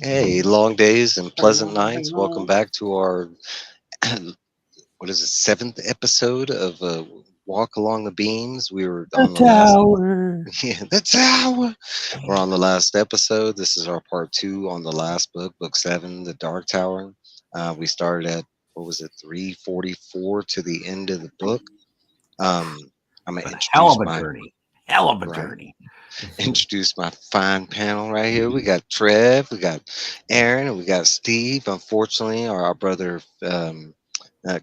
Hey, long days and pleasant nights. Welcome back to our, what is it, 7th episode of Walk Along the Beams. We were on the last, yeah, the tower. We're on the last episode. This is our part 2 on the last book, book 7, The Dark Tower. We started at, what was it, 344 to the end of the book. I'm gonna introduce my journey. Hell of a journey. Introduce my fine panel right here. We got Trev, we got Aaron, and we got Steve. Unfortunately, our brother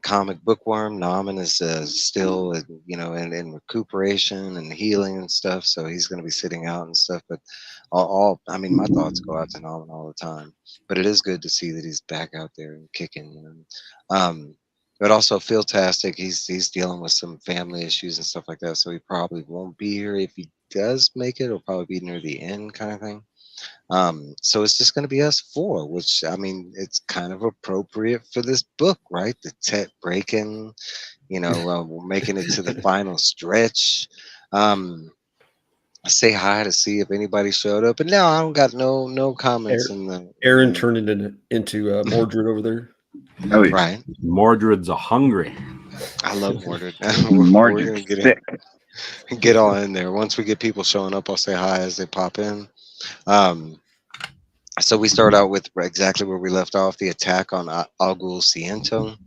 Comic Bookworm Namman is still in recuperation and healing and stuff, so he's going to be sitting out and stuff. But I mean, my thoughts go out to Namman all the time. But it is good to see that he's back out there and kicking. But also Philtastic, he's dealing with some family issues and stuff like that, so he probably won't be here. If he does make it, it'll probably be near the end kind of thing. So it's just going to be us 4, which, I mean, it's kind of appropriate for this book, right? The tet breaking, we're making it to the final stretch. I say hi to see if anybody showed up, and now I don't got no comments Aaron turned it into Mordred over there. Oh, yeah. Right. Mordred's a hungry. I love Mordred. Mordred's sick. Get all in there. Once we get people showing up, I'll say hi as they pop in. So we start out with exactly where we left off, the attack on Algul Ciento. The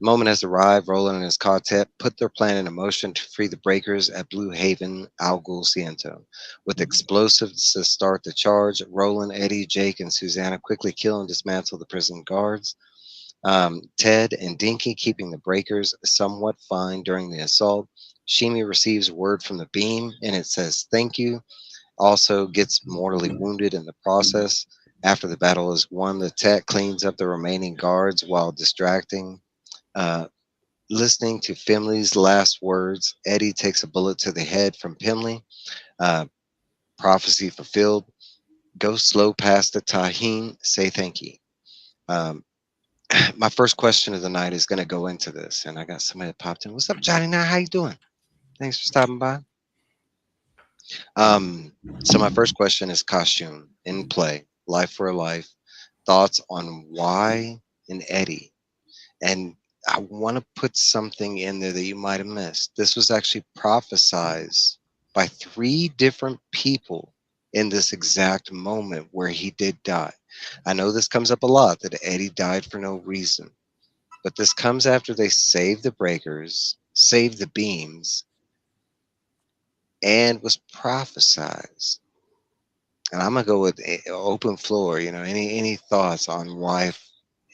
moment has arrived. Roland and his quartet put their plan into motion to free the breakers at Blue Haven, Algul Ciento. With explosives to start the charge, Roland, Eddie, Jake, and Susanna quickly kill and dismantle the prison guards. Ted and Dinky keeping the breakers somewhat fine during the assault. Shimi receives word from the beam and it says thank you. Also gets mortally wounded in the process. After the battle is won, the Tet cleans up the remaining guards while distracting. Listening to Finley's last words, Eddie takes a bullet to the head from Finley. Prophecy fulfilled. Go slow past the Tahin. Say thank you. My first question of the night is going to go into this, and I got somebody that popped in. What's up, Johnny? Now, how you doing? Thanks for stopping by. So my first question is costume in play, life for a life. Thoughts on why and Eddie, and I want to put something in there that you might have missed. This was actually prophesized by 3 different people in this exact moment where he did die. I know this comes up a lot, that Eddie died for no reason, but this comes after they saved the breakers, saved the beams, and was prophesized. And I'm gonna go with open floor. Any thoughts on why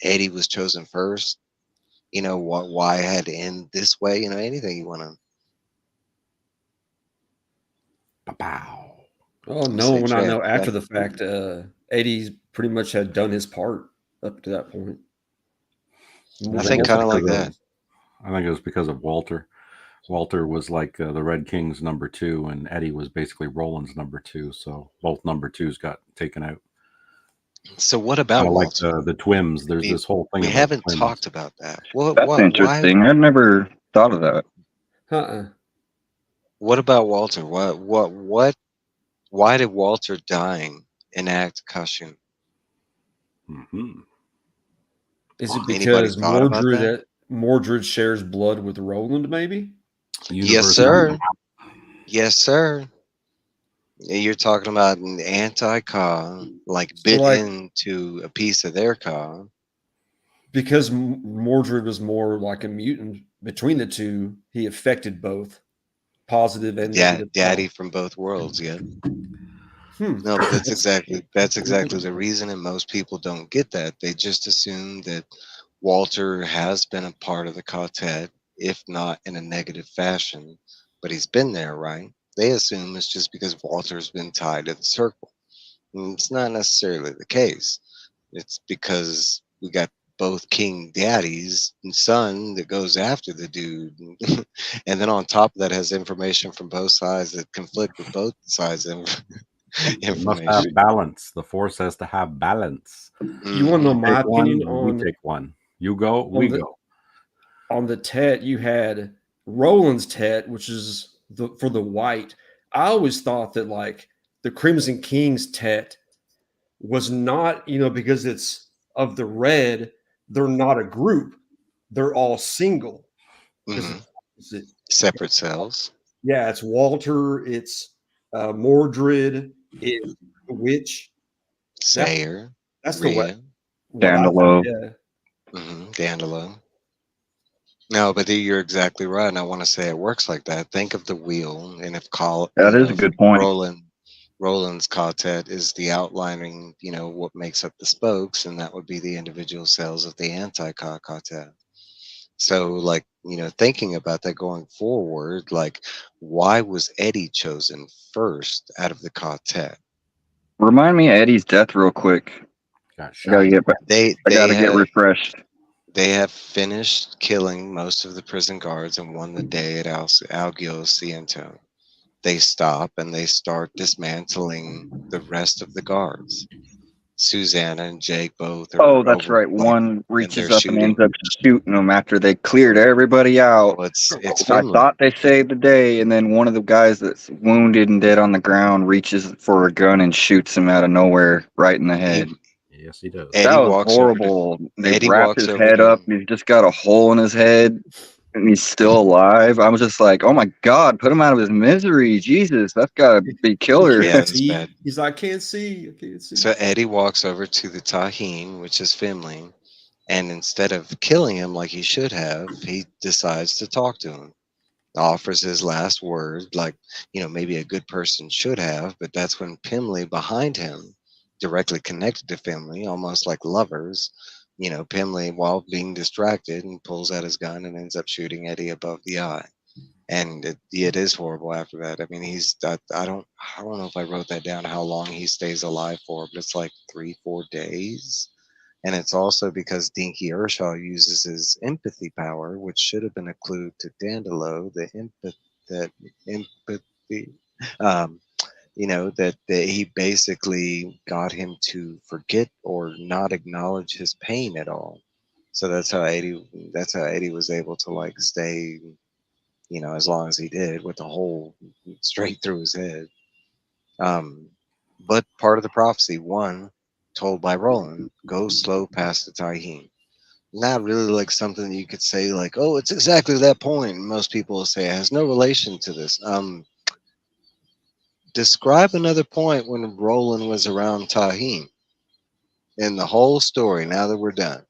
Eddie was chosen first? Why it had to end this way? Anything you want to. Pow. Oh no! When I know after the fact, Eddie pretty much had done his part up to that point. I think kind of like that. I think it was because of Walter. Walter was like the Red King's number 2, and Eddie was basically Roland's number 2. So both number 2s got taken out. So what about Walter? Like the twins? There's this whole thing. We haven't talked about that. That's interesting. I've never thought of that. What about Walter? Why did Walter dying enact costume? Is it because Mordred shares blood with Roland? Maybe. Yes, sir. Yes, sir. You're talking about an anti-Ka, like bit into a piece of their Ka. Because Mordred was more like a mutant between the two, he affected both, positive and negative. Daddy from both worlds, yeah. No, but that's exactly the reason, and most people don't get that. They just assume that Walter has been a part of the quartet, if not in a negative fashion, but he's been there, right? They assume it's just because Walter's been tied to the circle. And it's not necessarily the case. It's because we got both King Daddy's son that goes after the dude. And then on top of that has information from both sides that conflict with both sides of It must information. have balance. The Force has to have balance. You want to know Mhm. my Take one, opinion we on take one. You go, we go. on the Tet? You had Roland's Tet, which is for the white. I always thought that like the Crimson King's Tet was not, because it's of the red, they're not a group. They're all single. Because Mhm. Separate cells. yeah, it's Walter, it's Mordred, it's the witch. Sayer. That's the way. Rhea. What I Dandelo. yeah. Dandelo. No, but you're exactly right. And I want to say it works like that. Think of the wheel, and if That is a good point. Roland's quartet is the outlining, what makes up the spokes, and that would be the individual cells of the anti-quartet. So, like, thinking about that going forward, like, why was Eddie chosen first out of the quartet? Remind me of Eddie's death real quick. Got I gotta shot. get back. They I they gotta get have refreshed. they have finished killing most of the prison guards and won the day at Algio Ciento. They stop and they start dismantling the rest of the guards. Susanna and Jake both are Oh, that's over, right. like, One and they're reaches up and ends shooting. up shooting them after they cleared everybody out. Well, it's I Finley. thought they saved the day, and then one of the guys that's wounded and dead on the ground reaches for a gun and shoots him out of nowhere right in the head. Yes, he does. That was horrible. They Eddie wrapped walks his over head to up, and he's just got a hole in his head, and he's still alive. I was just like, oh my God, put him out of his misery. Jesus, that's got to be killer. Yeah, that's bad. He's like, I can't see. So Eddie walks over to the Tahin, which is Finley, and instead of killing him like he should have, he decides to talk to him. Offers his last word, like, maybe a good person should have, but that's when Pimley behind him, directly connected to Finley, almost like lovers, Pimley, while being distracted, and pulls out his gun and ends up shooting Eddie above the eye. And it is horrible after that. I mean, I don't know if I wrote that down how long he stays alive for, but it's like 3-4 days. And it's also because Dinky Ershaw uses his empathy power, which should have been a clue to Dandelo, that empathy, um, that he basically got him to forget or not acknowledge his pain at all. So that's how Eddie was able to, like, stay, as long as he did, with the hole straight through his head. But part of the prophecy, one, told by Roland, go slow past the Tahin. Not really like something that you could say, like, oh, it's exactly that point. Most people will say it has no relation to this. Describe another point when Roland was around Tahin in the whole story. Now that we're done,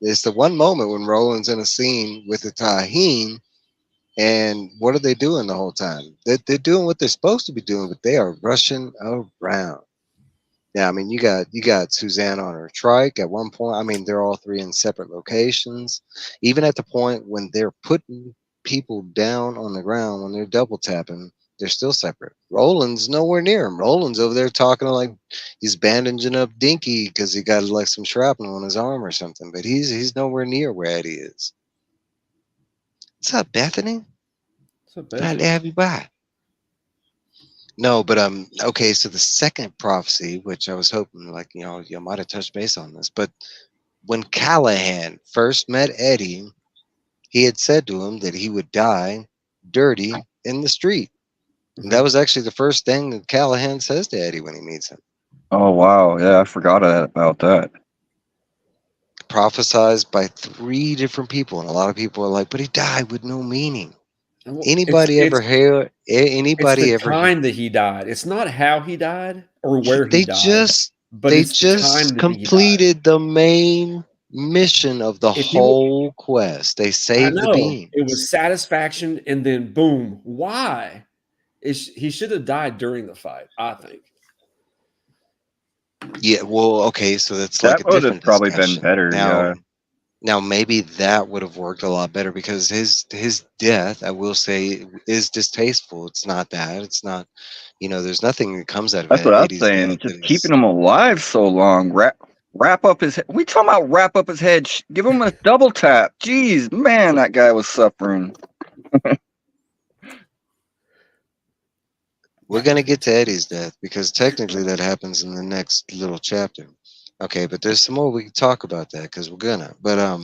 it's the one moment when Roland's in a scene with the Tahin. And what are they doing the whole time? They're doing what they're supposed to be doing, but they are rushing around. Yeah, I mean, you got Suzanne on her trike at one point. I mean, they're all three in separate locations. Even at the point when they're putting people down on the ground, when they're double tapping, they're still separate. Roland's nowhere near him. Roland's over there talking like he's bandaging up Dinky because he got like some shrapnel on his arm or something. But he's nowhere near where Eddie is. What's up, Bethany? What's up, Glad Bethany? to have you back. No, but okay, so the second prophecy, which I was hoping, like, you might have touched base on this, but when Callahan first met Eddie, he had said to him that he would die dirty in the street. And that was actually the first thing that Callahan says to Eddie when he meets him. Oh wow, yeah, I forgot about that. Prophesized by 3 different people, and a lot of people are like, but he died with no meaning. Anybody It's ever hear anybody the ever time that he died. It's not how he died or where he they died. just But they it's the time just that he died. completed the main mission of the If you- whole quest. They I saved the know beans. it was satisfaction, and then boom. Why? He should have died during the fight, I think. Yeah, well, okay, so that's like That a would have different probably been discussion. better. Now, Yeah. Now maybe that would have worked a lot better because his death, I will say, is distasteful. It's not that. It's not. There's nothing that comes out of That's what I was Eddie's saying. death It's that just is. keeping him alive so long. Wrap up his head. We talking about wrap up his head. Give him a double tap. Jeez, man, that guy was suffering. We're gonna get to Eddie's death because technically that happens in the next little chapter. Okay, but there's some more we can talk about that because we're gonna. But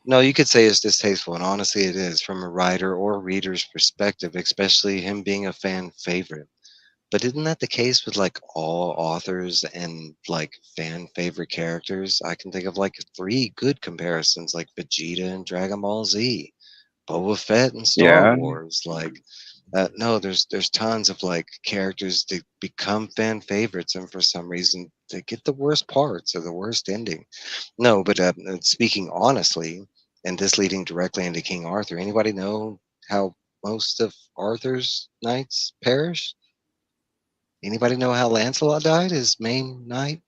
no, you could say it's distasteful, and honestly, it is from a writer or reader's perspective, especially him being a fan favorite. But isn't that the case with like all authors and like fan favorite characters? I can think of like three good comparisons, like Vegeta and Dragon Ball Z, Boba Fett and Star Yeah. Wars. Like, no, there's tons of like characters that become fan favorites, and for some reason they get the worst parts or the worst ending. No, but speaking honestly, and this leading directly into King Arthur, anybody know how most of Arthur's knights perished? Anybody know how Lancelot died, his main knight?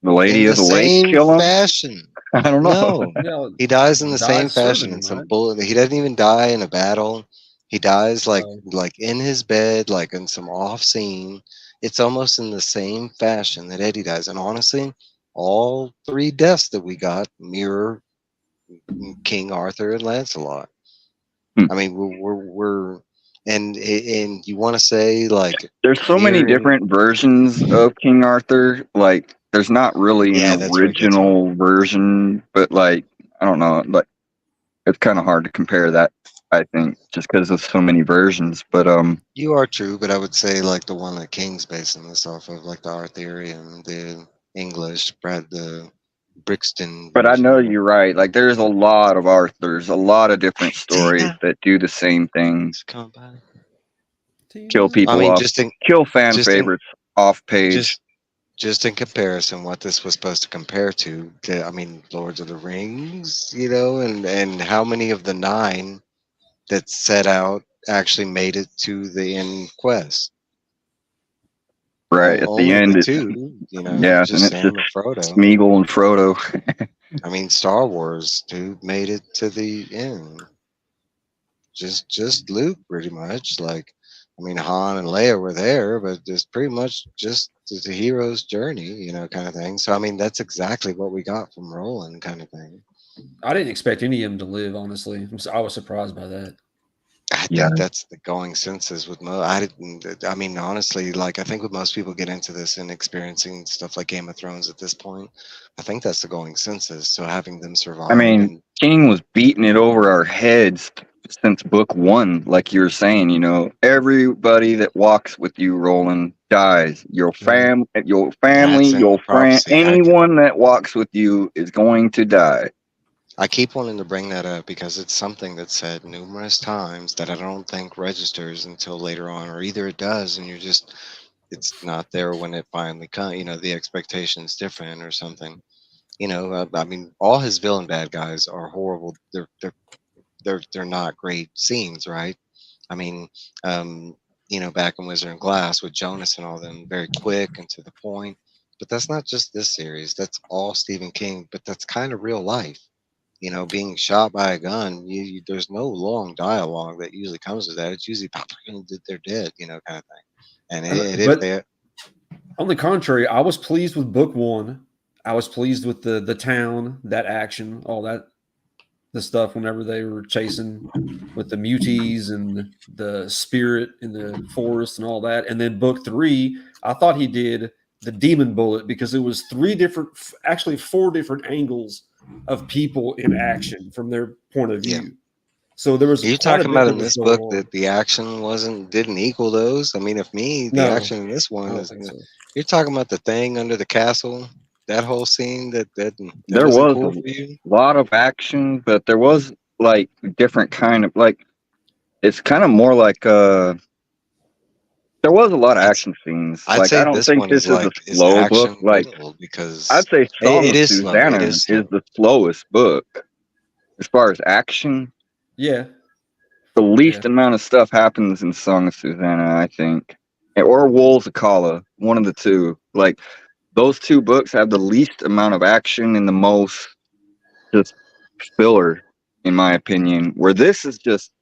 The In Lady of the the Lake same kill him? fashion. I don't know. No, Yeah, he dies in the same died fashion. serving In him, some right? bullet. He doesn't even die in a battle. He dies like Oh, in his bed, like in some off scene. It's almost in the same fashion that Eddie dies. And honestly, all three deaths that we got mirror King Arthur and Lancelot. Hmm. I mean, we're and you want to say like There's so many mirroring? different versions of King Arthur. Like, there's not really an Yeah, that's where it gets hard. original version, but like, I don't know. Like, it's kind of hard to compare that, I think, just because of so many versions. But You are true, but I would say like the one that King's basing this off of, like the Arthurian, the English, the Brixton but I know version. you're right. Like, there's a lot of Arthurs, a lot of different stories Tina, that do the same thing. come by. Kill Tina. I people mean, off, kill fan just in, favorites off page. just, just in comparison, what this was supposed to compare to, I mean, Lords of the Rings, and how many of the nine that set out actually made it to the end quest? Right at the Only the end, it's two, yeah, and just it's just Sam and Frodo. Smeagol and Frodo. I mean, Star Wars, dude, made it to the end. Just Luke, pretty much. Like, I mean, Han and Leia were there, but it's pretty much just the hero's journey, kind of thing. So, I mean, that's exactly what we got from Roland, kind of thing. I didn't expect any of them to live. Honestly, I was surprised by that. I Yeah, think that's the going census with most. I didn't. I mean, honestly, like I think when most people get into this and experiencing stuff like Game of Thrones at this point, I think that's the going census. So having them I survive mean, and King was beating it over our heads since book one, like you were saying. Everybody that walks with you, Roland, dies. Your Right. family, that's in your friend, prophecy. anyone that walks with you is going to die. I keep wanting to bring that up because it's something that's said numerous times that I don't think registers until later on, or either it does and it's not there when it finally comes. The expectation's different or something. I mean, all his villain bad guys are horrible. They're not great scenes, right? I mean, um, back in Wizard and Glass with Jonas and all them, very quick and to the point. But that's not just this series. That's all Stephen King. But that's kind of real life. Being shot by a gun, there's no long dialogue that usually comes with that. It's usually they're dead, kind of thing. And if But they, on the contrary, I was pleased with book one. I was pleased with the town, that action, all that, the stuff whenever they were chasing with the muties and the spirit in the forest and all that. And then book three, I thought he did the demon bullet because it was actually four different angles of people in action from their point of yeah. view. So there was Are you quite a talking bit about that in was this going book on. that the action didn't equal those? I mean, if me, the No, action in this I one don't is. think so. You're talking about the thing under the castle, that whole scene that There wasn't was cool a for you. lot of action, but there was like different kind of like. It's kind of more like there was a lot of I'd action scenes. I'd Like, say I don't this think one this is is a is slow book. action Like, riddled because I'd say Song it of is slow. It Susanna is is slow. the slowest book as far as action. Yeah, The yeah. least amount of stuff happens in Song of Susanna, I think, or Wolves of Kala, one of the two. Like, those two books have the least amount of action and the most just filler, in my opinion. Where this is just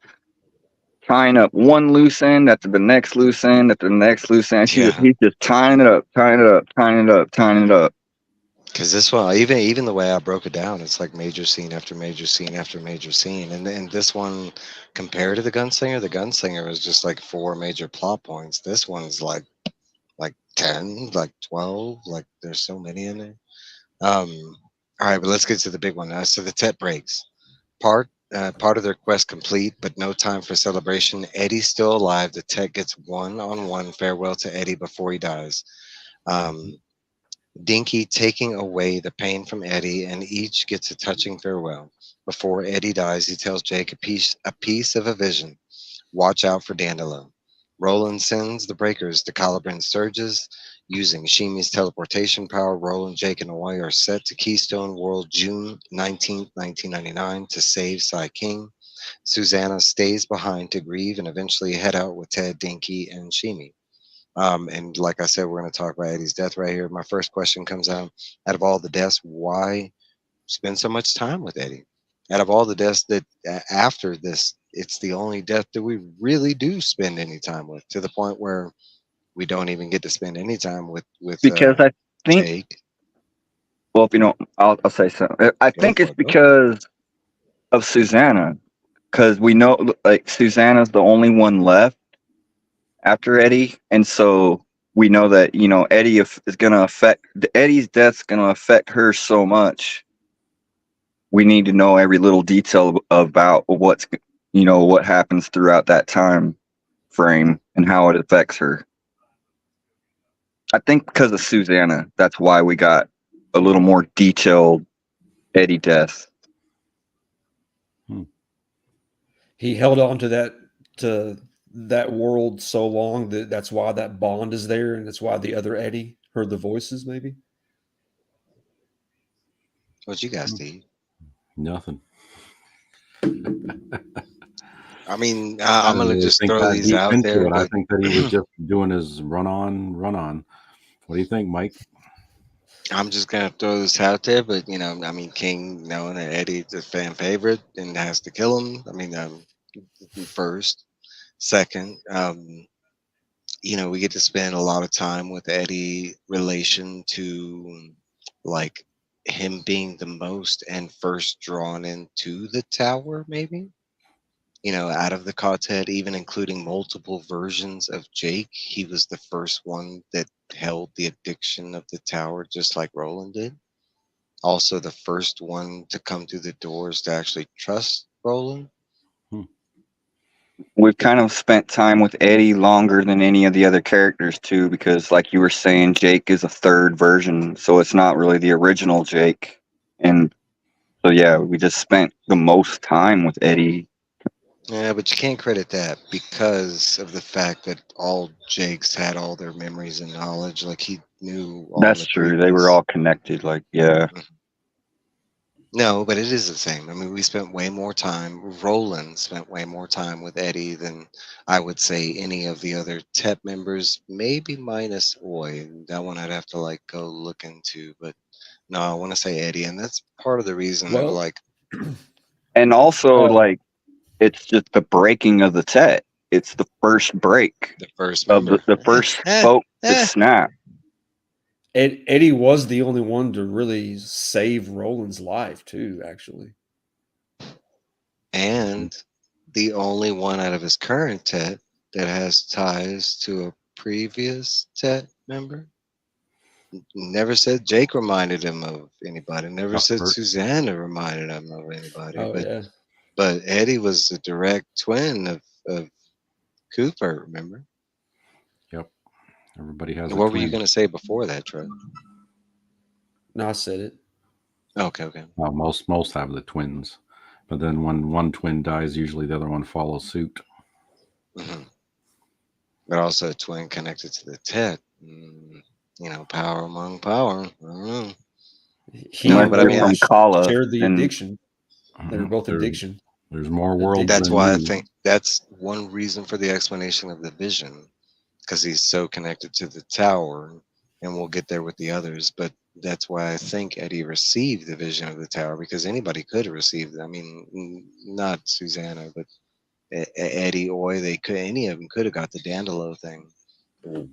tying up one loose end after the next loose end after the next loose end. Yeah. He's just tying it up, tying it up, tying it up, tying it up. Because this one, even the way I broke it down, it's like major scene after major scene after major scene. And this one, compared to the Gunslinger was just like 4 major plot points. This one's like 10, like 12, like there's so many in there. All right, but let's get to the big one. So the Tet breaks. Part of their quest complete, but no time for celebration. Eddie's still alive. The Tet gets one-on-one farewell to Eddie before he dies. Dinky taking away the pain from Eddie, and each gets a touching farewell. Before Eddie dies, he tells Jake a piece of a vision. Watch out for Dandelion. Roland sends the breakers to Calibran Surges. Using Shimi's teleportation power, Roland, Jake, and Hawaii are set to Keystone World June 19th, 1999 to save Psy King. Susanna stays behind to grieve and eventually head out with Ted, Dinky, and Shimi. And like I said, we're going to talk about Eddie's death right here. My first question comes out of all the deaths, why spend so much time with Eddie? Out of all the deaths that after this, it's the only death that we really do spend any time with, to the point where we don't even get to spend any time with Because I think, Jake. well, if you know, I'll say something. I think it's because of Susanna, because we know like Susanna's the only one left after Eddie, and so we know that Eddie is going to affect Eddie's death's going to affect her so much. We need to know every little detail about what happens throughout that time frame and how it affects her. I think because of Susanna, that's why we got a little more detailed Eddie death. He held on to that world so long that's why that bond is there, and that's why the other Eddie heard the voices. Maybe. What you got, Steve? Nothing. I mean, I'm gonna just throw these out there. But I think that he was just doing his run on. What do you think, Mike? I'm just gonna throw this out there, but I mean, King knowing that Eddie's a fan favorite and has to kill him. I mean, first, second, we get to spend a lot of time with Eddie relation to like him being the most and first drawn into the tower, maybe. Out of the quartet, even including multiple versions of Jake, he was the first one that held the addiction of the tower, just like Roland did. Also, the first one to come through the doors to actually trust Roland. We've kind of spent time with Eddie longer than any of the other characters too, because like you were saying, Jake is a third version, so it's not really the original Jake. And so yeah, we just spent the most time with Eddie. Yeah, but you can't credit that because of the fact that all Jakes had all their memories and knowledge. Like he knew all. That's true. They were all connected. Like, yeah. No, but it is the same. I mean, we spent way more time. Roland spent way more time with Eddie than I would say any of the other TEP members, maybe minus Oi. That one I'd have to go look into. But no, I want to say Eddie, and that's part of the reason And also, it's just the breaking of the TET. It's the first break. The first of the first folk to snap. Eddie was the only one to really save Roland's life too, actually. And the only one out of his current TET that has ties to a previous TET member. Never said Jake reminded him of anybody. Never said Susanna reminded him of anybody. But Eddie was the direct twin of Cooper, remember? Yep. Everybody has. What were you going to say before that, Trev? No, I said it. Okay. Well, most have the twins, but then when one twin dies, usually the other one follows suit. Mm-hmm. But also a twin connected to the TET. Power among power. I don't know. From Kala shared the addiction. They were both addiction. There's more worlds. That's why I think that's one reason for the explanation of the vision, because he's so connected to the tower and we'll get there with the others. But that's why I think Eddie received the vision of the tower, because anybody could have received it. I mean, not Susanna, but Eddie, Oy, they could, any of them could have got the Dandelo thing.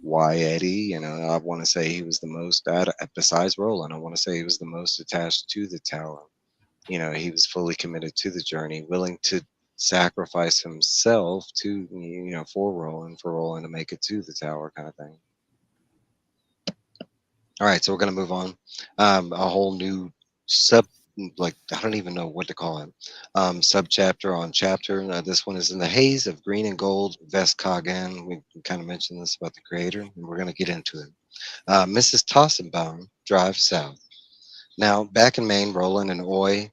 Why Eddie? You know, I want to say he was the most, besides Roland, I want to say he was the most attached to the tower. You know, he was fully committed to the journey, willing to sacrifice himself to, you know, for Roland to make it to the tower, kind of thing. All right, so we're going to move on. A whole new sub, like, I don't even know what to call it, sub chapter on chapter. This one is in the haze of green and gold. Vest Kagan. We kind of mentioned this about the creator, and we're going to get into it. Mrs. Tossenbaum drives south. Now, back in Maine, Roland and Oy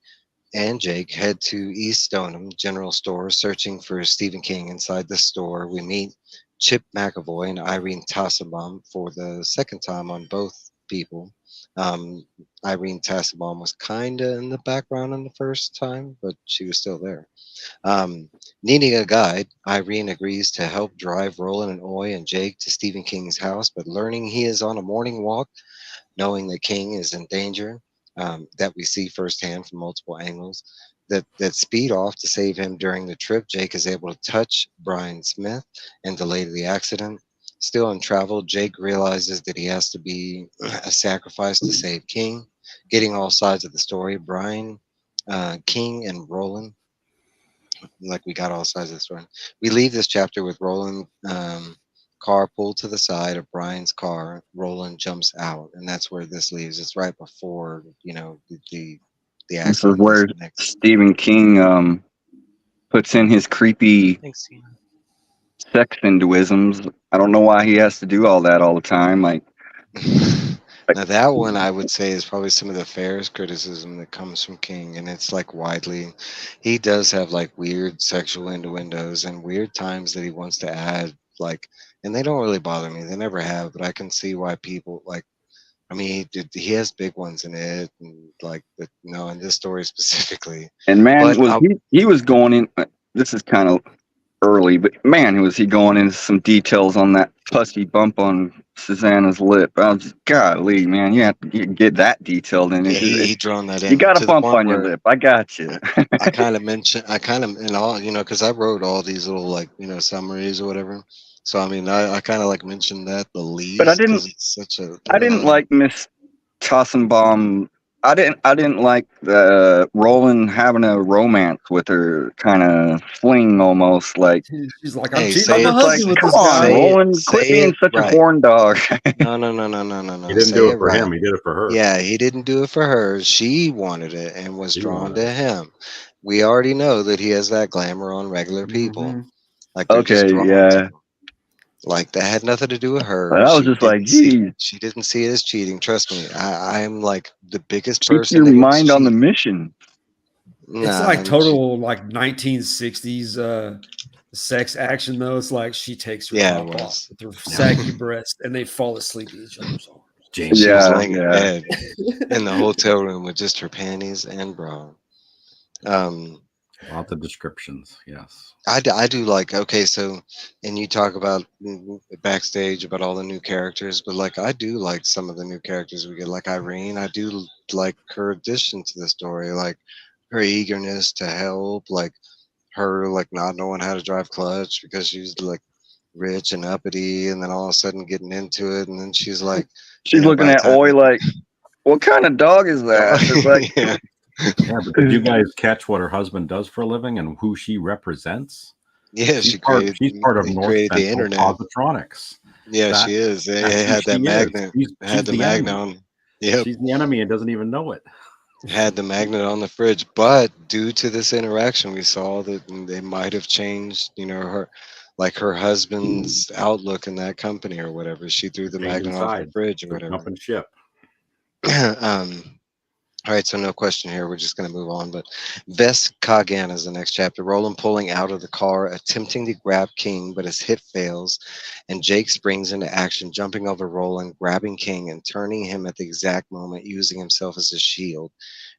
and Jake head to East Stoneham General Store, searching for Stephen King. Inside the store, we meet Chip McAvoy and Irene Tassenbaum for the second time on both people. Irene Tassenbaum was kind of in the background in the first time, but she was still there. Needing a guide, Irene agrees to help drive Roland and Oy and Jake to Stephen King's house, but learning he is on a morning walk, knowing that King is in danger, that we see firsthand from multiple angles, that speed off to save him during the trip. Jake is able to touch Brian Smith and delay the accident. Still in travel, Jake realizes that he has to be a sacrifice to save King. Getting all sides of the story, Brian, King, and Roland, like we got all sides of the story. We leave this chapter with Roland car pulled to the side of Brian's car. Roland jumps out, and that's where this leaves. It's right before, you know, the This is accident is where next. Stephen King puts in his creepy Thanks, Tina. sex hinduisms. I don't know why he has to do all that all the time. Like Now that one I would say is probably some of the fairest criticism that comes from King, and it's like widely. He does have like weird sexual innuendos and weird times that he wants to add, like, and they don't really bother me. They never have, but I can see why people like. I mean, he has big ones in it, and like, but no, in this story specifically. and man, But was he was going in. This is kind of early, but man, was he going into some details on that pussy bump on Susanna's lip? I was just, golly, man, you have to get that detailed in yeah, it. he drawn that You in got a to the bump point on your where lip. I got you. I kind of, in all, you know, because I wrote all these little, like, you know, summaries or whatever. So I mean, I kind of like mentioned that the But least because it's such a, I didn't like Miss Tassenbaum. I didn't like Roland having a romance with her, kind of fling almost like. She's like, I'm Hey, cheating on say my it, It's like, husband with come this on, guy. Roland, quit say being it such a right. horn dog. No, no, no, no, no, no, He no. didn't Say do it it for right. him. He did it for her. Yeah, he didn't do it for her. She wanted it and was She drawn wanted to it. him. We already know that he has that glamour on regular people. Hmm. Like they're just Okay, drawn to yeah, him. Like that had nothing to do with but her. I was just like, geez, She didn't see it as cheating. Trust me, I'm like the biggest keep person your that goes mind on the cheating. mission. It's Nah, like total like 1960s sex action though. It's like she takes her yeah, it top off was. with her saggy breast and they fall asleep in each other's arms. James She was Yeah, laying in yeah. bed in the hotel room with just her panties and bra. Um, Lots of descriptions. Yes. I do like, okay, so, and you talk about backstage about all the new characters, but like I do like some of the new characters we get, like Irene. I do like her addition to the story, like her eagerness to help, like her like not knowing how to drive clutch because she's like rich and uppity, and then all of a sudden getting into it, and then she's like, you She's know, looking by the at time Oi like, what kind of dog is that? It's like, yeah, Yeah, but did you guys catch what her husband does for a living and who she represents? yeah, She's part of he North created the Central internet. Positronics. Yeah, That she is. that's It who had she that is. magnet. Had She's the the magnet enemy. on. Yep, She's the enemy and doesn't even know it. had the magnet on the fridge. But due to this interaction, we saw that they might have changed. You know, her, like her husband's outlook in that company or whatever. She threw the Changing magnet off the sides. fridge or They're whatever. jumping ship. All right, so no question here. We're just going to move on. But Vest Kagan is the next chapter. Roland pulling out of the car, attempting to grab King, but his hit fails, and Jake springs into action, jumping over Roland, grabbing King, and turning him at the exact moment, using himself as a shield.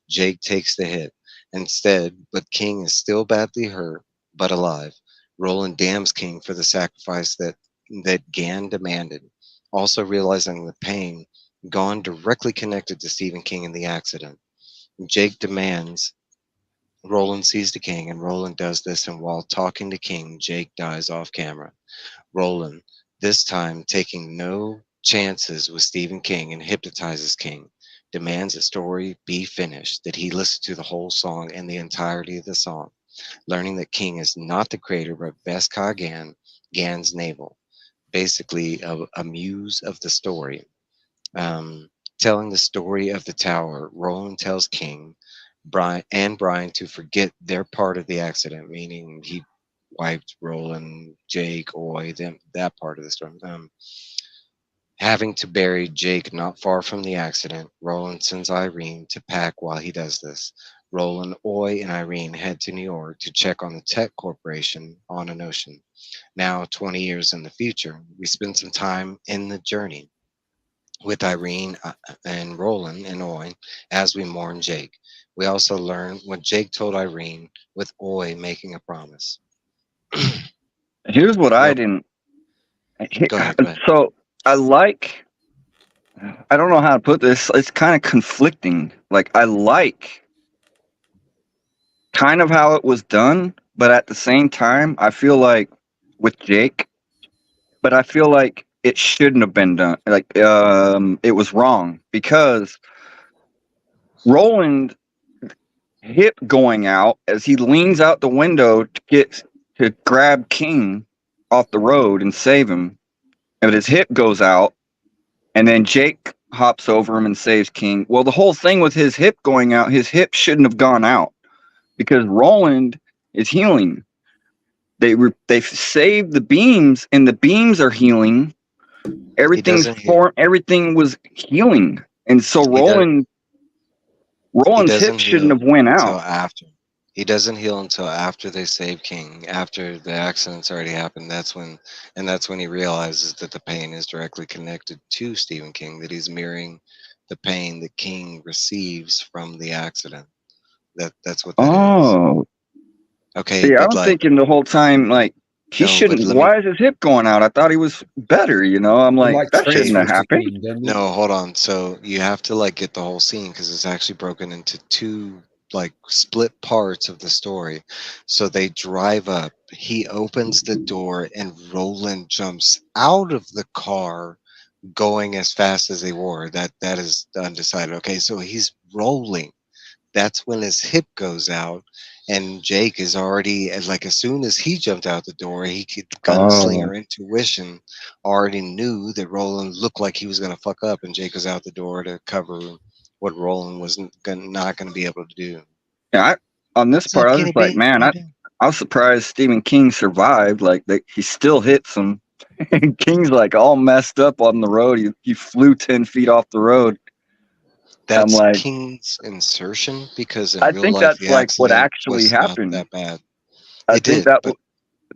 Jake takes the hit instead, but King is still badly hurt, but alive. Roland damns King for the sacrifice that Gan demanded. also realizing the pain gone directly connected to Stephen King and the accident. Jake demands Roland sees the king, and Roland does this, and while talking to King, Jake dies off camera. Roland, this time taking no chances with Stephen King, and hypnotizes King, demands the story be finished, that he listen to the whole song and the entirety of the song, learning that King is not the creator but Beskar Gan, Gan's navel, basically a muse of the story. Um, Telling the story of the tower, Roland tells King Brian to forget their part of the accident, meaning he wiped Roland, Jake, Oi, them that part of the story. Having to bury Jake not far from the accident, Roland sends Irene to pack while he does this. Roland, Oi, and Irene head to New York to check on the tech corporation on an ocean. Now, 20 years in the future, we spend some time in the journey with Irene and Roland and Oi as we mourn Jake. We also learn what Jake told Irene, with Oi making a promise. Here's what I Nope. didn't. Go ahead. Go ahead. So I like. I don't know how to put this. It's kind of conflicting. Like I like kind of how it was done, but at the same time, I feel like with Jake, but I feel like it shouldn't have been done. Like it was wrong because Roland hip going out as he leans out the window to grab King off the road and save him. But his hip goes out, and then Jake hops over him and saves King. Well, the whole thing with his hip going out, his hip shouldn't have gone out because Roland is healing. They've saved the beams, and the beams are healing. Everything was healing, and so Roland's hip shouldn't have went out. After. He doesn't heal until after they save King. After the accident's already happened, that's when he realizes that the pain is directly connected to Stephen King, that he's mirroring the pain that King receives from the accident. That's what that is. Okay, see, but I'm thinking the whole time, like, he no, shouldn't. Why is his hip going out? I thought he was better, you know? I'm like that shouldn't have happened. No, hold on. So you have to like get the whole scene because it's actually broken into two like split parts of the story. So they drive up. He opens the door, and Roland jumps out of the car, going as fast as they were. That is undecided. Okay, so he's rolling. That's when his hip goes out, and Jake is already like as soon as he jumped out the door, he could gunslinger intuition already knew that Roland looked like he was gonna fuck up, and Jake was out the door to cover what Roland was not gonna be able to do. Yeah, on this part, I was just like, man, I was surprised Stephen King survived. Like he still hits him. King's like all messed up on the road. He flew 10 feet off the road. That's like, King's insertion because in I real think life that's the like what accident actually was happened. not that bad. I think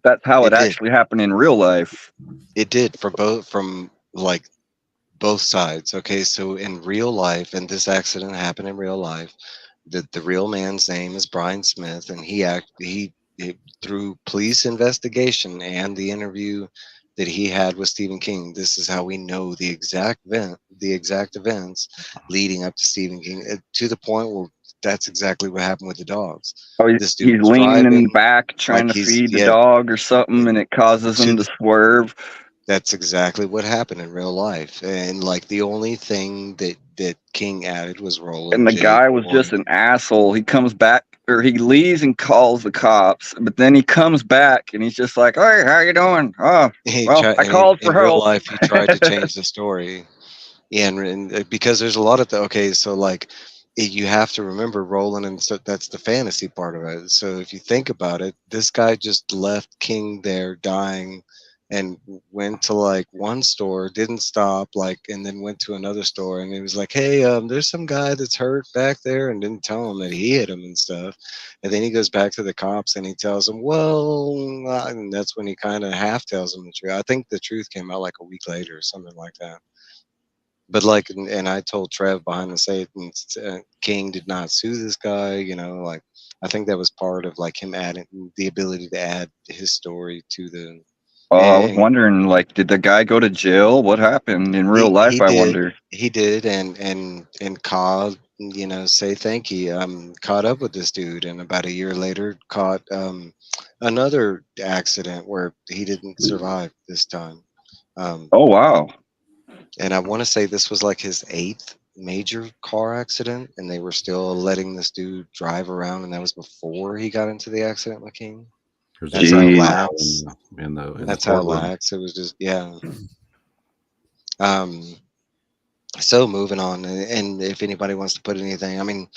that's how it actually happened in real life. It did from like both sides. Okay, so in real life, and this accident happened in real life, the real man's name is Brian Smith, and he through police investigation and the interview that he had with Stephen King, this is how we know the exact events leading up to Stephen King, to the point where that's exactly what happened with the dogs. Oh, he's leaning in the back trying to feed the dog or something, and it causes him to swerve. That's exactly what happened in real life, and like the only thing that King added was Roland. And the guy was just an asshole. He comes back, or he leaves and calls the cops, but then he comes back and he's just like, "Hey, how you doing? Oh, well, I called for help." In real life, he tried to change the story, and because there's a lot of okay, so like you have to remember Roland, and so that's the fantasy part of it. So if you think about it, this guy just left King there dying, and went to like one store, didn't stop, like, and then went to another store, and he was like, "Hey, there's some guy that's hurt back there," and didn't tell him that he hit him and stuff. And then he goes back to the cops and he tells them, "Well," and that's when he kind of half tells them the truth. I think the truth came out like a week later or something like that. But like, and I told Trev behind the scenes, King did not sue this guy. You know, like I think that was part of like him adding the ability to add his story to the Oh, I was And wondering, like, did the guy go to jail? What happened in real life? he I did. wonder. He did, and called, say thank you. Caught up with this dude, and about a year later, caught another accident where he didn't survive this time. Oh wow. And I want to say this was like his 8th major car accident, and they were still letting this dude drive around, and that was before he got into the accident with King. There's That's a how trial Jeez. now lax. in the That's how courtroom. lax it was. Just yeah. Um, so moving on, and if anybody wants to put anything, I mean,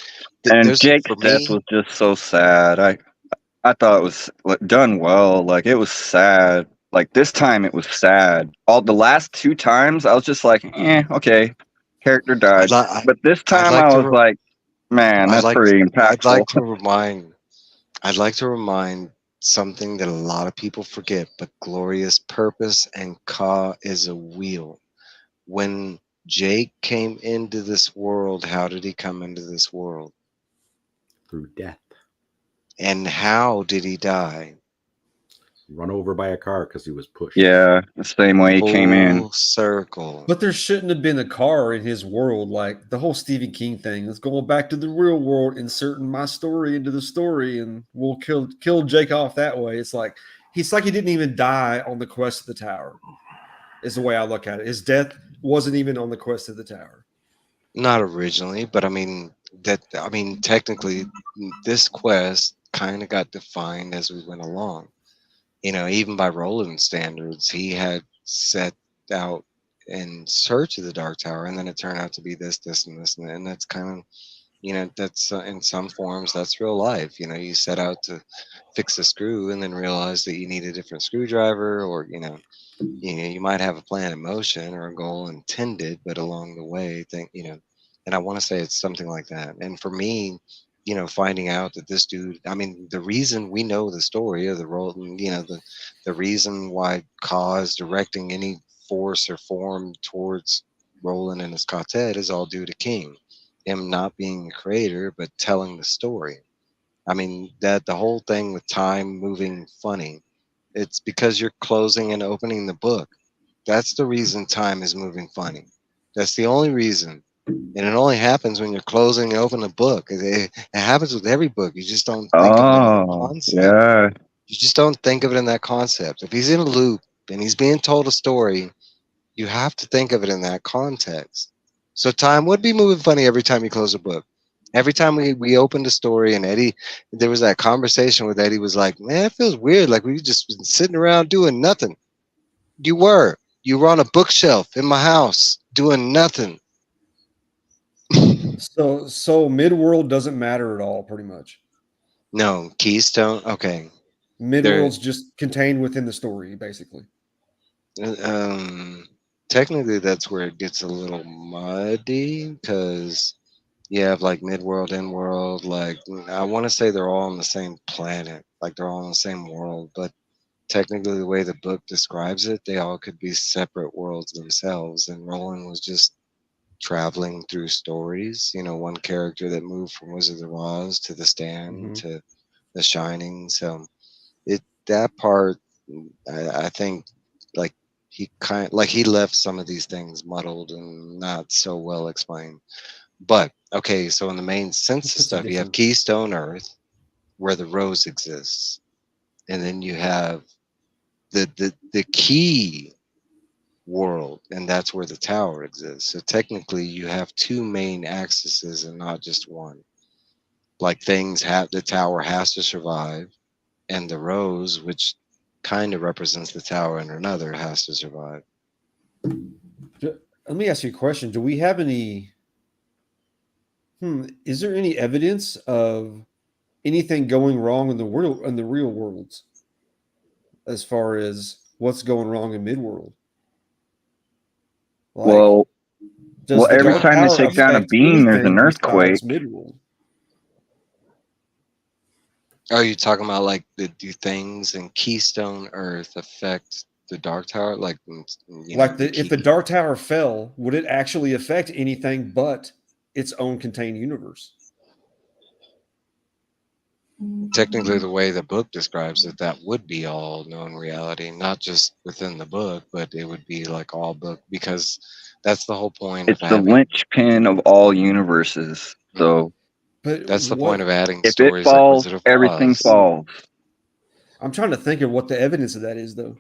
And there's Jake's for death me. was just so sad. I thought it was done well. Like it was sad. Like this time it was sad. All the last 2 times I was just like, okay, character I'd died. like But this I'd time like I to was like, man, I'd that's like pretty I'd impactful. like to remind I'd like to remind something that a lot of people forget, but glorious purpose and Ka is a wheel. When Jake came into this world, how did he come into this world? Through death. And how did he die? Run over by a car because he was pushed. Yeah, the same way he came in. Full circle. But there shouldn't have been a car in his world. Like the whole Stephen King thing. Let's go back to the real world, inserting my story into the story, and we'll kill Jake off that way. It's like he didn't even die on the quest of the tower. Is the way I look at it. His death wasn't even on the quest of the tower. Not originally, but technically this quest kind of got defined as we went along. Even by Roland standards, he had set out in search of the Dark Tower, and then it turned out to be this, and this, and that's kind of, that's in some forms, that's real life. You set out to fix a screw and then realize that you need a different screwdriver, or, you might have a plan in motion or a goal intended, but along the way, and I want to say it's something like that. And for me, finding out that this dude, the reason we know the story of the role, the reason why Ka is directing any force or form towards Roland and his quartet is all due to King, him not being the creator, but telling the story. That the whole thing with time moving funny, it's because you're closing and opening the book. That's the reason time is moving funny. That's the only reason. And it only happens when you're closing and opening a book. It happens with every book. You just don't think of it in that Oh, concept. yeah. You just don't think of it in that concept. If he's in a loop and he's being told a story, you have to think of it in that context. So time would be moving funny every time you close a book. Every time we opened a story and Eddie, there was that conversation with Eddie was like, man, it feels weird. Like we've just been sitting around doing nothing. You were. You were on a bookshelf in my house doing nothing. So Midworld doesn't matter at all, pretty much. No, Keystone. Okay. Midworld's just contained within the story, basically. Um, Technically, that's where it gets a little muddy because you have like Midworld, Endworld. Like, I want to say they're all on the same planet, like they're all in the same world, but technically, the way the book describes it, they all could be separate worlds themselves. And Roland was just traveling through stories. One character that moved from Wizard of Oz to The Stand to The Shining. So that part, I think, like he left some of these things muddled and not so well explained. But okay, so in the main sense of Puts a stuff, you have different. Keystone Earth, where the rose exists, and then you have the key world, and that's where the tower exists. So technically, you have two main axes and not just one. Like the tower has to survive, and the rose, which kind of represents the tower in another, has to survive. Let me ask you a question. Do we have any? Is there any evidence of anything going wrong in the real worlds, as far as what's going wrong in Midworld? Like, Well, does the every Dark time they Tower take down a affect beam, there's an anything earthquake. besides Midworld? Are you talking about like do things in Keystone Earth affect the Dark Tower? Like, If the Dark Tower fell, would it actually affect anything but its own contained universe? technically, the way the book describes it, that would be all known reality, not just within the book, but it would be like all book, because that's the whole point of It's the having. linchpin of all universes. So But That's the point what of adding if it stories like falls, Wizard of everything Oz. falls. I'm trying to think of what the evidence of that is, though.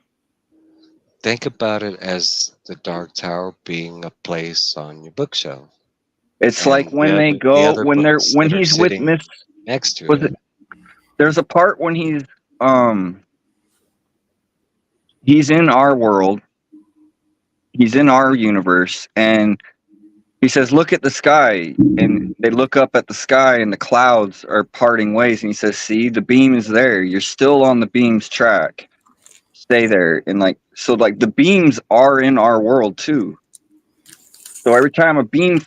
Think about it as the Dark Tower being a place on your bookshelf, It's like and when they the go other books when that are he's with sitting Miss. next to Was it. it? There's a part when he's in our world, he's in our universe, and he says, "Look at the sky," and they look up at the sky, and the clouds are parting ways, and he says, "See, the beam is there. You're still on the beam's track. Stay there." And like so, like the beams are in our world too. So every time a beam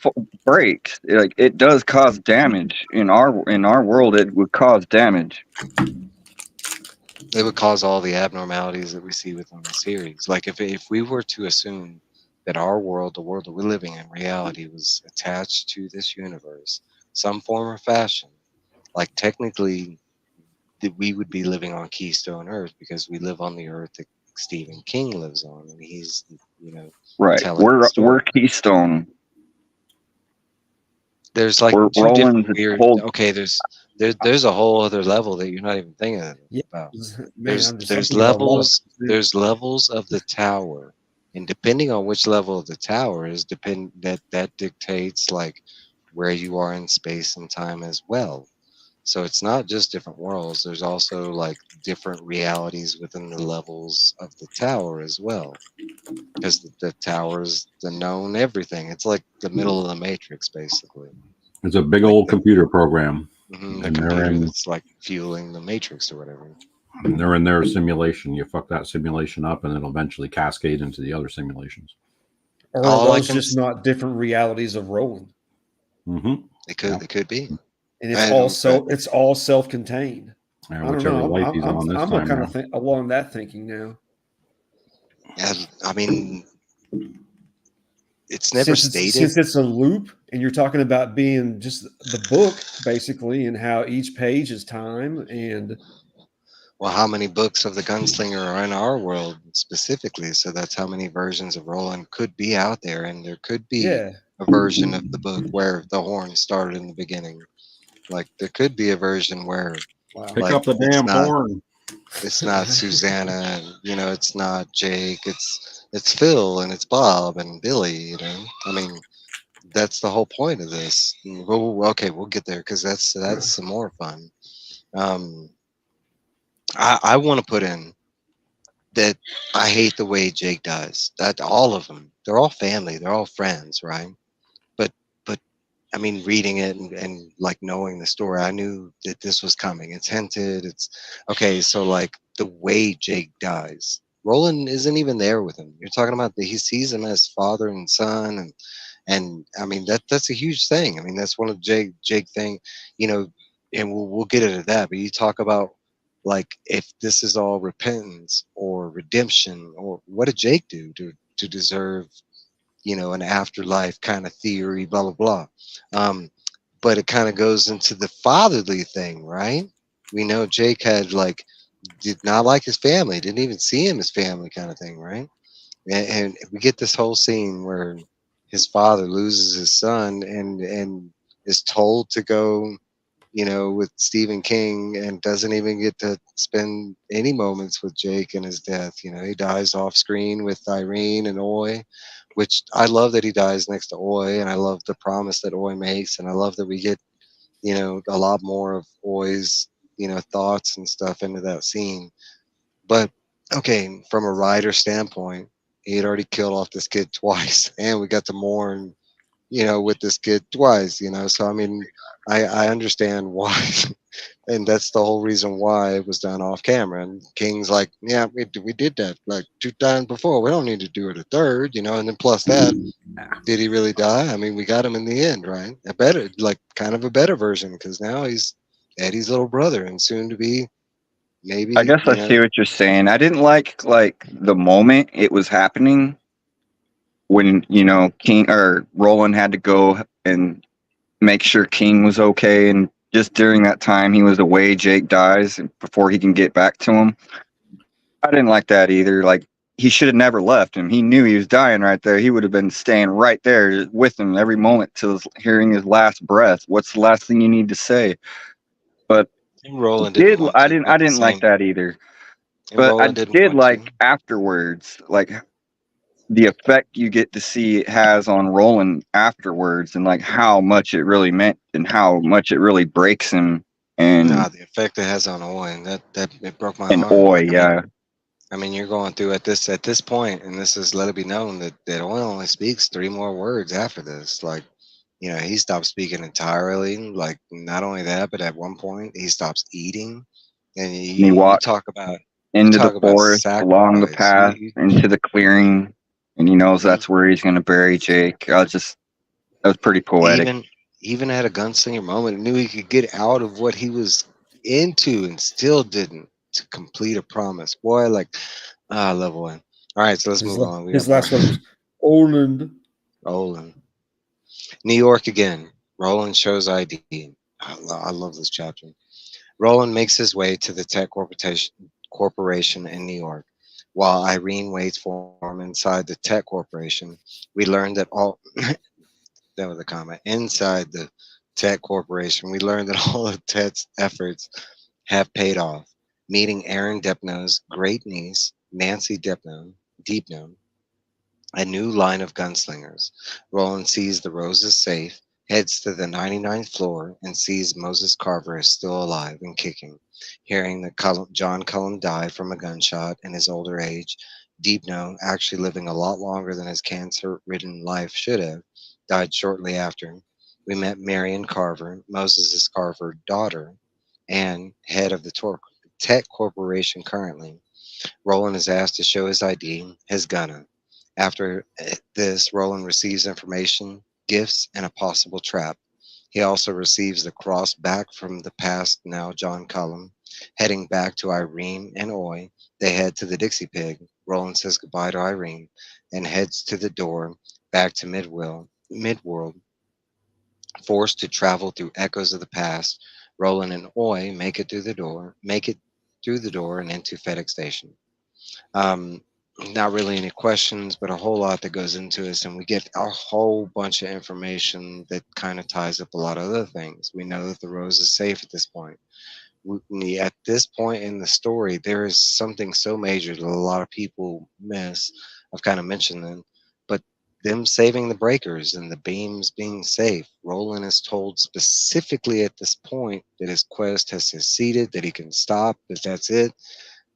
breaks, it does cause damage in our world. It would cause damage. It would cause all the abnormalities that we see within the series. Like if we were to assume that our world, the world that we're living in, reality, was attached to this universe, some form or fashion, like technically that we would be living on Keystone Earth because we live on the Earth that Stephen King lives on, and he's Right. telling the We're story. Keystone. There's like We're two different Roland's weird. whole. Okay, there's a whole other level that you're not even thinking Yeah, about. man, I'm There's thinking about a lot of levels. things. There's levels of the tower, and depending on which level of the tower is that dictates like where you are in space and time as well. So it's not just different worlds. There's also like different realities within the levels of the tower as well, because the tower is the known everything. It's like the middle of the matrix, basically. It's a big Like old computer program, the and they're computer in that's like fueling the matrix or whatever. they're in their simulation. You fuck that simulation up, and it'll eventually cascade into the other simulations. Or are All I those can just not different realities of Roland? Mm-hmm. it could be. And it's I all don't, but it's all self-contained. Yeah, I don't whichever know. life he's on this I'm time kind now. of along that thinking now. I mean, it's never stated. Since it's a loop, and you're talking about being just the book basically, and how each page is time, and Well, how many books of the Gunslinger are in our world specifically? So that's how many versions of Roland could be out there, and there could be yeah, a version of the book where the horn started in the beginning. Like there could be a version where wow. Pick like up the it's damn not horn. Susanna, and it's not Jake. It's Phil and it's Bob and Billy. I mean, that's the whole point of this. Okay, we'll get there because that's some more fun. Um, I want to put in that I hate the way Jake dies. That all of them, they're all family, they're all friends, right? But but I mean, reading it and like knowing the story, I knew that this was coming. It's hinted. It's okay. So like the way Jake dies, Roland isn't even there with him. You're talking about that he sees him as father and son, and I mean that's a huge thing. I mean that's one of Jake thing, you know, and we'll get into that. But you talk about like if this is all repentance or redemption, or what did Jake do to deserve an afterlife kind of theory, blah blah blah. But it kind of goes into the fatherly thing, right? We know Jake had like did not like his family, didn't even see him as family kind of thing, right? And we get this whole scene where his father loses his son and is told to go with Stephen King, and doesn't even get to spend any moments with Jake in his death. He dies off screen with Irene and Oy, which I love that he dies next to Oy, and I love the promise that Oy makes, and I love that we get a lot more of Oy's thoughts and stuff into that scene. But okay, from a writer standpoint, he had already killed off this kid twice, and we got to mourn, with this kid twice. So I mean, I understand why, and that's the whole reason why it was done off camera. And King's like, yeah, we did that like 2 times before. We don't need to do it a third, And then plus that, did he really die? I mean, we got him in the end, right? A better, like, kind of a better version, because now he's Eddie's little brother, and soon to be maybe, I guess I see what you're saying. I didn't like the moment it was happening when King or Roland had to go and make sure King was okay and just during that time he was away, Jake dies before he can get back to him. I didn't like that either. Like, he should have never left him. He knew he was dying right there. He would have been staying right there with him every moment till hearing his last breath. What's the last thing you need to say? But And Roland didn't want to, but I at the didn't like same, that either. and But I Roland didn't did want to. like afterwards, like the effect you get to see it has on Roland afterwards, and like how much it really meant and how much it really breaks him. Nah, And the effect it has on Owen, that it broke my and heart. Oi, I mean, yeah. you're going through at this point, and this is let it be known that Owen only speaks 3 more words after this. Like, he stops speaking entirely. Like, not only that, but at one point he stops eating. And And he you walks talk about into the forest, along the sacrifice. path, into the clearing, and he knows You that's where he's going to bury Jake. That was pretty poetic. even even had a gunslinger moment, knew he could get out of what he was into, and still didn't to complete a promise. Boy, like, I love Owen. All right, so let's move on. We His got more. last one was Orland. Roland. New York again. Roland shows ID. I love this chapter. Roland makes his way to the tech corporation in New York. While Irene waits for him inside the tech corporation, we learn that all that was a comment. Inside the tech corporation, we learn that all of Ted's efforts have paid off. Meeting Aaron Depno's great niece, Nancy Deepno, a new line of gunslingers. Roland sees the Rose's safe, heads to the 99th floor, and sees Moses Carver is still alive and kicking. Hearing that John Cullum died from a gunshot in his older age, Deepno, actually living a lot longer than his cancer-ridden life should have, died shortly after. We met Marion Carver, Moses' Carver daughter, and head of the Tech Corporation currently. Roland is asked to show his ID, his gunner. After this, Roland receives information, gifts, and a possible trap. He also receives the cross back from the past, now John Cullum. Heading back to Irene and Oy, they head to the Dixie Pig. Roland says goodbye to Irene and heads to the door back to Midworld. Forced to travel through echoes of the past, Roland and Oy make it through the door and into FedEx Station. Um, Not really any questions, but a whole lot that goes into this, and we get a whole bunch of information that kind of ties up a lot of other things. We know that the Rose is safe at this point. At this point in the story, there is something so major that a lot of people miss. I've kind of mentioned them, but them saving the breakers and the beams being safe. Roland is told specifically at this point that his quest has succeeded, that he can stop, that that's it.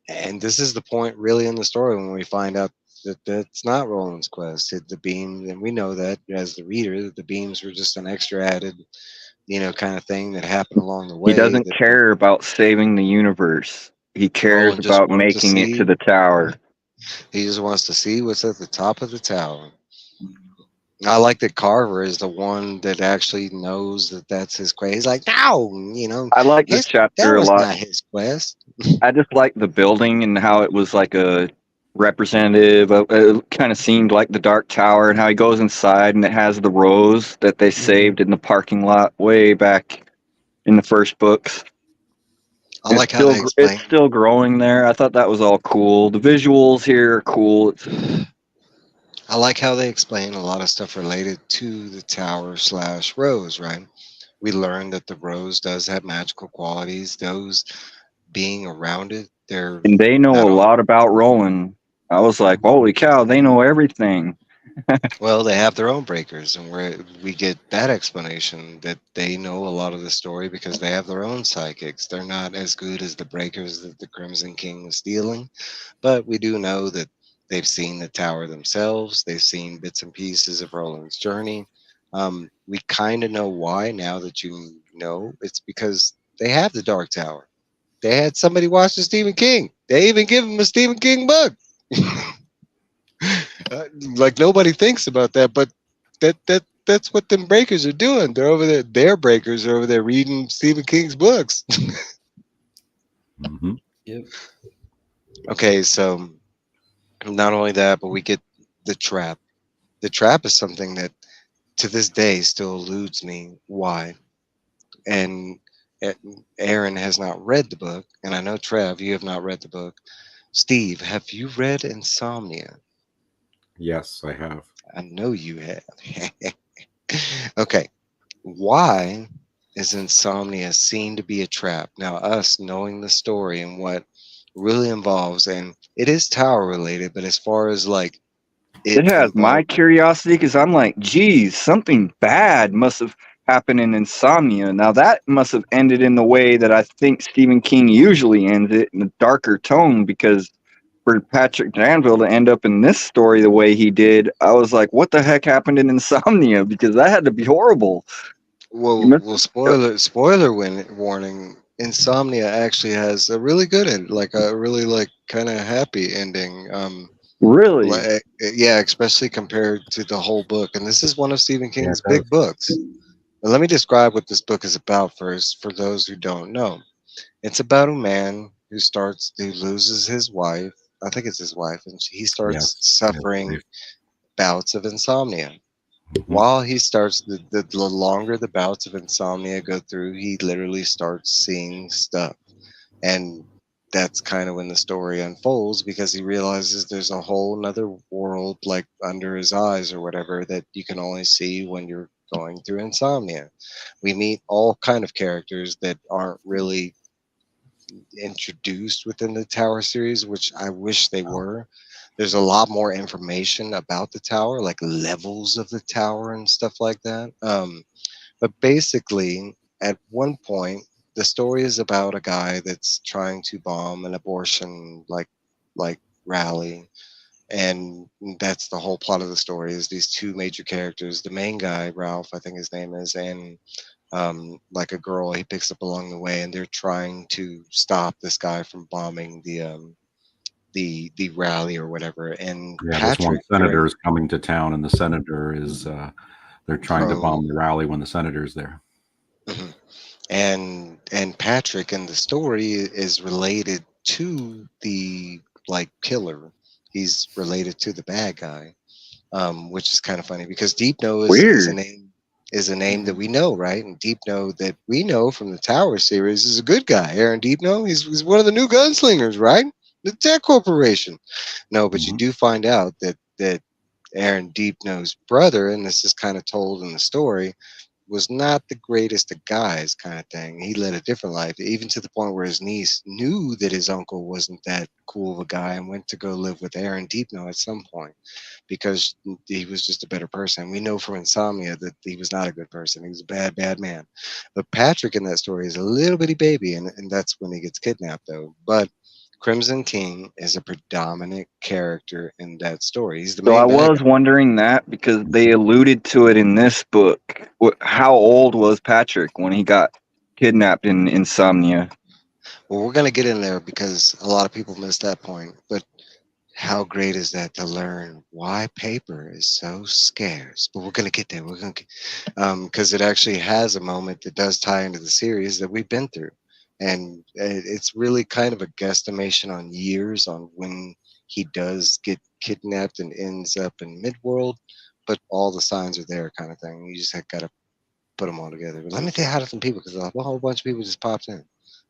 And this is the point really in the story when we find out that that's not Roland's quest. The beam, and we know that as the reader, that the beams were just an extra added, kind of thing that happened along the He way. doesn't That care about saving the universe. He cares Roland just about wanted to making it to see. the tower. He just wants to see what's at the top of the tower. I like that Carver is the one that actually knows that that's his quest. He's like, no, I like this that chapter a was lot. not his quest. I just like the building and how it was like a representative of, it kind of seemed like the Dark Tower, and how he goes inside and it has the rose that they saved in the parking lot way back in the first books. I like how they explain. It's still growing there. I thought that was all cool. The visuals here are cool. I like how they explain a lot of stuff related to the tower / rose, right? We learned that the rose does have magical qualities. Those being around it, they're And they know not a only, lot about Roland. I was like, holy cow, they know everything. well, they have their own breakers, and we get that explanation that they know a lot of the story because they have their own psychics. They're not as good as the breakers that the Crimson King was stealing, but we do know that they've seen the tower themselves. They've seen bits and pieces of Roland's journey. We kind of know why now that you know. It's because they have the Dark Tower. They had somebody watch the Stephen King. They even give him a Stephen King book. Like nobody thinks about that, but that's what them breakers are doing. They're over there. Their breakers are over there reading Stephen King's books. Mm-hmm. Yep. Okay, so not only that, but we get the trap. The trap is something that to this day still eludes me why. And Aaron has not read the book, and I know Trev, you have not read the book. Steve, have you read Insomnia? Yes, I have. I know you have. Okay, why is insomnia seen to be a trap? Now, us knowing the story and what really involves, and it is tower related, but as far as like It it has my involved, curiosity because I'm like, geez, something bad must have happened in Insomnia. Now that must have ended in the way that I think Stephen King usually ends it, in a darker tone. Because for Patrick Danville to end up in this story the way he did, I was like, what the heck happened in Insomnia? Because that had to be horrible. You well, must well, have, warning. Insomnia actually has a really good end, like a really like kind of happy ending. really Like, yeah, especially compared to the whole book. And this is one of Stephen Yeah, it King's big does. books. Now, let me describe what this book is about first, for those who don't know. It's about a man who loses his wife. I think it's his wife, and he starts Yes. Yes. suffering bouts of insomnia. Mhm. While he starts, the longer the bouts of insomnia go through, he literally starts seeing stuff. And that's kind of when the story unfolds because he realizes there's a whole nother world like under his eyes or whatever that you can only see when you're going through insomnia. We meet all kind of characters that aren't really introduced within the Tower series, which I wish they were. There's a lot more information about the tower, like levels of the tower and stuff like that. But basically, at one point, the story is about a guy that's trying to bomb an abortion like rally, and that's the whole plot of the story. Is these two major characters, the main guy Ralph, I think his name is, and like a girl he picks up along the way, and they're trying to stop this guy from bombing the rally or whatever. And Yeah, this one Patrick senator during is coming to town, and the senator is they're trying to oh bomb the rally when the senator's there. mhm. And Patrick in the story is related to the like killer. He's related to the bad guy, which is kind of funny because Deep Know weird. is a name that we know, right? And Deep Know that we know from the Tower series is a good guy. Aaron Deep Know, he's one of the new gunslingers, right? The Tech Corporation. No, but you Hmm. do find out that Aaron Deep Know's brother, and this is kind of told in the story, was not the greatest of guys, kind of thing. He led a different life, even to the point where his niece knew that his uncle wasn't that cool of a guy and went to go live with Aaron Deepno at some point because he was just a better person. We know from Insomnia that he was not a good person. He was a bad, bad man. But Patrick in that story is a little bitty baby, and that's when he gets kidnapped, though. But Crimson King is a predominant character in that story. He's the So I main bad was guy. wondering that because they alluded to it in this book. How old was Patrick when he got kidnapped in Insomnia? Well, we're going to get in there because a lot of people miss that point. But how great is that to learn why paper is so scarce? But we're going to get there. We're going to, because it actually has a moment that does tie into the series that we've been through, and it's really kind of a guesstimation on years on when he does get kidnapped and ends up in Midworld. But all the signs are there, kind of thing. You just got to put them all together. But let me say hi to some people because a whole bunch of people just popped in.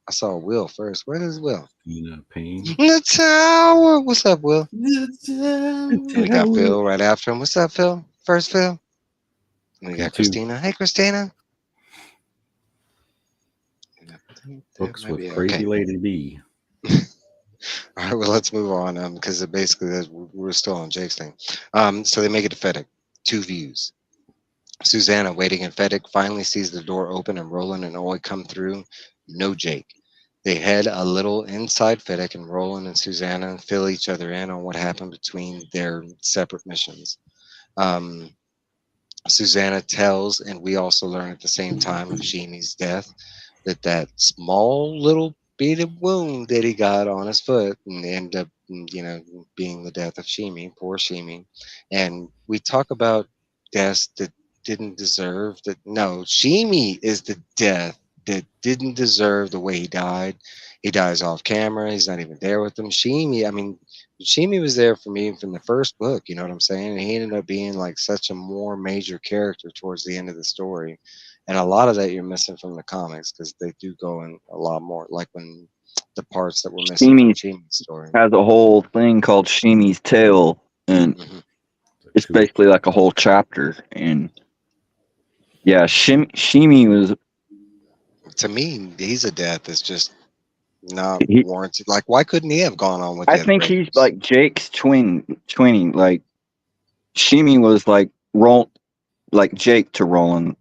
I saw Will first. Where is Will? Pain. The tower. What's up, Will? We got Tower. Phil right after him. What's up, Phil? First Phil. And we Me got too. Christina. Hey, Christina. I think that Books might with be Crazy okay. Lady B. All right, well, let's move on because it basically we're still on Jake's thing. So they make it to Fedek. Two views. Susanna, waiting in Fedek, finally sees the door open and Roland and Oi come through. No Jake. They head a little inside Fedek, and Roland and Susanna fill each other in on what happened between their separate missions. Um, Susanna tells, and we also learn at the same time of Sheenie's death, that small little beaded wound that he got on his foot and end up, being the death of Shimi, poor Shimi. And we talk about deaths that didn't deserve that. No, Shimi is the death that didn't deserve the way he died. He dies off camera. He's not even there with them. Shimi, I mean, Shimi was there for me from the first book, you know what I'm saying? And he ended up being like such a more major character towards the end of the story. And a lot of that you're missing from the comics because they do go in a lot more, like when the parts that were missing from Shimi Jimmy's story. has a whole thing called Shimi's Tale, and Hmm. it's basically like a whole chapter. And yeah, Shimi was To me, he's a death that's just not he. warranted. Like, why couldn't he have gone on with I the other think he's Rangers? like Jake's twinning. Like Shimi was like like Jake to Roland.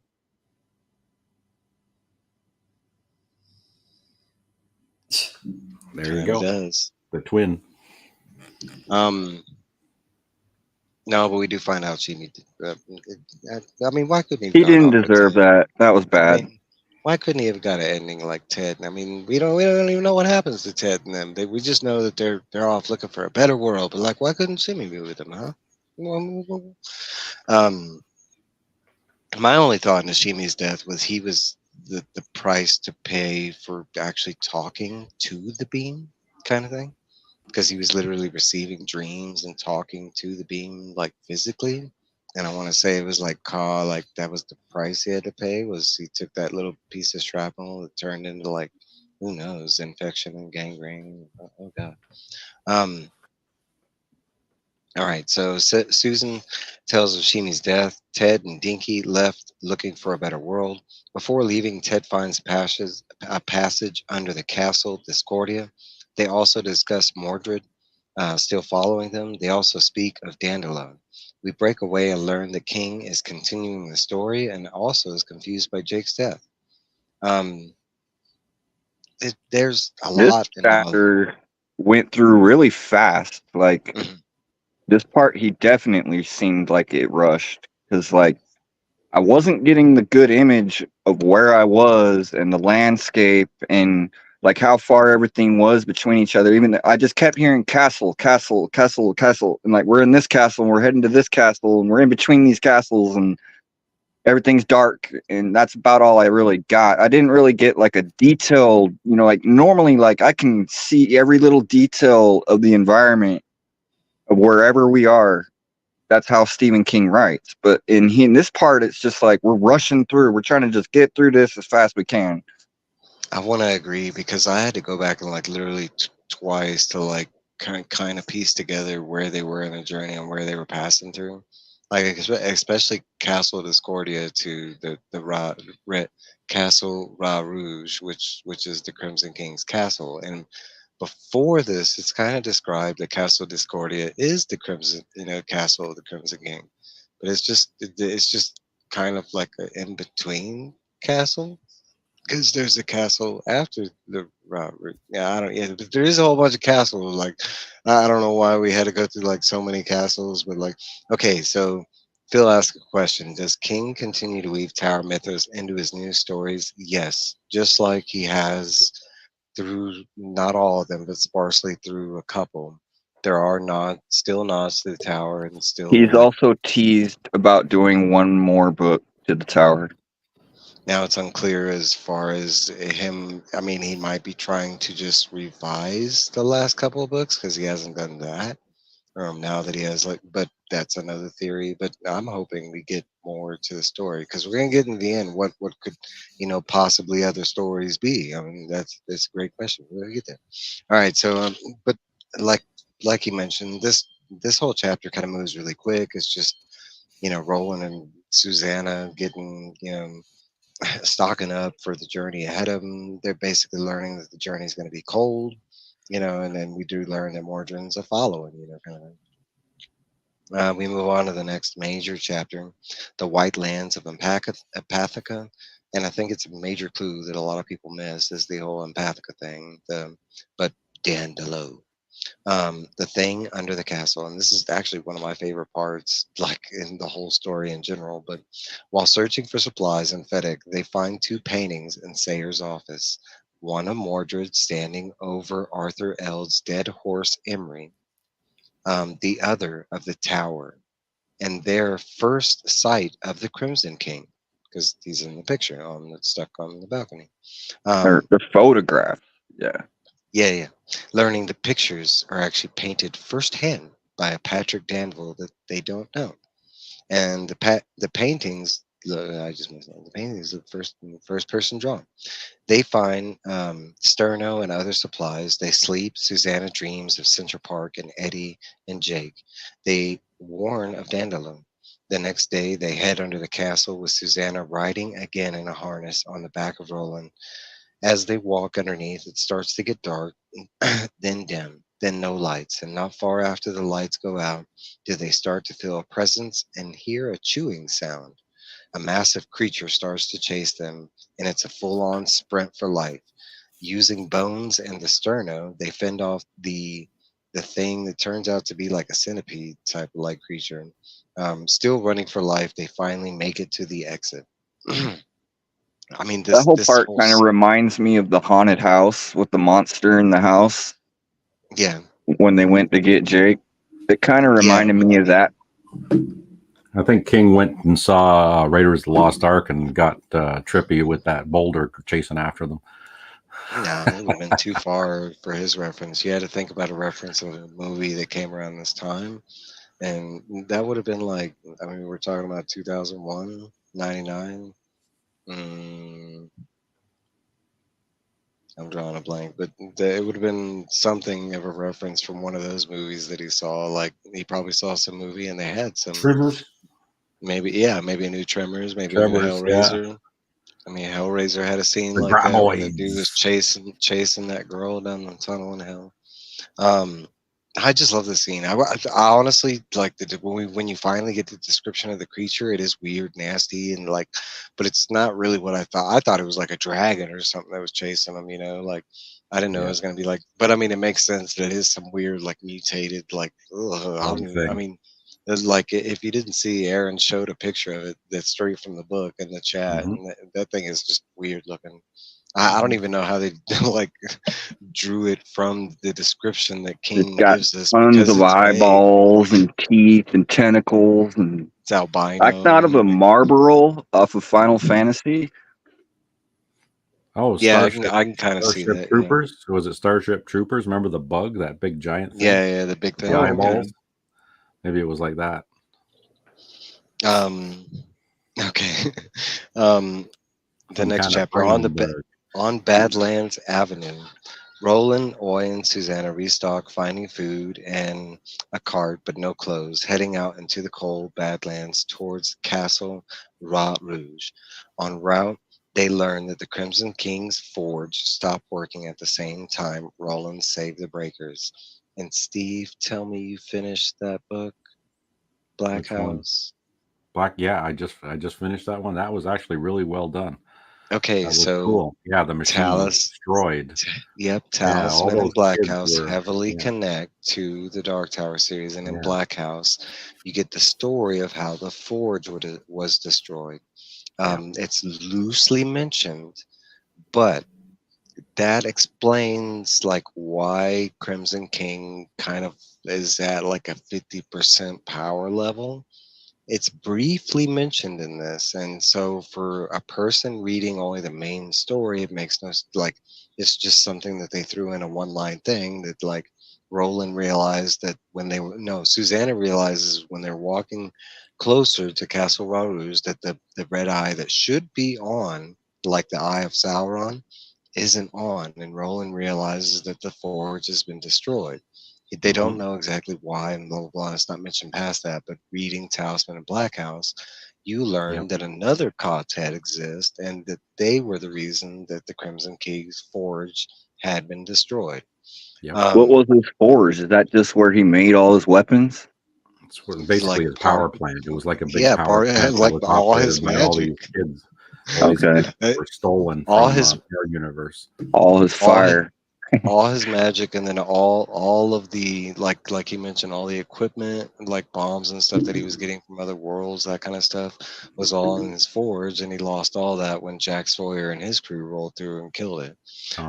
There you Kind of go. does. The twin. Um, no, but we do find out she needed. I mean, why couldn't he have He gone didn't off with deserve Ted? that. That was I bad. mean, why couldn't he have got an ending like Ted? I mean, we don't even know what happens to Ted and them. We just know that they're off looking for a better world. But like, why couldn't Jimmy be with them, huh? Um, my only thought in Hashimi's death was he was the price to pay for actually talking to the beam, kind of thing, because he was literally receiving dreams and talking to the beam like physically. And I want to say it was like like that was the price he had to pay, was he took that little piece of shrapnel that turned into like, who knows, infection and gangrene. Oh god. Um all right, so Susan tells of Shimi's death. Ted and Dinky left looking for a better world. Before leaving, Ted finds a passage under the castle Discordia. They also discuss Mordred still following them. They also speak of Dandelion. We break away and learn that King is continuing the story and also is confused by Jake's death. Um, there's a This lot in all of chapter went through really fast. Like it. this part, he definitely seemed like it rushed because like I wasn't getting the good image of where I was and the landscape and like how far everything was between each other. Even I just kept hearing castle, castle, castle, castle, and like we're in this castle and we're heading to this castle and we're in between these castles and everything's dark, and that's about all I really got. I didn't really get like a detailed, like normally like I can see every little detail of the environment of wherever we are. That's how Stephen King writes. But in this part, it's just like we're rushing through. We're trying to just get through this as fast as we can. I want to agree because I had to go back and like literally twice to like kind of piece together where they were in the journey and where they were passing through. Like especially Castle Discordia to the Castle Ra Rouge, which is the Crimson King's castle. And before this, it's kind of described that Castle Discordia is the Crimson, castle of the Crimson King, but it's just kind of like an in between castle because there's a castle after the robbery. Yeah, I don't. Yeah, but there is a whole bunch of castles. Like, I don't know why we had to go through like so many castles, but like, okay, so Phil asked a question: does King continue to weave tower mythos into his new stories? Yes, just like he has through not all of them, but sparsely through a couple. There are still nods to the tower, and still He's like also teased about doing one more book to the tower. now it's unclear as far as him. I mean, he might be trying to just revise the last couple of books because he hasn't done that. Now that he has like, but that's another theory. But I'm hoping we get more to the story because we're gonna get in the end what could possibly other stories be. I mean, that's a great question. We're gonna get there. All right. So, but like like you mentioned, this whole chapter kind of moves really quick. It's just Roland and Susanna getting stocking up for the journey ahead of them. They're basically learning that the journey is going to be cold, and then we do learn that Mordrin's a following, kind of thing. We move on to the next major chapter, the White Lands of Empathica. And I think it's a major clue that a lot of people miss is the whole Empathica thing. But Dandelo, the thing under the castle, and this is actually one of my favorite parts, like in the whole story in general. But while searching for supplies in Fedek, they find two paintings in Sayer's office. One of Mordred standing over Arthur Eld's dead horse Emery, the other of the tower, and their first sight of the Crimson King, because he's in the picture on that's stuck on the balcony. Or Um, the photograph. Yeah. yeah. Learning the pictures are actually painted firsthand by a Patrick Danville that they don't know, and the paintings I just missed the painting is the first person drawn. They find Sterno and other supplies. They sleep. Susanna dreams of Central Park and Eddie and Jake. They warn of Dandelion. The next day, they head under the castle with Susanna riding again in a harness on the back of Roland. As they walk underneath, it starts to get dark, then dim, then no lights. And not far after the lights go out, do they start to feel a presence and hear a chewing sound. A massive creature starts to chase them, and it's a full on sprint for life. Using bones and the sterno, they fend off the thing that turns out to be like a centipede type of like creature. Still running for life, they finally make it to the exit. I mean, That whole this part whole kind of reminds me of the haunted house with the monster in the house yeah, when they went to get Jake. It kind of yeah. reminded me of that. I think King went and saw Raiders of the Lost Ark and got trippy with that boulder chasing after them. No, it would have been too far for his reference. You had to think about a reference of a movie that came around this time. And that would have been like, I mean, we're talking about 2001, 99. Mm, I'm drawing a blank, but it would have been something of a reference from one of those movies that he saw. Like, he probably saw some movie and they had some, Tremors. maybe, yeah, maybe a new Tremors, maybe a new Tremors, yeah. Hellraiser. I mean, Hellraiser had a scene The like that where the dude was Graboids. chasing that girl down the tunnel in hell. Um, I just love the scene. I honestly like when you finally get the description of the creature, it is weird, nasty, and like, but it's not really what I thought. I thought it was like a dragon or something that was chasing them. You know, like I didn't know it Yeah, was gonna be like. But I mean, it makes sense that it is some weird, like mutated, like. Ugh, I bug don't even. I thing. mean, it's like if you didn't see, Aaron showed a picture of it that's straight from the book in the chat, Hmm. and that thing is just weird looking. I don't even know how they like drew it from the description that It's King got gives us tons because of it's vague. eyeballs and teeth and tentacles, and It's I thought albino of a and like Marlboro off of Final Fantasy. Oh, yeah, Starship I can kind of see Starship that. Yeah, Troopers. Was it Starship Troopers? Remember the bug, that big giant thing yeah, the big with the thing. Oh, Yeah. okay. eyeballs? Maybe it was like that. Um. Okay. um. The Some next kind of chapter fighting bug. on Badlands Avenue. Roland, Oy, and Susanna restock, finding food and a cart, but no clothes, heading out into the cold Badlands towards Castle Rat Rouge. En route, they learn that the Crimson King's forge stopped working at the same time Roland saved the breakers. And Steve, tell me you finished that book, Black Which one? House. Black. Yeah, I just finished that one. That was actually really well done. Okay, That was so cool. Yeah, the machine was Talus destroyed. Yep, Yeah, all Talisman and those Black kids House were. heavily Yeah, connect to the Dark Tower series, and in yeah, Black House, you get the story of how the Forge was destroyed. yeah. It's loosely mentioned, but that explains like why Crimson King kind of is at like a 50% power level. It's briefly mentioned in this, and so for a person reading only the main story, it makes no like it's just something that they threw in a one-line thing that like Roland realized that when they were no Susanna realizes when they're walking closer to Castle Rouge that the red eye that should be on, like the Eye of Sauron, isn't on, and Roland realizes that the forge has been destroyed. They don't Hmm. know exactly why, and blah blah blah. It's not mentioned past that, but reading Talisman and Black House, you learn Yep, that another quartet exists, and that they were the reason that the Crimson King's forge had been destroyed. yep. What Um, was his forge? Is that just where he made all his weapons? It's sort of like basically his part, power plant. It was like a big yeah, power part plant that like was all his operated by all magic, these kids. All these Okay, kids that were stolen all from his our universe. all his all his fire. all his magic, and then all of the like you mentioned, all the equipment like bombs and stuff that he was getting from other worlds, that kind of stuff was all in his forge, and he lost all that when Jack Sawyer and his crew rolled through and killed it.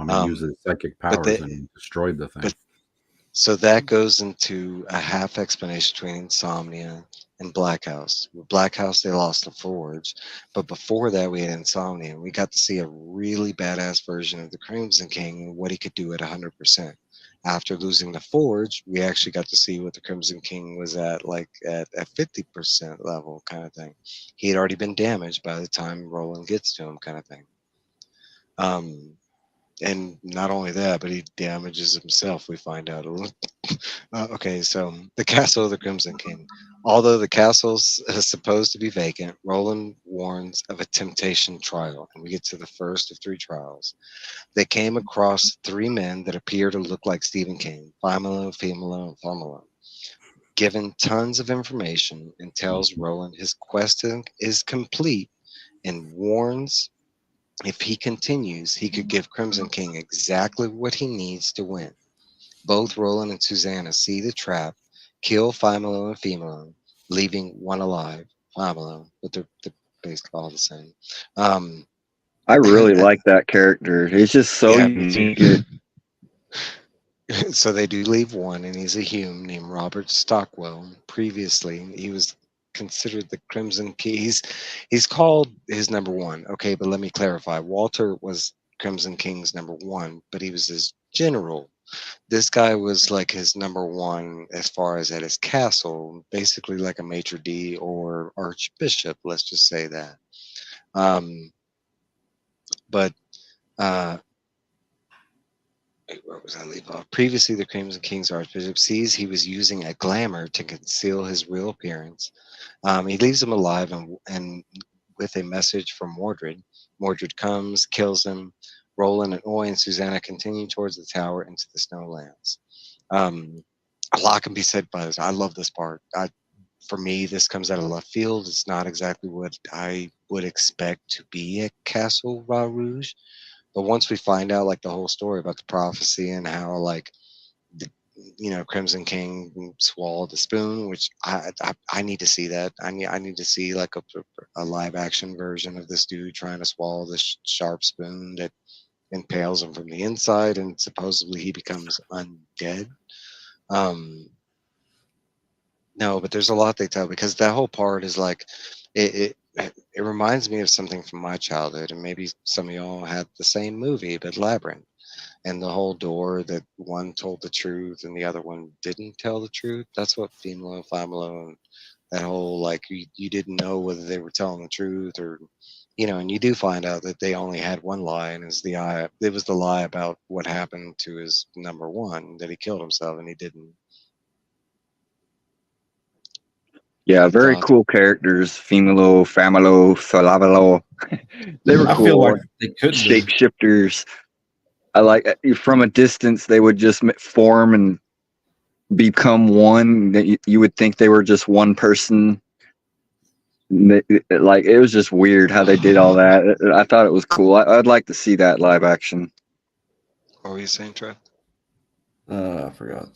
He used um his psychic but powers the and destroyed the but thing. so that goes into a half explanation between Insomnia and Black House. With Black House, they lost the Forge, but before that, we had Insomnia. We got to see a really badass version of the Crimson King and what he could do at 100%. After losing the Forge, we actually got to see what the Crimson King was at, like at 50% level kind of thing. He had already been damaged by the time Roland gets to him kind of thing. And not only that, but he damages himself, we find out. Okay, so the castle of the Crimson King. Although the castle's supposed to be vacant, Roland warns of a temptation trial, and we get to the first of 3 trials. They came across 3 men that appear to look like Stephen King, Phimalo, Femalo, and Formalo. Given tons of information and tells Roland his quest is complete and warns if he continues, he could give Crimson King exactly what he needs to win. Both Roland and Susanna see the trap, kill Phimalo and Femalo, leaving one alive, Phimalo, but they're basically all the same. I really like that character. He's just so Yeah, me too. unique. So they do leave one, and he's a Hume named Robert Stockwell. Previously, he was considered the Crimson King. He's called his number 1. Okay, but let me clarify. Walter was Crimson King's number 1, but he was his general. This guy was like his number 1 as far as at his castle, basically like a maitre d' or archbishop. Let's just say that. But where was I leave off? Previously, the Crimson King's Archbishop sees he was using a glamour to conceal his real appearance. He leaves him alive and with a message from Mordred. Mordred comes, kills him. Roland and Oy and Susanna continue towards the tower into the Snowlands. A lot can be said by this. I love this part. For me, this comes out of left field. It's not exactly what I would expect to be at Castle Ra Rouge. But once we find out like the whole story about the prophecy and how like the Crimson King swallowed the spoon, which I need to see that. I need to see like a live action version of this dude trying to swallow this sharp spoon that impales him from the inside, and supposedly he becomes undead. No, but there's a lot they tell, because that whole part is like it reminds me of something from my childhood, and maybe some of y'all had the same movie, but Labyrinth, and the whole door that one told the truth and the other one didn't tell the truth. That's what Femalo, Phimalo, and that whole like you didn't know whether they were telling the truth or and you do find out that they only had one lie, and it was the lie about what happened to his number 1, that he killed himself, and he didn't. Yeah, very cool characters. Femalo, Famalo, Falavalo. They were I cool. feel like they could Shapeshifters. I like from a distance they would just form and become one. That you would think they were just one person. Like it was just weird how they did all that. I thought it was cool. I'd like to see that live action. What were you saying, Trev? I forgot.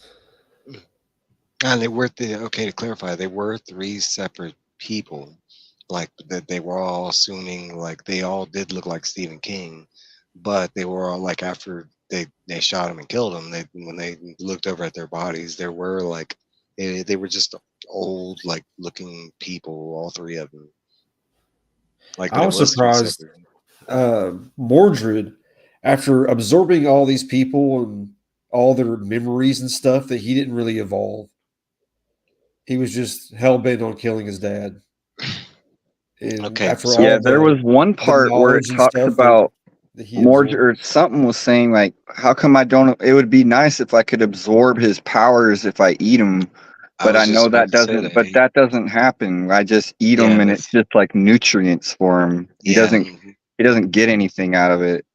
And they were okay, to clarify, they were 3 separate people. Like that, they were all assuming like they all did look like Stephen King, but they were all like after they shot him and killed him. When they looked over at their bodies, there were like they were just old like looking people, all 3 of them. Like I was surprised. Mordred, after absorbing all these people and all their memories and stuff, that he didn't really evolve. He was just hell bent on killing his dad. And okay, after so all there was one part where it talks about Mordred, or something was saying like, "How come I don't? It would be nice if I could absorb his powers if I eat him." But I know that doesn't. But that doesn't happen. I just eat them, and it's just like nutrients for him. He doesn't get anything out of it.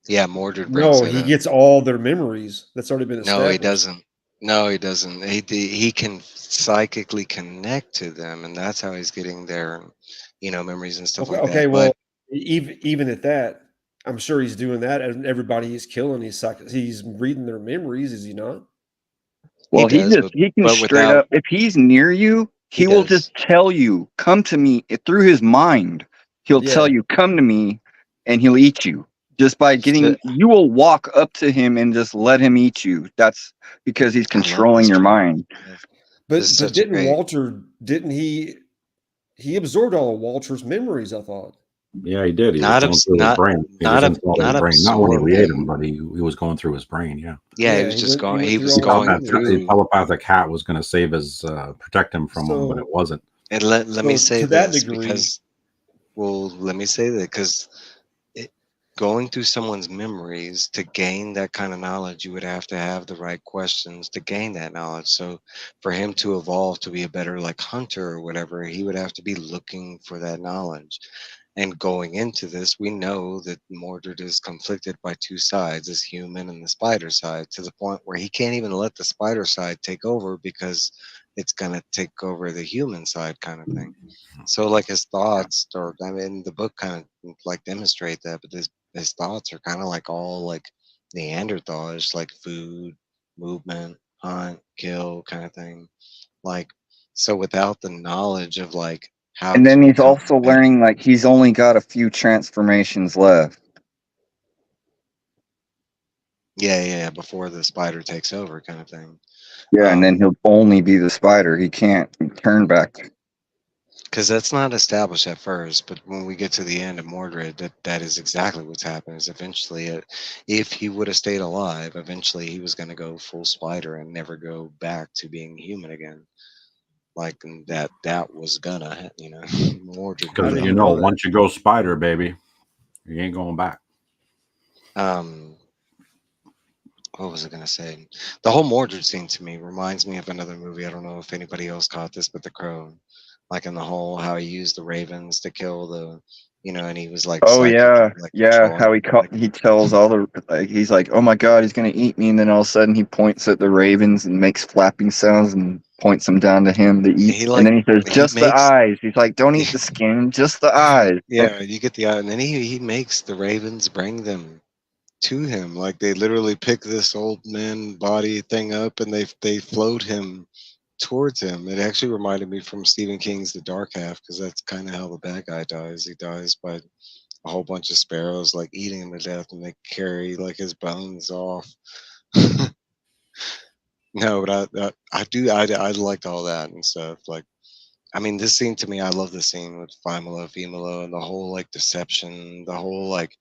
Yeah, Mordred. No, he gets all their memories. That's already been established. No, he doesn't. No, he doesn't. He can psychically connect to them, and that's how he's getting their, memories and stuff like that. Okay, well, even at that, I'm sure he's doing that, and everybody he's killing, he's reading their memories, is he not? Well, he can straight up. If he's near you, he will just tell you, "Come to me." Through his mind, he'll tell you, "Come to me," and he'll eat you. Just by you will walk up to him and just let him eat you. That's because he's controlling your mind. But didn't he absorbed all of Walter's memories, I thought. Yeah, he did. He was Not going abs- through his brain. He was inside his not brain. Not when he ate him, absorbing. but he was going through his brain. Yeah. Yeah, Yeah, he went he through was all his going memories. The through. telepathic hat was going to save his, protect him from him, but it So, wasn't. And let me say to that this degree, because, well, let me say that because going through someone's memories to gain that kind of knowledge, you would have to have the right questions to gain that knowledge. So for him to evolve to be a better like hunter or whatever, he would have to be looking for that knowledge. And going into this, we know that Mordred is conflicted by two sides, this human and the spider side, to the point where he can't even let the spider side take over because it's gonna take over the human side kind of thing. So like his thoughts, or I mean, the book kind of like demonstrate that, but his thoughts are kind of like all like Neanderthalish, like food, movement, hunt, kill kind of thing. Like, so without the knowledge of like how And to then he's become also better. learning like he's only got a few transformations left. Yeah, before the spider takes over, kind of thing. Yeah, and then he'll only be the spider. He can't turn back. Because that's not established at first, but when we get to the end of Mordred, that is exactly what's happened. Is eventually, if he would have stayed alive, eventually he was going to go full spider and never go back to being human again. Like and that was gonna, Mordred how Because did knew. he know that? once you go spider, baby, you ain't going back. Um, what was I gonna say? The whole Mordred scene to me reminds me of another movie. I don't know if anybody else caught this, but The Crow, like in the whole how he used the ravens to kill the, and he was like Oh psychically yeah, like yeah. controlling How them. Like he tells all the like he's like, oh my god, he's gonna eat me, and then all of a sudden he points at the ravens and makes flapping sounds and points them down to him to eat, he and like then he says, he just the makes eyes. He's like, don't eat the skin, just the eyes. yeah, you get the and then he makes the ravens bring them to him. Like they literally pick this old man body thing up and they float him towards him. It actually reminded me from Stephen King's The Dark Half because that's kind of how the bad guy dies. He dies by a whole bunch of sparrows like eating him to death, and they carry like his bones off. No, but I liked all that and stuff. Like, I mean, this scene to me, I love the scene with Phimalo, Femalo, and the whole like deception, the whole like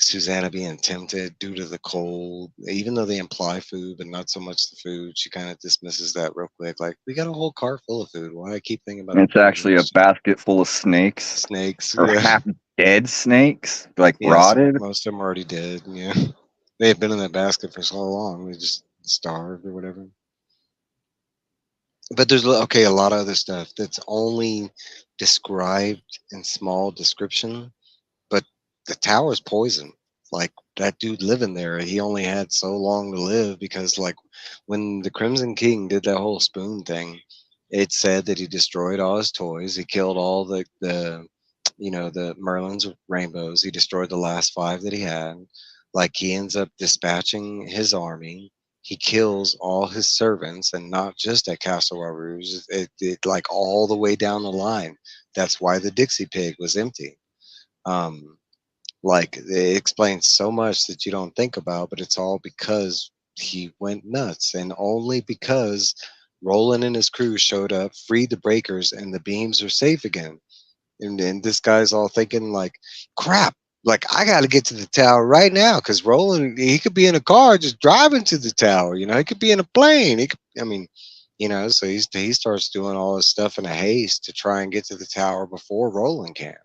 Susanna being tempted due to the cold, even though they imply food, but not so much the food. She kind of dismisses that real quick. Like, we got a whole cart full of food. Why I keep thinking about And the it's food? actually a basket full of snakes, Snakes. or Yeah. half dead snakes, like Yes. rotted. Most of them already dead. Yeah. They had been in that basket for so long. They just starved or whatever. But there's okay, a lot of other stuff that's only described in small description, but the tower's poison. Like that dude living there, he only had so long to live because like when the Crimson King did that whole spoon thing, it said that he destroyed all his toys. He killed all the Merlin's rainbows. He destroyed the last five that he had. Like he ends up dispatching his army. He kills all his servants, and not just at Castle Rouge. It like all the way down the line. That's why the Dixie Pig was empty. Um, like it explains so much that you don't think about, but it's all because he went nuts, and only because Roland and his crew showed up, freed the breakers, and the beams are safe again. And then this guy's all thinking like, crap, like I got to get to the tower right now because Roland, he could be in a car just driving to the tower. He could be in a plane. He could, I mean, so he starts doing all this stuff in a haste to try and get to the tower before Roland can.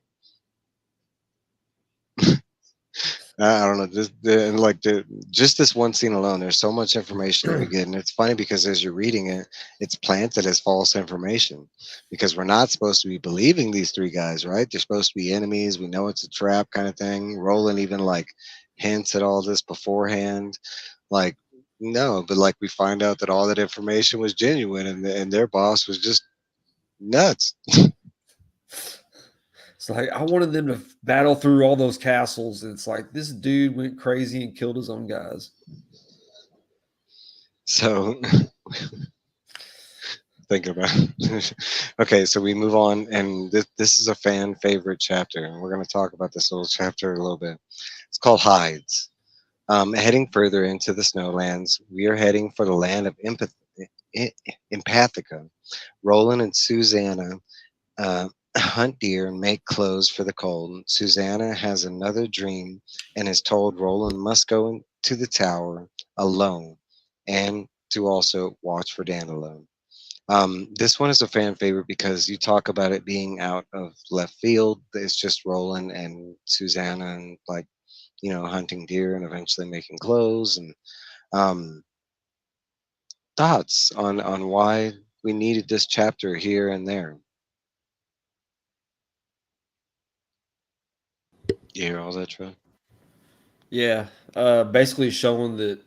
I don't know. Just this one scene alone, there's so much information that we get, and it's funny because as you're reading it, it's planted as false information because we're not supposed to be believing these three guys, right? They're supposed to be enemies. We know it's a trap kind of thing. Roland even like hints at all this beforehand, like no, but like we find out that all that information was genuine, and their boss was just nuts. It's like I wanted them to battle through all those castles. It's like this dude went crazy and killed his own guys. So thinking about okay, so we move on, and this is a fan favorite chapter, and we're going to talk about this little chapter a little bit. It's called Hides. Heading further into the snowlands, we are heading for the land of Empathica. Roland and Susanna hunt deer and make clothes for the cold. Susanna has another dream and is told Roland must go to the tower alone and to also watch for Dandelion. This one is a fan favorite because you talk about it being out of left field. It's just Roland and Susanna and like, hunting deer and eventually making clothes and um, thoughts on why we needed this chapter here and there. You hear all that, Trev? Yeah, basically showing that,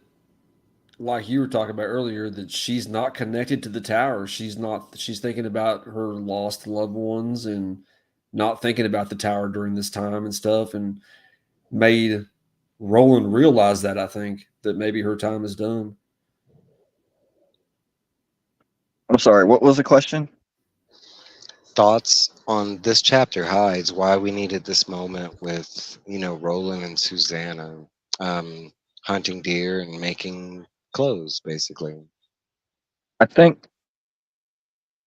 like you were talking about earlier, that she's not connected to the tower. She's not. She's thinking about her lost loved ones and not thinking about the tower during this time and stuff, and made Roland realize that. I think that maybe her time is done. I'm sorry. What was the question? Thoughts on this chapter hides why we needed this moment with Roland and Susanna um, hunting deer and making clothes, basically. I think.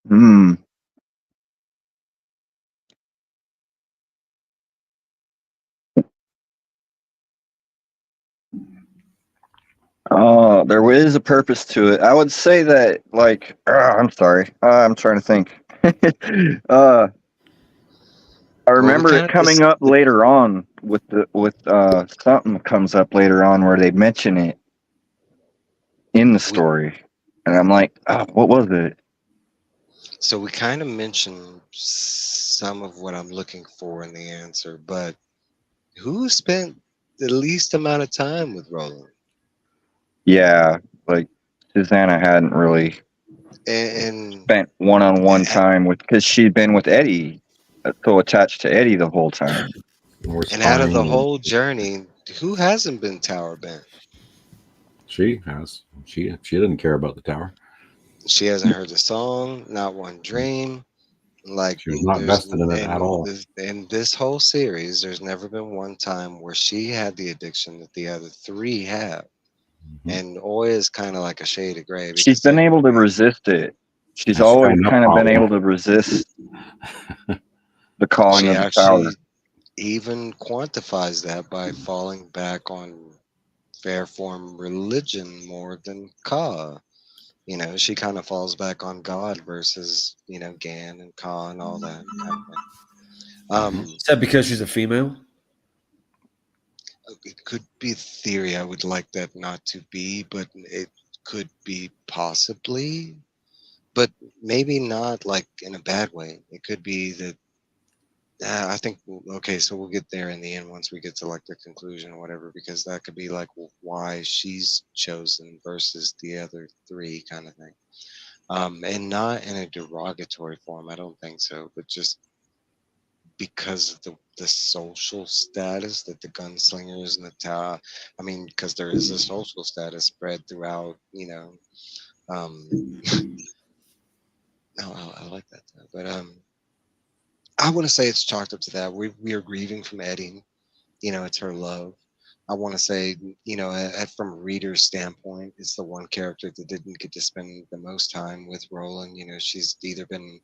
Hmm. There is a purpose to it. I would say that, like, I'm sorry. I'm trying to think. uh, I Well, we remember kind it of coming up later on with something comes up later on where they mention it in the we story, and I'm like, oh, what was it? so we kind of mentioned some of what I'm looking for in the answer, but who spent the least amount of time with Roland? Yeah, like Susanna hadn't really And spent one-on-one and time with because she'd been with Eddie, so attached to Eddie the whole time. Or and out of the spying. And whole journey, who hasn't been tower bent? she has. She didn't care about the tower. She hasn't heard the song, not one dream. Like She was not there's vested in it at all. in this whole series, there's never been one time where she had the addiction that the other three have. Mhm. And Oya is kind of like a shade of gray She's because been able to resist it. She's And she got always enough kind of been able power. to resist the calling she of the tower. actually even quantifies that by falling back on fair form religion more than Ka. She kind of falls back on God versus, Gan and Ka and all that kind of thing. Mhm. Um, Is that because she's a female? it could be theory. I would like that not to be, but it could be possibly, but maybe not like in a bad way. It could be that I think okay, so we'll get there in the end once we get to like the conclusion or whatever, because that could be like why she's chosen versus the other three kind of thing. And not in a derogatory form. I don't think so, but just because of the social status that the gunslingers and the tower. I mean, because there is a social status spread throughout. Um, no, I like that, but I want to say it's chalked up to that. We are grieving from Eddie. It's her love. I want to say, from a reader's standpoint, it's the one character that didn't get to spend the most time with Roland. She's either been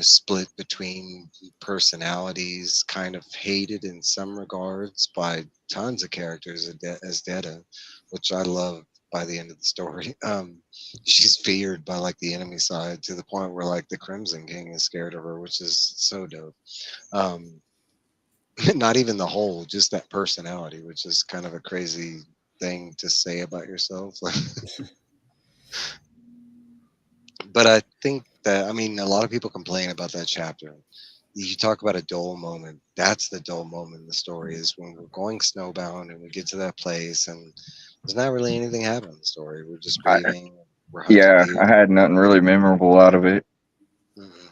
split between personalities, kind of hated in some regards by tons of characters as Detta, which I love by the end of the story. She's feared by like the enemy side to the point where like the Crimson King is scared of her, which is so dope. Um, not even the whole, just that personality, which is kind of a crazy thing to say about yourself. But I think that, I mean, a lot of people complain about that chapter. You talk about a dull moment. That's the dull moment in the story is when we're going snowbound and we get to that place and there's not really anything happening in the story. We're just I, grieving. We're hunting yeah, I deer. had nothing really memorable out of it. Mhm.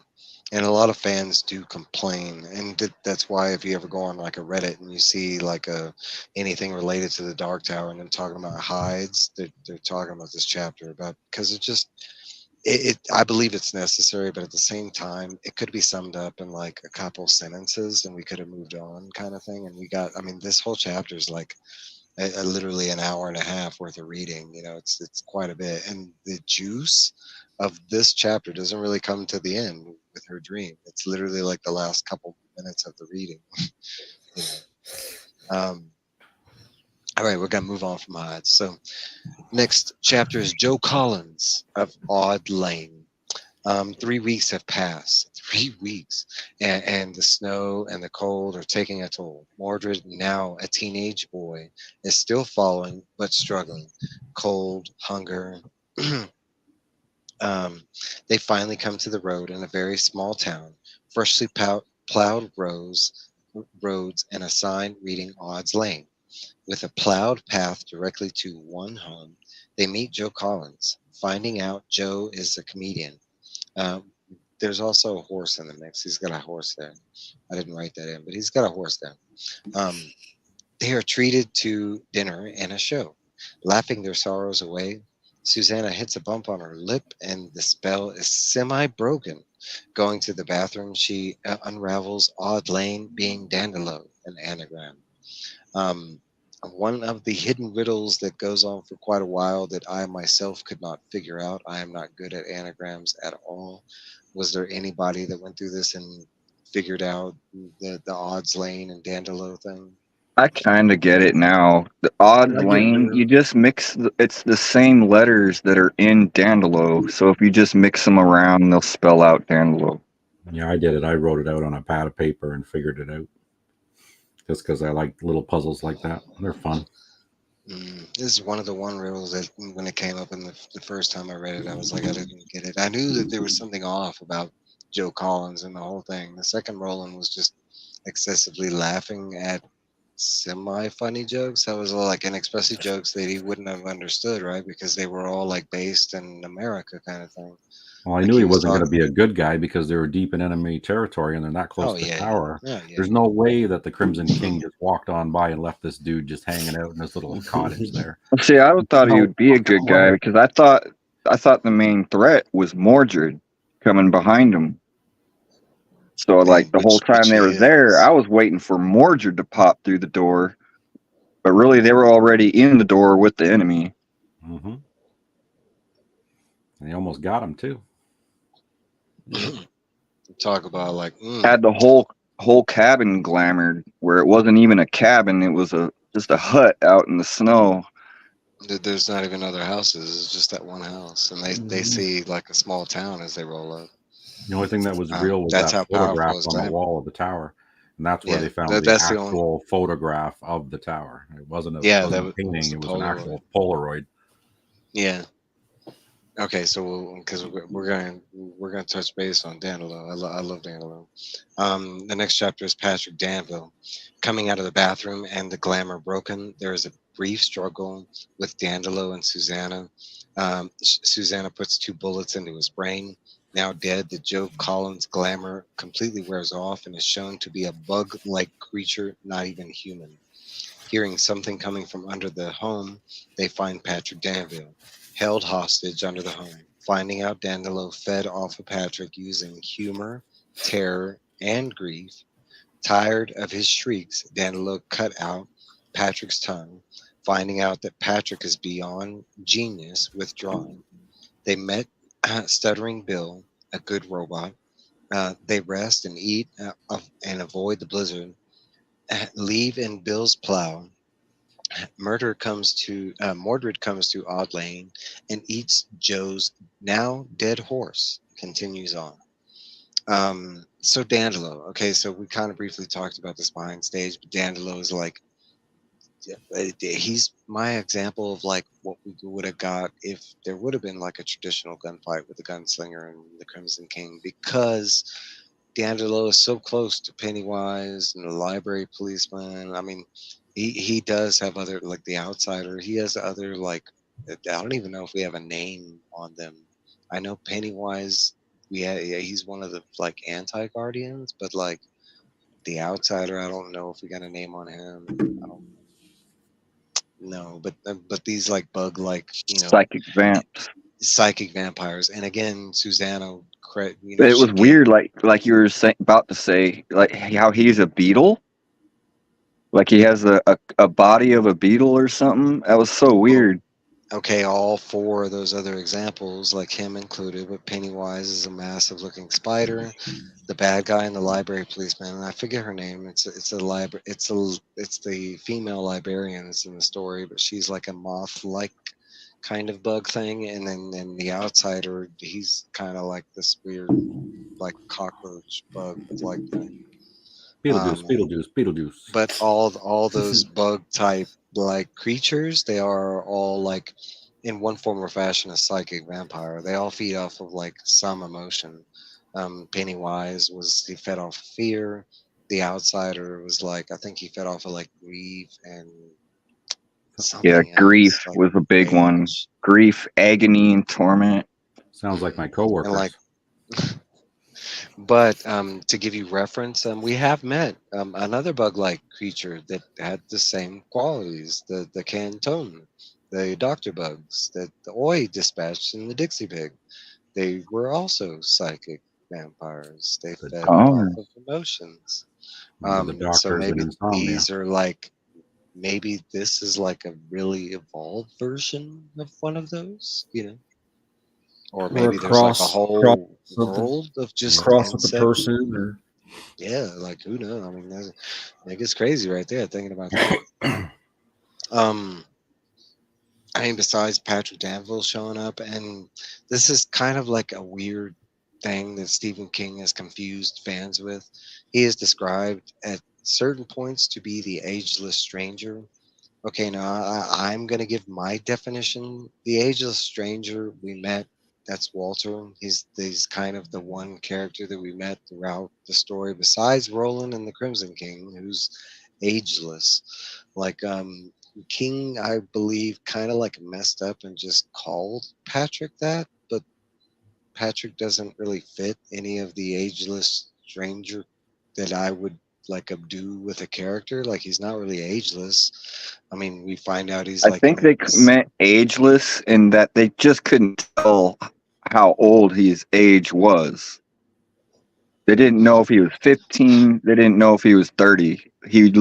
And a lot of fans do complain, and that's why if you ever go on like a Reddit and you see like anything related to the Dark Tower and them talking about hides, they're talking about this chapter about because it just I believe it's necessary, but at the same time, it could be summed up in like a couple sentences, and we could have moved on, kind of thing. And we got, I mean, this whole chapter is like literally an hour and a half worth of reading. It's quite a bit, and the juice of this chapter doesn't really come to the end. with her dream. It's literally like the last couple minutes of the reading. You know. All right, we're gonna move on from odds. So next chapter is Joe Collins of Odd Lane. 3 weeks have passed. 3 weeks, and the snow and the cold are taking a toll. Mordred, now a teenage boy, is still following but struggling. Cold, hunger. They finally come to the road in a very small town, freshly plowed roads, and a sign reading Odds Lane. With a plowed path directly to one home, they meet Joe Collins. Finding out Joe is a comedian. Um, there's also a horse in the mix. He's got a horse there. I didn't write that in, but he's got a horse there. They are treated to dinner and a show. Laughing their sorrows away, Susanna hits a bump on her lip and the spell is semi-broken. Going to the bathroom, she unravels Odd Lane being Dandelo, an anagram. One of the hidden riddles that goes on for quite a while that I myself could not figure out. I am not good at anagrams at all. Was there anybody that went through this and figured out the Odds Lane and Dandelo thing? I kind of get it now. The Odd I get it Lane, now. you just mix. It's the same letters that are in Dandelo. So if you just mix them around, they'll spell out Dandelo. Yeah, I did it. I wrote it out on a pad of paper and figured it out. Just because I like little puzzles like that. They're fun. This is one of the riddles that when it came up in the first time I read it, I was like, I didn't get it. I knew that there was something off about Joe Collins and the whole thing. The second Roland was just excessively laughing at semi-funny jokes. That was all like inexpressive jokes that he wouldn't have understood, right? Because they were all like based in America kind of thing. Well, I Like knew he was wasn't going to talking. be a good guy because they were deep in enemy territory and they're not close Oh to yeah, Tower. yeah. There's no way that the Crimson King just walked on by and left this dude just hanging out in his little cottage there. See, I thought he No would be a fucking good guy way. because I thought the main threat was Mordred coming behind him. So like the whole time Which they he were there, is. I was waiting for Mordred to pop through the door, but really they were already in the door with the enemy. Mm-hmm. And he almost got him too. Talk about like Had the whole cabin glamored where it wasn't even a cabin; it was just a hut out in the snow. there's not even other houses. It's just that one house, and they see like a small town as they roll up. The only thing that was real was That's that how powerful photograph his on the glamour. wall of the tower. And that's where Yeah, they found the that's the only. actual photograph of the tower. It wasn't a Yeah, painting, was it the was an Polaroid. actual Polaroid. Yeah. Okay, so because we're gonna touch base on Dandelo. I love Dandelo. The next chapter is Patrick Danville coming out of the bathroom and the glamour broken. There is a brief struggle with Dandelo and Susanna. Susanna puts 2 bullets into his brain. Now dead, the Joe Collins glamour completely wears off and is shown to be a bug-like creature, not even human. Hearing something coming from under the home, they find Patrick Danville held hostage under the home. Finding out Dandelo fed off of Patrick using humor, terror, and grief. Tired of his shrieks, Dandelo cut out Patrick's tongue. Finding out that Patrick is beyond genius with drawing. They met Stuttering Bill, a good robot. They rest and eat and avoid the blizzard. Leave in Bill's plow. Mordred comes to Odd Lane and eats Joe's now dead horse. Continues on. So Dandelo. Okay, so we kind of briefly talked about this behind stage, but Dandelo is like, he's my example of like what we would have got if there would have been like a traditional gunfight with the gunslinger and the Crimson King, because D'Angelo is so close to Pennywise and the library policeman. I mean, he does have other, like the Outsider. He has other, like, I don't even know if we have a name on them. I know Pennywise. Yeah, he's one of the like anti-guardians, but like the Outsider, I don't know if we got a name on him. I don't know, but these like bug like Psychic vamps. psychic vampires, and again, Susanna, It she was weird, like you were about to say, like how he's a beetle, like he has a body of a beetle or something. That was so weird. okay, all four of those other examples, like him included, but Pennywise is a massive looking spider. The bad guy and the library policeman, and I forget her name. It's the female librarian that's in the story, but she's like a moth like kind of bug thing, and then the outsider, he's kind of like this weird like cockroach bug like thing. Beetlejuice, Um, Beetlejuice, Beetlejuice. but all those bug type like creatures, they are all like in one form or fashion a psychic vampire. They all feed off of like some emotion. Pennywise was he fed off of fear. The outsider was like I think he fed off of like grief and Yeah, something else grief like was a big one. rage Grief, agony, and torment. Sounds like my and coworkers. like. But to give you reference, we have met another bug-like creature that had the same qualities. The Canton, the doctor bugs that the Oi dispatched in the Dixie Pig. They were also psychic vampires. They The fed off Oh, of emotions. the So doctors and maybe insomnia. these are like maybe this is like a really evolved version of one of those. Or Or a maybe there's like a cross whole something, world of just cross with the insect. person, or Yeah, like who knows? I mean, that gets crazy right there thinking about that. Um, I mean, besides Patrick Danville showing up, and this is kind of like a weird thing that Stephen King has confused fans with. He is described at certain points to be the ageless stranger. Okay, now I'm going to give my definition. The ageless stranger we met, that's Walter. He's kind of the one character that we met throughout the story, besides Roland and the Crimson King, who's ageless. Like King, I believe, kind of like messed up and just called Patrick that, but Patrick doesn't really fit any of the ageless stranger that I would like do with a character. Like he's not really ageless. I mean, we find out he's I like think in they meant ageless in that they just couldn't tell how old his age was. They didn't know if he was 15. They didn't know if he was 30. He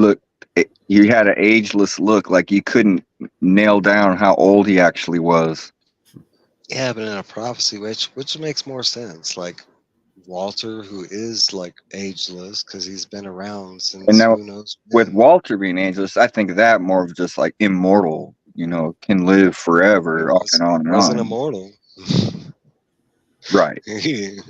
had an ageless look, like you couldn't nail down how old he actually was. yeah, but in a prophecy, which makes more sense. Like Walter, who is like ageless because he's been around And since now who knows with when. Walter being ageless, I think that more of just like immortal, can live He forever, on and on and wasn't on. immortal. Right. Yeah.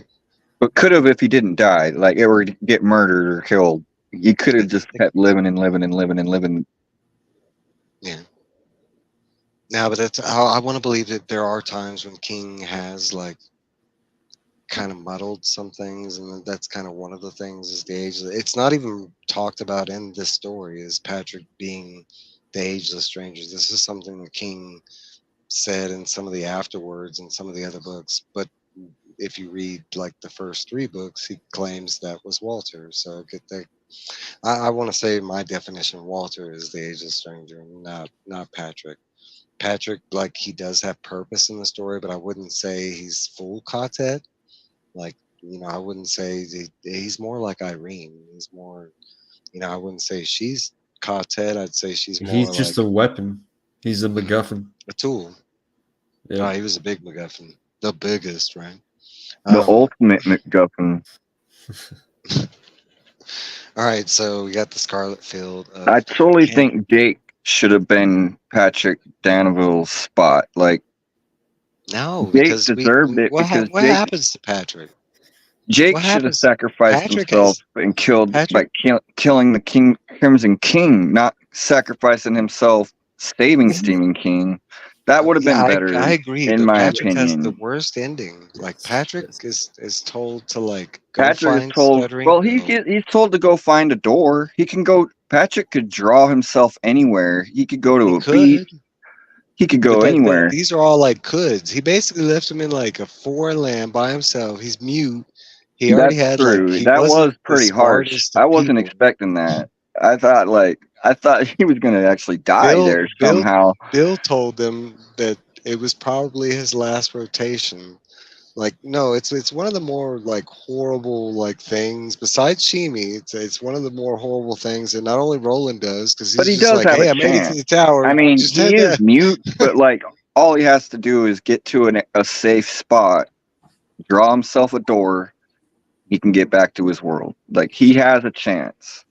But could have if he didn't die, like or get murdered or killed. He could have just kept living and living and living and living. Now, but that's I want to believe that there are times when King has like kind of muddled some things, and that's kind of one of the things is the age. It's not even talked about in this story is Patrick being the ageless stranger. This is something that King said in some of the afterwards and some of the other books. But if you read like the first three books, he claims that was Walter. So get that. I want to say my definition, Walter is the ageless stranger, not Patrick. Patrick, like he does have purpose in the story, but I wouldn't say he's full quartet. Like, I wouldn't say he's more like Irene. He's more, I wouldn't say she's quartet. I'd say she's he's more just like a weapon. He's a MacGuffin. a tool. Yeah. Oh, he was a big MacGuffin, the biggest, right? The ultimate MacGuffin. All right, so we got the Scarlet Field. I totally think Jake should have been Patrick Danville's spot. Like No, Jake because deserved it what because what happens to Patrick? Jake What should have happens? sacrificed Patrick himself has and killed by Patrick. killing the Crimson King, not sacrificing himself, saving Stephen King. That would have Yeah, been I better, agree, in but my Patrick has the opinion. worst ending. Like Patrick is told to like go Patrick is find told. Stuttering Well, Bill. he's told to go find a door. He can go. Patrick could draw himself anywhere. He could go He to a beach. could, He could but go anywhere. these are all like coulds. He basically left him in like a foreign land by himself. He's mute. He already That's had like true. he That was wasn't the pretty harsh. smartest I of wasn't people. expecting that. I thought he was going to actually die Bill there Bill somehow. Bill told them that it was probably his last rotation. Like no, it's one of the more like horrible like things besides Shimi. It's one of the more horrible things that not only Roland does because But he's he just does like, have a hey, I made it to chance. the tower. I mean, Just he head is that. mute, but like all he has to do is get to a safe spot, draw himself a door. He can get back to his world. Like he has a chance.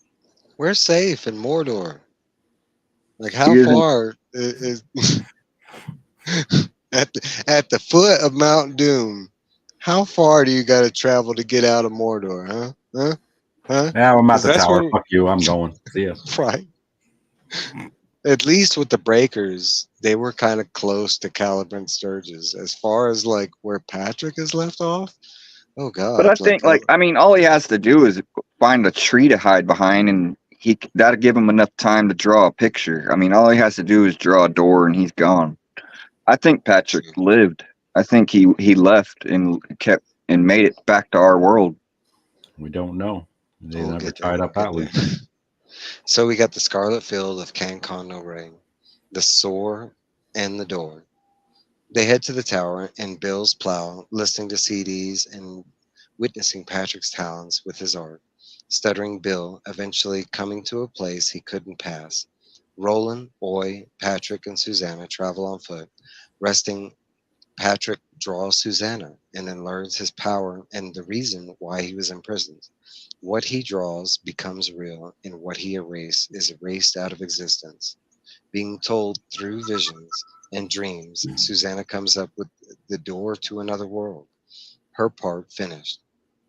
We're safe in Mordor. Like He how isn't. far is at the foot of Mount Doom? How far do you got to travel to get out of Mordor? Huh? Huh? Huh? Yeah, I'm at Because the that's tower. when Fuck you. I'm going. See ya. right. At least with the Breakers, they were kind of close to Caliban Sturgis. As far as like where Patrick is left off, oh But I God, like think, like, I mean, all he has to do is find a tree to hide behind, and that'll give him enough time to draw a picture. I mean, all he has to do is draw a door, and he's gone. I think Patrick lived. I think he left and kept and made it back to our world. We don't know. They we'll never get there. tied We'll up that get there. loose. So we got the Scarlet Field of Cancon no Ray, the Soar, and the Door. They head to the tower in Bill's plow, listening to CDs and witnessing Patrick's talents with his art. Stuttering Bill, eventually coming to a place he couldn't pass. Roland, Oy, Patrick, and Susanna travel on foot. Resting, Patrick draws Susanna and then learns his power and the reason why he was imprisoned. What he draws becomes real, and what he erased is erased out of existence. Being told through visions and dreams, Susanna comes up with the door to another world. Her part finished.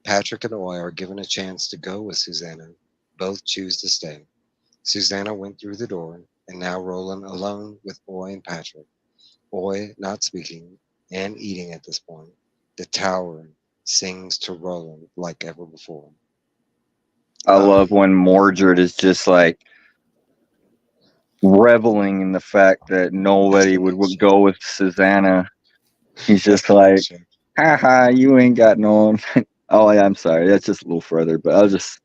Patrick and Oy are given a chance to go with Susanna. Both choose to stay. Susanna went through the door, and now Roland alone with Oy and Patrick. Oy not speaking and eating at this point. The tower sings to Roland like ever before. I love when Mordred is just like reveling in the fact that That's nobody the would next go chapter. with Susanna. He's That's just the next like, chapter. haha, you ain't got no. Oh, yeah, I'm sorry. That's just a little further, but I was just.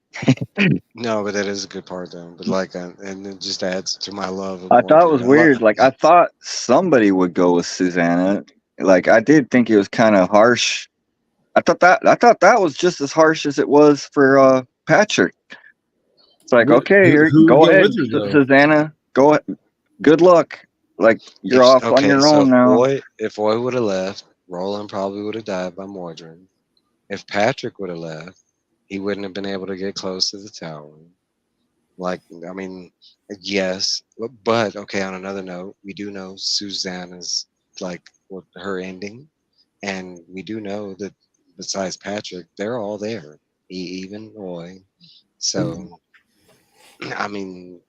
No, but that is a good part though. But like, and it just adds to my love of I thought it Mordred. was weird. Like, I thought somebody would go with Susanna. Like, I did think it was kind of harsh. I thought that was just as harsh as it was for Patrick. It's like, okay, Who would go go ahead, with her though? Susanna. Go. Good luck. Like, you're off on Okay, your so own now. If Oy would have left, Roland probably would have died by Mordred. If Patrick would have left, he wouldn't have been able to get close to the tower. Like, I mean, yes, but okay. On another note, we do know Susanna's like what her ending, and we do know that besides Patrick, they're all there, even Roy. So, I mean,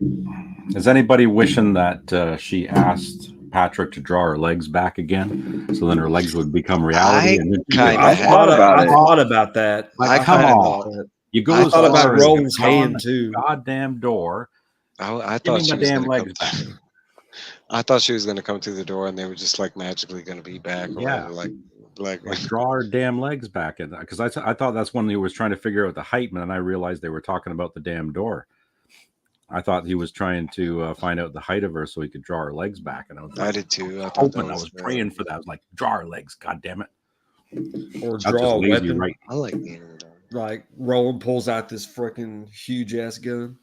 Is anybody wishing that she asked Patrick to draw her legs back again, so then her legs would become reality, I and then she kind could of I had thought that. about I it. thought about that. Like, I I come kind thought of on. about thought. that. You go I as thought about far as you Roland's can on hand the too. goddamn door. I Give thought me she my was damn gonna come. legs back. I thought she was gonna come through the door, and they were just like magically gonna be back or Yeah, whatever. Like like draw her damn legs back. Because I thought that's when he was trying to figure out the height, and then I realized they were talking about the damn door. I thought he was trying to find out the height of her so he could draw her legs back, and I was I like, did too. I thought that hoping, I was. was praying for that. I was like, draw her legs, god damn it. Or That's just draw a lazy, weapon. right? I like being in the dark. Like Roland pulls out this freaking huge ass gun.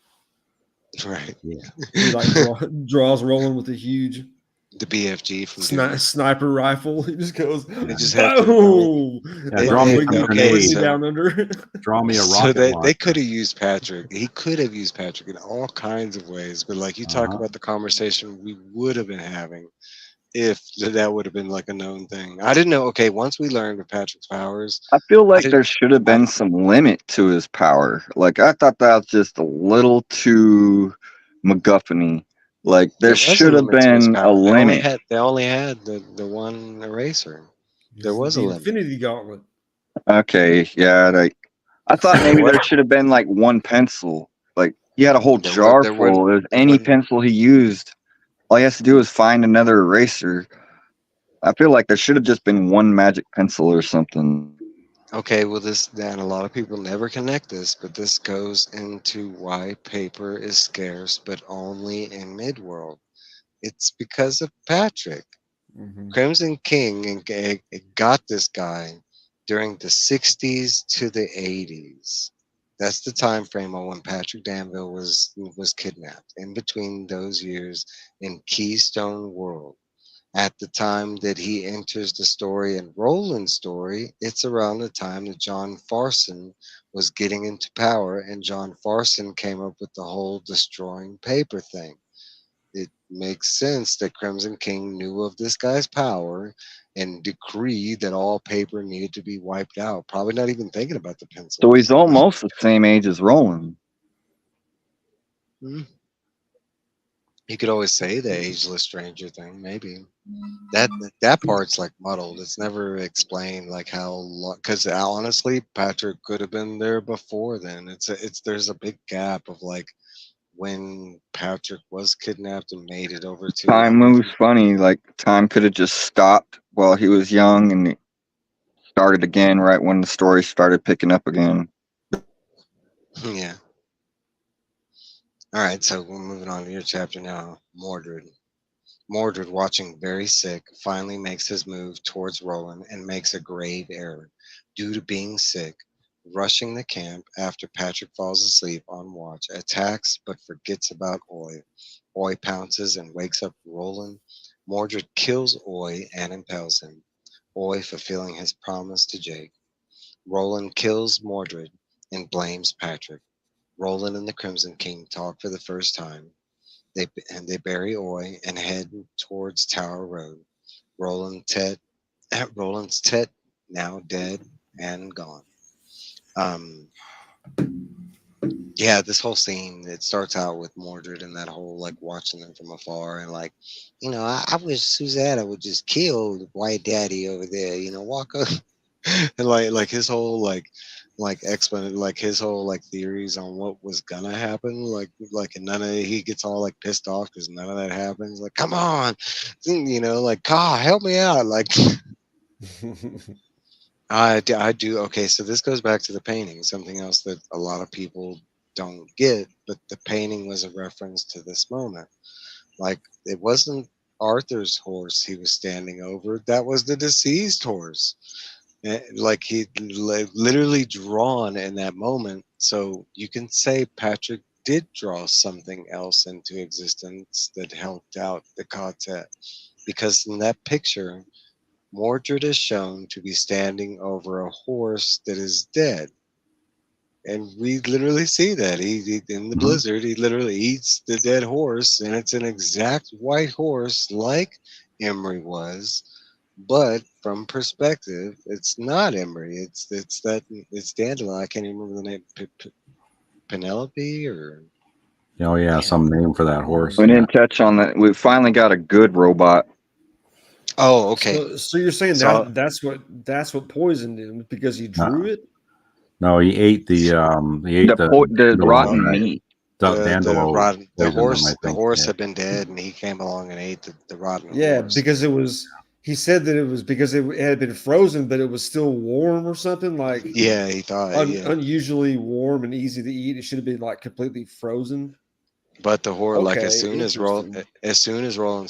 Right. Yeah. He like draws Roland with a huge The BFG from Doom. sniper rifle. He just goes They just have to. boom. Yeah, draw me some Okay, Bring me grenades. so down under. Draw me a so rocket they could launcher. have used Patrick. He could have used Patrick in all kinds of ways. But like you talk Uh-huh. about the conversation we would have been having if that would have been like a known thing. I didn't know. Okay, once we learned of Patrick's powers, I feel I like didn't. there should have been some limit to his power. Like, I thought that was just a little too MacGuffin-y. Like, there There was a should have limit to his been a power. limit. They only had the one eraser. There was a The limit. Infinity Gauntlet. Okay, yeah, like I thought There maybe was there should have been like one pencil. Like he had a whole jar there full. If there any wasn't. pencil he used, all he has to do is find another eraser. I feel like there should have just been one magic pencil or something. Okay, well, and a lot of people never connect this, but this goes into why paper is scarce, but only in Midworld. It's because of Patrick. Mm-hmm. Crimson King got this guy during the 60s to the 80s. That's the time frame of when Patrick Danville was kidnapped. In between those years in Keystone World. At the time that he enters the story in Roland's story, it's around the time that John Farson was getting into power, and John Farson came up with the whole destroying paper thing. It makes sense that Crimson King knew of this guy's power and decreed that all paper needed to be wiped out. Probably not even thinking about the So he's pencils. almost the same age as Roland. Hmm. You could always say the ageless stranger thing, maybe. That part's like muddled. It's never explained like how long. Because honestly, Patrick could have been there before then. There's a big gap of like when Patrick was kidnapped and made it over to Time moves funny. Like time could have just stopped while he was young and it started again right when the story started picking up again. Yeah. All right, so we're moving on to your chapter now. Mordred. Mordred, watching very sick, finally makes his move towards Roland and makes a grave error due to being sick. Rushing the camp after Patrick falls asleep on watch, attacks but forgets about Oi. Oi pounces and wakes up Roland. Mordred kills Oi and impales him. Oi fulfilling his promise to Jake. Roland kills Mordred and blames Patrick. Roland and the Crimson King talk for the first time. They bury Oi and head towards Tower Road. Roland's Tet now dead and gone. Yeah, this whole scene, it starts out with Mordred and that whole like watching them from afar and like, I wish Susanna would just kill the white daddy over there, walk up and like his whole his whole like theories on what was gonna happen, and none of it, he gets all like pissed off because none of that happens. Like, come on, like, God, help me out, like. I do. Okay, so this goes back to the painting, something else that a lot of people don't get, but the painting was a reference to this moment. Like, it wasn't Arthur's horse he was standing over, that was the deceased horse. Like, he literally drawn in that moment. So you can say Patrick did draw something else into existence that helped out the quartet, because in that picture, Mordred is shown to be standing over a horse that is dead. And we literally see that. He in the blizzard, he literally eats the dead horse, and it's an exact white horse like Emery was. But from perspective, it's not Emery. It's Dandelion. I can't even remember the name. Penelope or Oh yeah, some name for that horse. We didn't touch on that. We finally got a good robot. Oh, okay. So you're saying that's what poisoned him because he drew it? No, he ate the rotten meat. The horse had been dead, and he came along and ate the rotten horse. Yeah, because he said that it was because it had been frozen, but it was still warm or something like. Yeah, he thought unusually warm and easy to eat. It should have been like completely frozen. But the horse, like as soon as Roland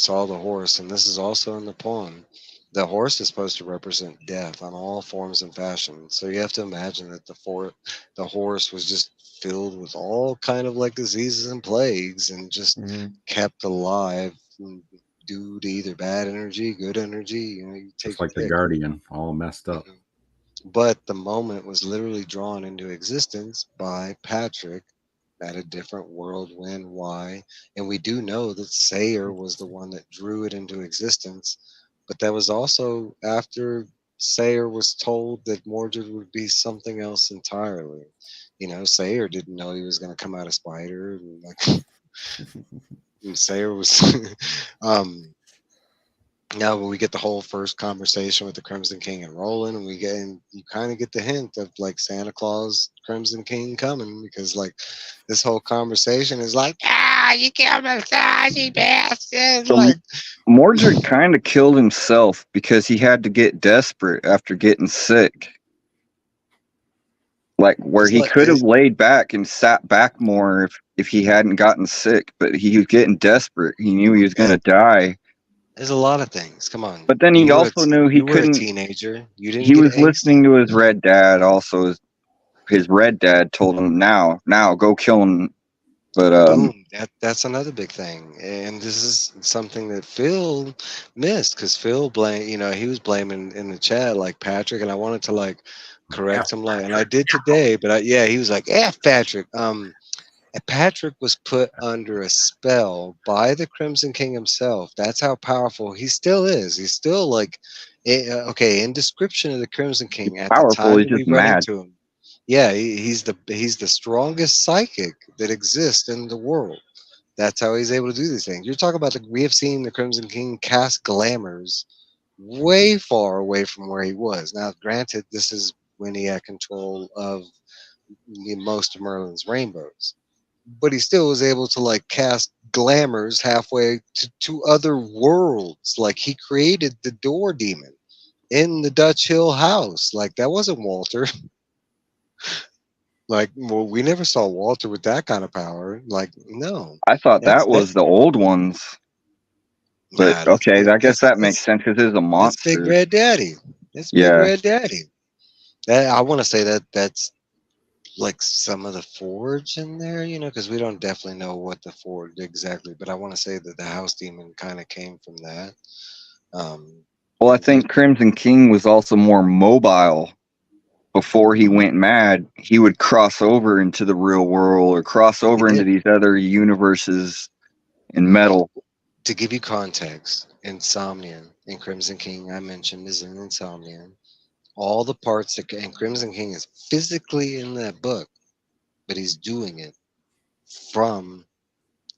saw the horse, and this is also in the poem, the horse is supposed to represent death on all forms and fashions. So you have to imagine that the horse was just filled with all kind of like diseases and plagues, and just kept alive due to either bad energy, good energy. You take just like the Guardian, all messed up. But the moment was literally drawn into existence by Patrick at a different world. When, why? And we do know that Sayer was the one that drew it into existence. But that was also after Sayer was told that Mordred would be something else entirely. Sayer didn't know he was going to come out a spider. And Sayer was... Now when we get the whole first conversation with the Crimson King and Roland, and you kind of get the hint of like Santa Claus, Crimson King coming, because like this whole conversation is like, you killed my son, you bastard. So Mordred kind of killed himself because he had to get desperate after getting sick. Like where he could have laid back and sat back more if he hadn't gotten sick, but he was getting desperate. He knew he was going to die. There's a lot of things. Come on. But then he also knew he couldn't. A teenager. You didn't. He was listening to his red dad. Also, his red dad told him, "Now, go kill him. But Boom. That's another big thing, and this is something that Phil missed because Phil he was blaming in the chat like Patrick, and I wanted to like correct him like, and I did today, but yeah, he was like, "F Patrick." And Patrick was put under a spell by the Crimson King himself. That's how powerful he still is. He's still like, okay. In description of the Crimson King, at the powerful. time He's that we just run mad. into him, yeah, he's the strongest psychic that exists in the world. That's how he's able to do these things. You're talking about we have seen the Crimson King cast glamours way far away from where he was. Now, granted, this is when he had control of most of Merlin's rainbows, but he still was able to like cast glamours halfway to other worlds. Like he created the door demon in the Dutch Hill house. Like that wasn't Walter. Like, well, we never saw Walter with that kind of power. Like, no, I thought that's that was that's the old ones, but nah, that's okay, big. I guess that makes sense because it's a That's Big monster. Red Daddy. That's Big Yeah, Red Daddy. I want to say that's like some of the forge in there, because we don't definitely know what the forge exactly, but I want to say that the house demon kind of came from that. well, I And think Crimson King was also more mobile. Before he went mad, he would cross over into the real world or cross he over into did. these other universes in metal. To give you context, Insomnian in Crimson King, I mentioned, is in Insomnian. All the parts that and Crimson King is physically in that book, but he's doing it from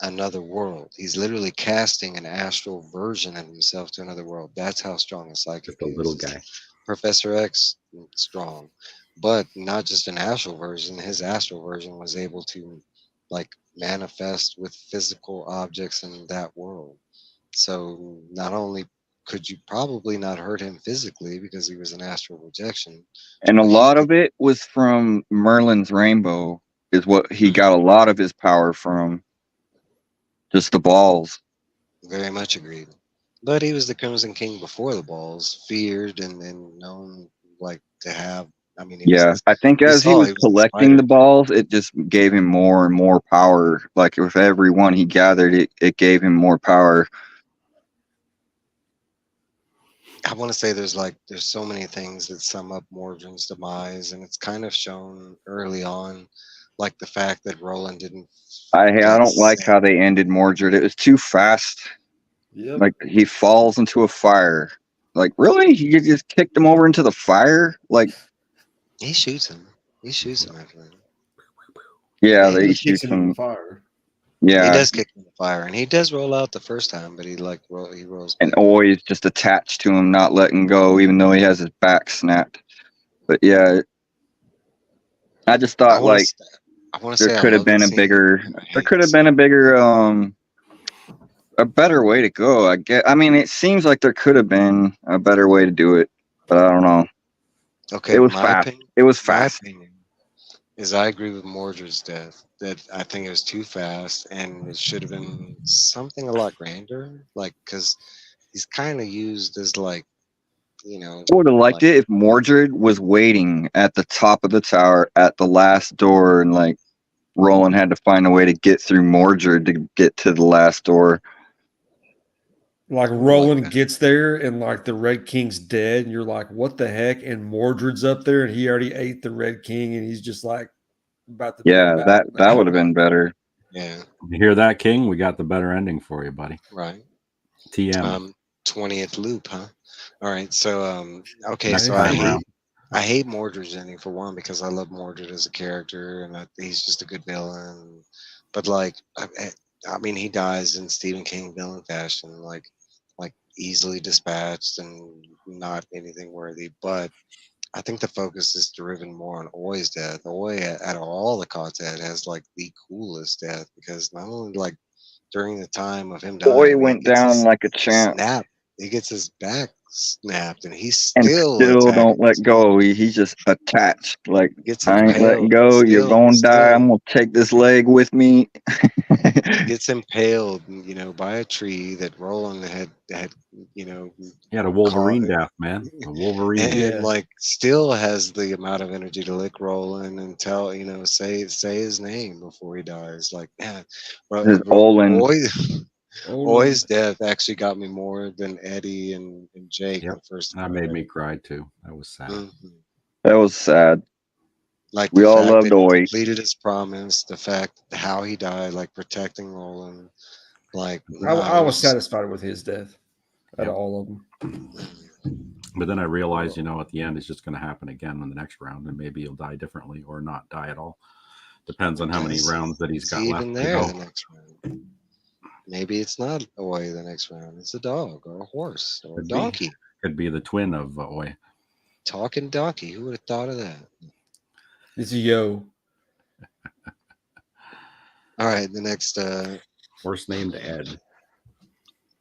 another world. He's literally casting an astral version of himself to another world. That's how strong a psychic Just a little is. guy. Professor X, strong, but not just an astral version. His astral version was able to like manifest with physical objects in that world. So not only could you probably not hurt him physically because he was an astral projection, And a but he lot could of it was from Merlin's Rainbow, is what he got a lot of his power from. Just the balls. very much agreed. But he was the Crimson King before the balls, feared and known like to have. I mean, he was Yeah, this. I think We as he saw was he was the collecting spider. the balls, it just gave him more and more power. Like with every one he gathered, it gave him more power. I want to say there's so many things that sum up Mordrin's demise, and it's kind of shown early on, like the fact that Roland didn't I get don't like sent. how they ended Mordred. It was too fast. Yep. Like he falls into a fire. Like really, you just kicked him over into the fire? Like He shoots him. He shoots him after that. yeah, Yeah, he they does. He kicks shoot him in the him. fire. He Yeah, does kick him in the fire, and he does roll out the first time, but he rolls and back in. always just attached to him, not letting go, even though he has his back snapped. But yeah, I just I thought want like to. I want to there say I could have love the been a scene. bigger, I there hate could the have been scene. a bigger, a better way to go. I get. I mean, it seems like there could have been a better way to do it, but I don't know. It Okay, was fast. It was my fast. opinion is I agree with Mordred's death. That I think it was too fast, and it should have been something a lot grander. Like, because he's kind of used as I would have liked like it if Mordred was waiting at the top of the tower at the last door, and like Roland had to find a way to get through Mordred to get to the last door. Like I would have liked Roland that. gets there and like the Red King's dead, and you're like, what the heck? And Mordred's up there and he already ate the Red King and he's just like about to be Yeah, about. that would have been better. Yeah, You hear that, King? We got the better ending for you, buddy. right. TM. 20th loop, huh? All right. So okay. Next So time around. I hate Mordred's ending for one because I love Mordred as a character and he's just a good villain. But like, I mean, he dies in Stephen King villain fashion, like easily dispatched and not anything worthy. But I think the focus is driven more on Oi's death. Oi, out of all the Quartet, has like the coolest death because not only like during the time of him Boy dying, he went gets down his like a champ. snap. he gets his back snapped, and he's And still still attacking. don't let go. He's just attached. Like, Gets I ain't letting impaled. go. You're Still, gonna die. still I'm gonna take this leg with me. gets impaled, by a tree that Roland had, He had a caught, Wolverine death, man. A Wolverine. and Yeah. like still has the amount of energy to lick Roland and tell, say his name before he dies. Like, man, This Olin. Oi's death actually got me more than Eddie and Jake Yep. the first That time I made read me it. cry too. That was sad. Mhm. That was sad. Like We the all fact loved that he Oi. completed his promise, the fact how he died, like protecting Roland, like I it was was. satisfied with his death out of Yep. all of them. But then I realized, at the end, it's just going to happen again in the next round, and maybe he'll die differently or not die at all. Depends on how many rounds that he's Is got he left even to there go. the next round? Maybe it's not Oi the next round. It's a dog or a horse or a Could be. donkey. Could be the twin of Oi. Talking donkey. Who would have thought of that? It's a yo. All right, the next Horse named Ed.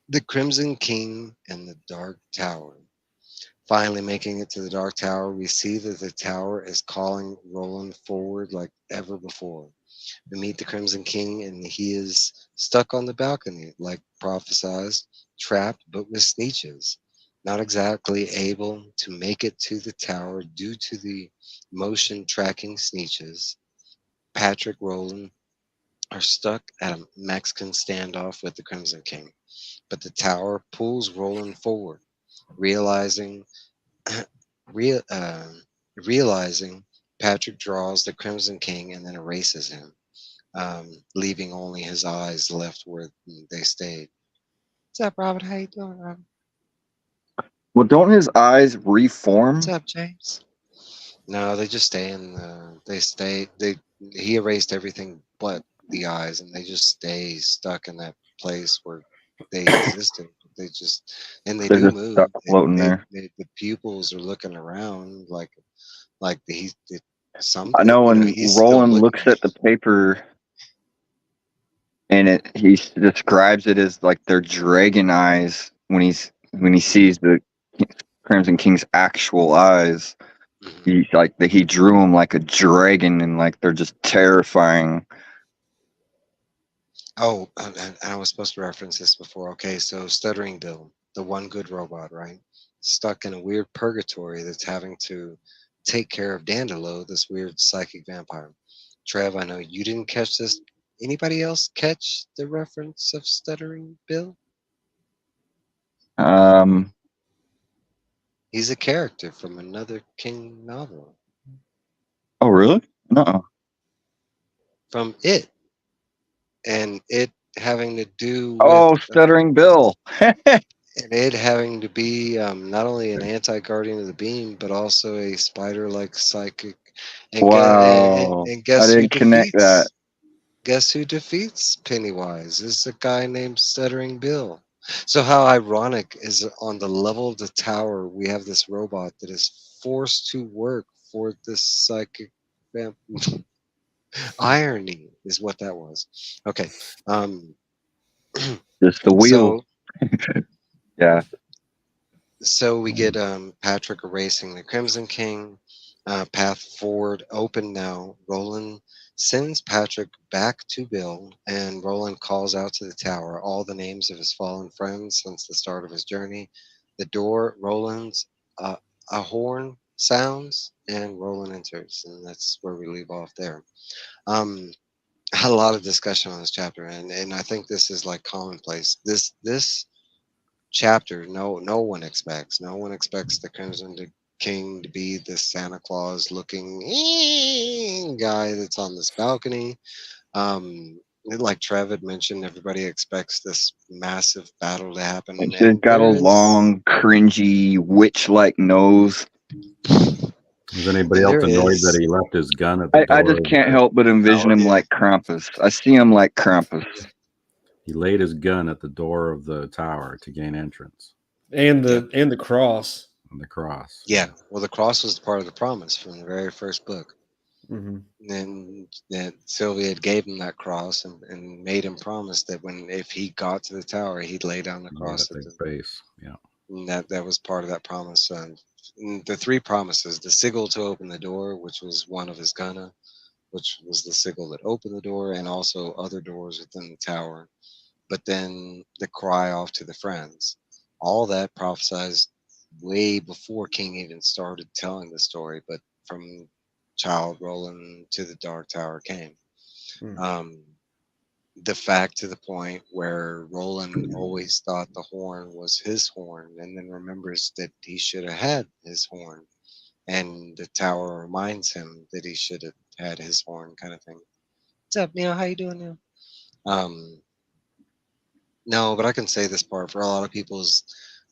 the Crimson King and the Dark Tower. Finally making it to the Dark Tower, we see that the tower is calling Roland forward like ever before. We meet the Crimson King, and he is stuck on the balcony, like prophesied, trapped but with sneeches. Not exactly able to make it to the tower due to the motion tracking sneeches. Patrick Roland are stuck at a Mexican standoff with the Crimson King, but the tower pulls Roland forward, realizing Real, realizing Patrick draws the Crimson King and then erases him, leaving only his eyes left where they stayed. What's up, Robert? How you doing, Robert? Well, don't his eyes What's reform? up, James? No, they just stay in the. They stay. They He erased everything but the eyes, and they just stay stuck in that place where they existed. They just and they They're do just stuck move, and floating there. the pupils are looking around like I something. know when He's still Roland looking. looks at the paper and he describes it as like their dragon eyes when he sees the Crimson King's actual eyes. Mhm. He's like he drew him like a dragon and like they're just terrifying. Oh, and I was supposed to reference this before. Okay, so Stuttering Bill, the one good robot, right? Stuck in a weird purgatory that's having to take care of Dandelo, this weird psychic vampire. Trev, I know you didn't catch this. Anybody else catch the reference of Stuttering Bill? Um, He's a character from another King novel. oh really? No. From It. And it having to do with Oh, Stuttering Bill. and it having to be not only an anti-guardian of the beam, but also a spider-like psychic. And, Wow. and I guess who didn't connect that. defeats? Guess who defeats Pennywise? It's a guy named Stuttering Bill. So how ironic is on the level of the tower we have this robot that is forced to work for this psychic vamp. Irony is what that was. Okay. Just the wheel. So Yeah. So we get Patrick erasing the Crimson King. Path forward open now. Roland sends Patrick back to Bill, and Roland calls out to the tower all the names of his fallen friends since the start of his journey. The door, Roland's a horn sounds, and Roland enters, and that's where we leave off there. Um, I had a lot of discussion on this chapter, and I think this is like commonplace. This chapter no one expects the King to be this Santa Claus looking guy that's on this balcony. Like Trev had mentioned, everybody expects this massive battle to happen, It's just and got a there is long, cringy, witch-like nose. Is anybody and else there annoyed that is he left his gun at the I door just of can't the help but envision tower? him yeah. like Krampus. I see him like Krampus. He laid his gun at the door of the tower to gain entrance And the cross. on the cross. Yeah, well, the cross was part of the promise from the very first book. Mm-hmm. And that Sylvia had gave him that cross and made him promise that if he got to the tower, he'd lay down the Yeah, cross at at the the. base. Yeah. And that was part of that promise. And the three promises: the sigil to open the door, which was one of his gunna, which was the sigil that opened the door, and also other doors within the tower. But then the cry off to the friends, all that prophesized way before King even started telling the story. But from Child Roland to the Dark Tower came. Mm. Um, the fact to the point where Roland always thought the horn was his horn and then remembers that he should have had his horn. And the tower reminds him that he should have had his horn, kind of thing. What's up, Neil? How you doing, Neil? No, but I can say this part for a lot of people is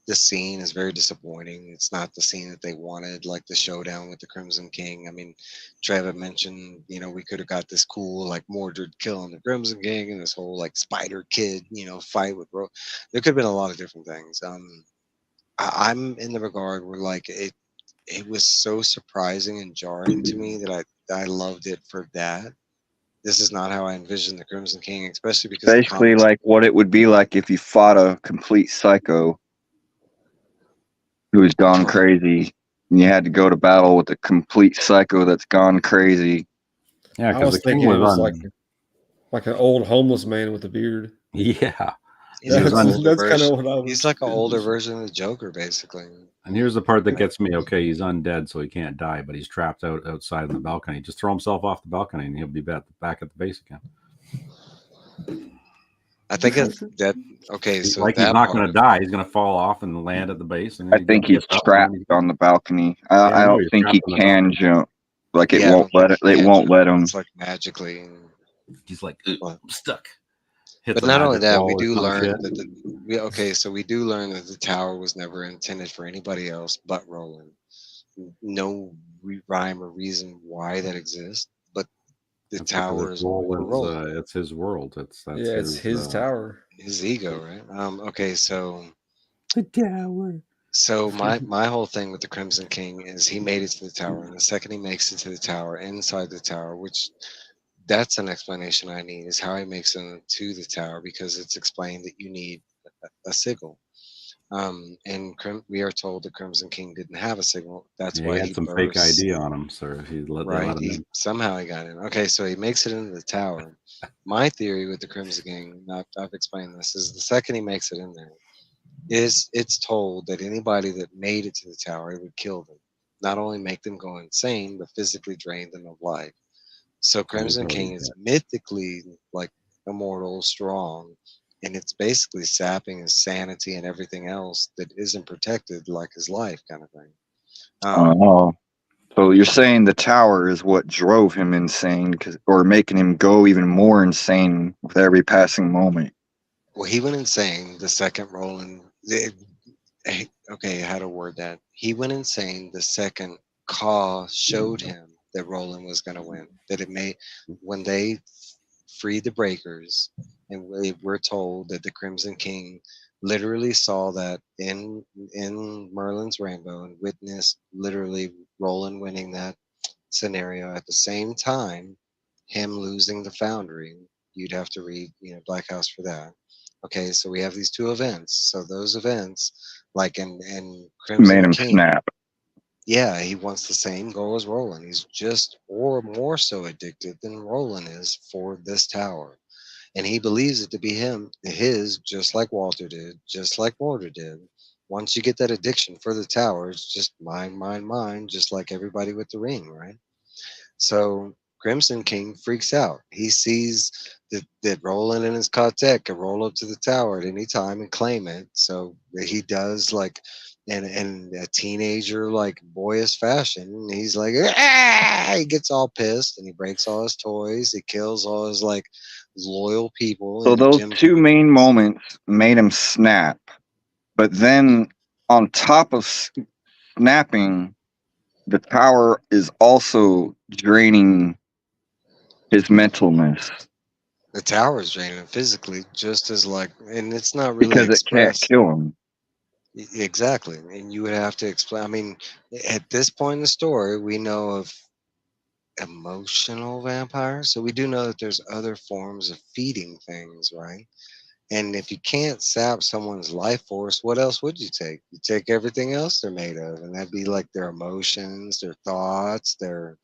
this scene is very disappointing. It's not the scene that they wanted, like the showdown with the Crimson King. I mean, Trev had mentioned, we could have got this cool, like Mordred killing the Crimson King and this whole like Spider Kid, fight with There could have been a lot of different things. I'm in the regard where like it was so surprising and jarring to me that I loved it for that. This is not how I envisioned the Crimson King, especially because the Basically, comics. like what it would be like if you fought a complete psycho who's gone crazy, and you had to go to battle with a complete psycho that's gone crazy. Yeah, I because was the king thinking it was was on. like an old homeless man with a beard. Yeah. He's like an older That's kind of version. what I was. He's like an older version of the Joker, basically. And here's the part that gets me. Okay, he's undead, so he can't die, but he's trapped outside on the balcony. Just throw himself off the balcony, and he'll be back at the base again. I think that okay. So Like he's that not part, going to die. He's going to fall off and land at the base, and then I he's going think to he's get up. trapped on the balcony. Yeah, I I know don't he's think he trapped on the can balcony. jump. Like it yeah, I won't don't think let it. he It can won't jump. let him. It's like magically. He's like, Well, I'm stuck. Hits but a not only magic that, we wall or do some learn shit. that so we do learn that the tower was never intended for anybody else but Roland. No rhyme or reason why that exists, but the It's because tower it's is for Roland's. Roland. It's his world. That's Yeah, it's his. his tower. His ego, right? Okay, so The tower. my whole thing with the Crimson King is he made it to the tower, and the second he makes it to the tower, inside the tower, which that's an explanation I need, is how he makes it to the tower because it's explained that you need a sigil. We are told the Crimson King didn't have a signal. That's Yeah, he why had he some fake bursts. ID on him, so they Right? let him He in. somehow he got in. Okay, so he makes it into the tower. My theory with the Crimson King, and I've explained this, is the second he makes it in there, it's told that anybody that made it to the tower, it would kill them. Not only make them go insane, but physically drain them of life. So So he's Crimson already King is dead. mythically like immortal, strong, and it's basically sapping his sanity and everything else that isn't protected, like his life, kind of thing. Oh, so you're saying the tower is what drove him insane, or making him go even more insane with every passing moment. Well, he went insane the second Roland. Okay, how to word that? He went insane the second Ka showed him that Roland was going to win. That it may, when they freed the breakers, and we're told that the Crimson King literally saw that in Merlin's rainbow and witnessed literally Roland winning that scenario at the same time, him losing the Foundry. You'd have to read, Black House for that. Okay, so we have these two events. So those events, like in Made Crimson him King, snap. yeah, he wants the same goal as Roland. He's just or more so addicted than Roland is for this tower. And he believes it to be his, just like Walter did, just like Mordred did. Once you get that addiction for the tower, it's just mine, mine, mine, just like everybody with the ring, right? So Crimson King freaks out. He sees that Roland and his Kotek can roll up to the tower at any time and claim it. So he does like in a teenager like boyish fashion. He's like, ah! He gets all pissed and he breaks all his toys. He kills all his like loyal people So in the those gym. two main moments made him snap. But then on top of snapping, the tower is also draining his mentalness The tower is draining him physically, just as like, and it's not really because it can't expressed. kill him. Exactly. And you would have to explain. I mean, at this point in the story, we know of emotional vampire. So we do know that there's other forms of feeding things, right? And if you can't sap someone's life force, what else would you take? You take everything else they're made of, and that'd be like their emotions, their thoughts, their,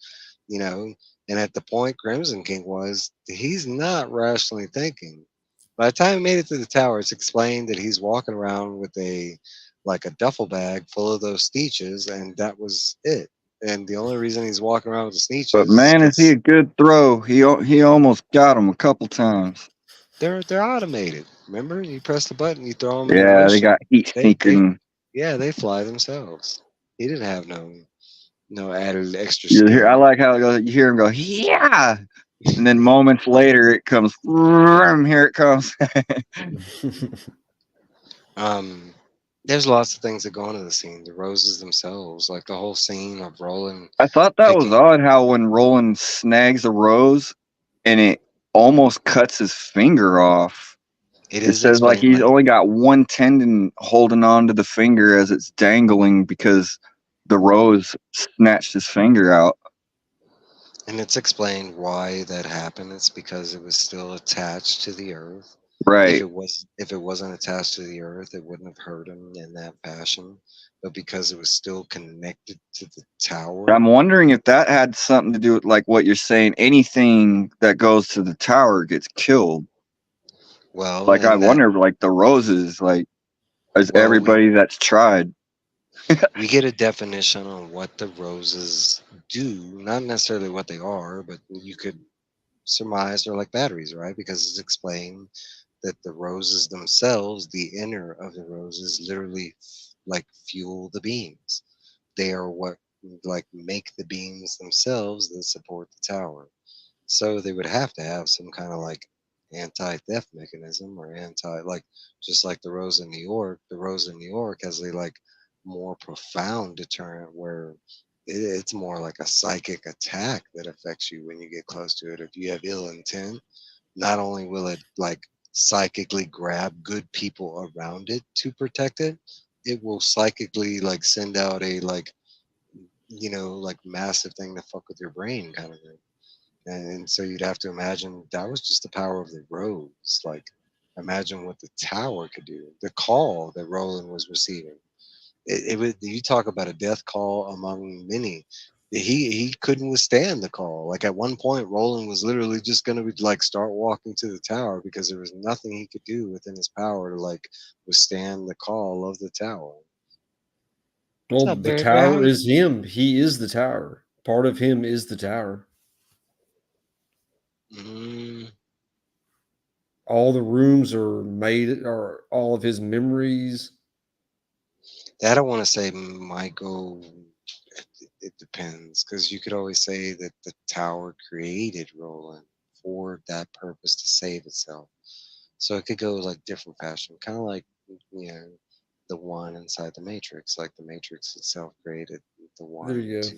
you know. And at the point Crimson King was, he's not rationally thinking. By the time he made it to the tower, it's explained that he's walking around with a duffel bag full of those Sneetches, and that was it. And the only reason he's walking around with the Sneetches But is man, is he a because good throw? He almost got him a couple times. they're automated. Remember, you press the button, you throw them in the Yeah, they got ocean. heat They seeking. Yeah, they fly themselves. He didn't have no added extra You hear, I skill. like how it goes, you hear him go, yeah, and then moments later it comes, here it comes. Um, there's lots of things that go into the scene. The roses themselves, like the whole scene of Roland I thought that was picking. odd how when Roland snags a rose and it almost cuts his finger off. It It is says like explained he's like, only got one tendon holding on to the finger as it's dangling because the rose snatched his finger out. and it's explained why that happened. It's because it was still attached to the earth. Right. If it wasn't attached to the earth, it wouldn't have hurt him in that fashion. But because it was still connected to the tower, I'm wondering if that had something to do with like what you're saying. Anything that goes to the tower gets killed. well, Like I and that wonder, like the roses, like as well, everybody that's tried. we get a definition on what the roses do, not necessarily what they are, but you could surmise they're like batteries, right? Because it's explained that the roses themselves, the inner of the roses, literally like fuel the beams. They are what like make the beams themselves that support the tower. So they would have to have some kind of like anti-theft mechanism or anti like just like the rose in New York. The rose in New York has a like more profound deterrent where it's more like a psychic attack that affects you when you get close to it. If you have ill intent, not only will it like psychically grab good people around it to protect it, it will psychically like send out a like like massive thing to fuck with your brain kind of thing. And so you'd have to imagine that was just the power of the rose. Like imagine what the tower could do. The call that Roland was receiving. It would you talk about a death call among many. He couldn't withstand the call. Like at one point, Roland was literally just going to be like start walking to the tower because there was nothing he could do within his power to like withstand the call of the tower. What's Well, up, the Barry tower Brown? is him. He is the tower. Part of him is the tower. Mm, All the rooms are all of his memories. that I want to say might go. It depends because you could always say that the tower created Roland for that purpose to save itself. So it could go like different fashion, kind of like the one inside the Matrix, like the Matrix itself created the There one you go. to.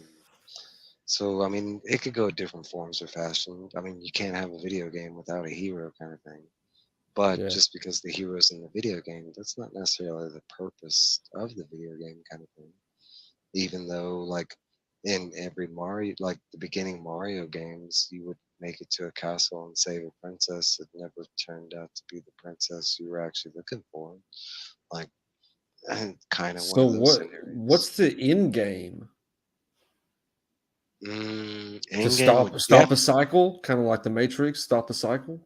So I mean, it could go different forms or fashion. I mean, you can't have a video game without a hero kind of thing. But Yeah. just because the hero's in the video game, that's not necessarily the purpose of the video game kind of thing. Even though, like in every Mario, like the beginning Mario games, you would make it to a castle and save a princess. It never turned out to be the princess you were actually looking for. Like, kind of one So of those what's scenarios. the end game? To End game would stop a cycle, kind of like the Matrix, stop a cycle?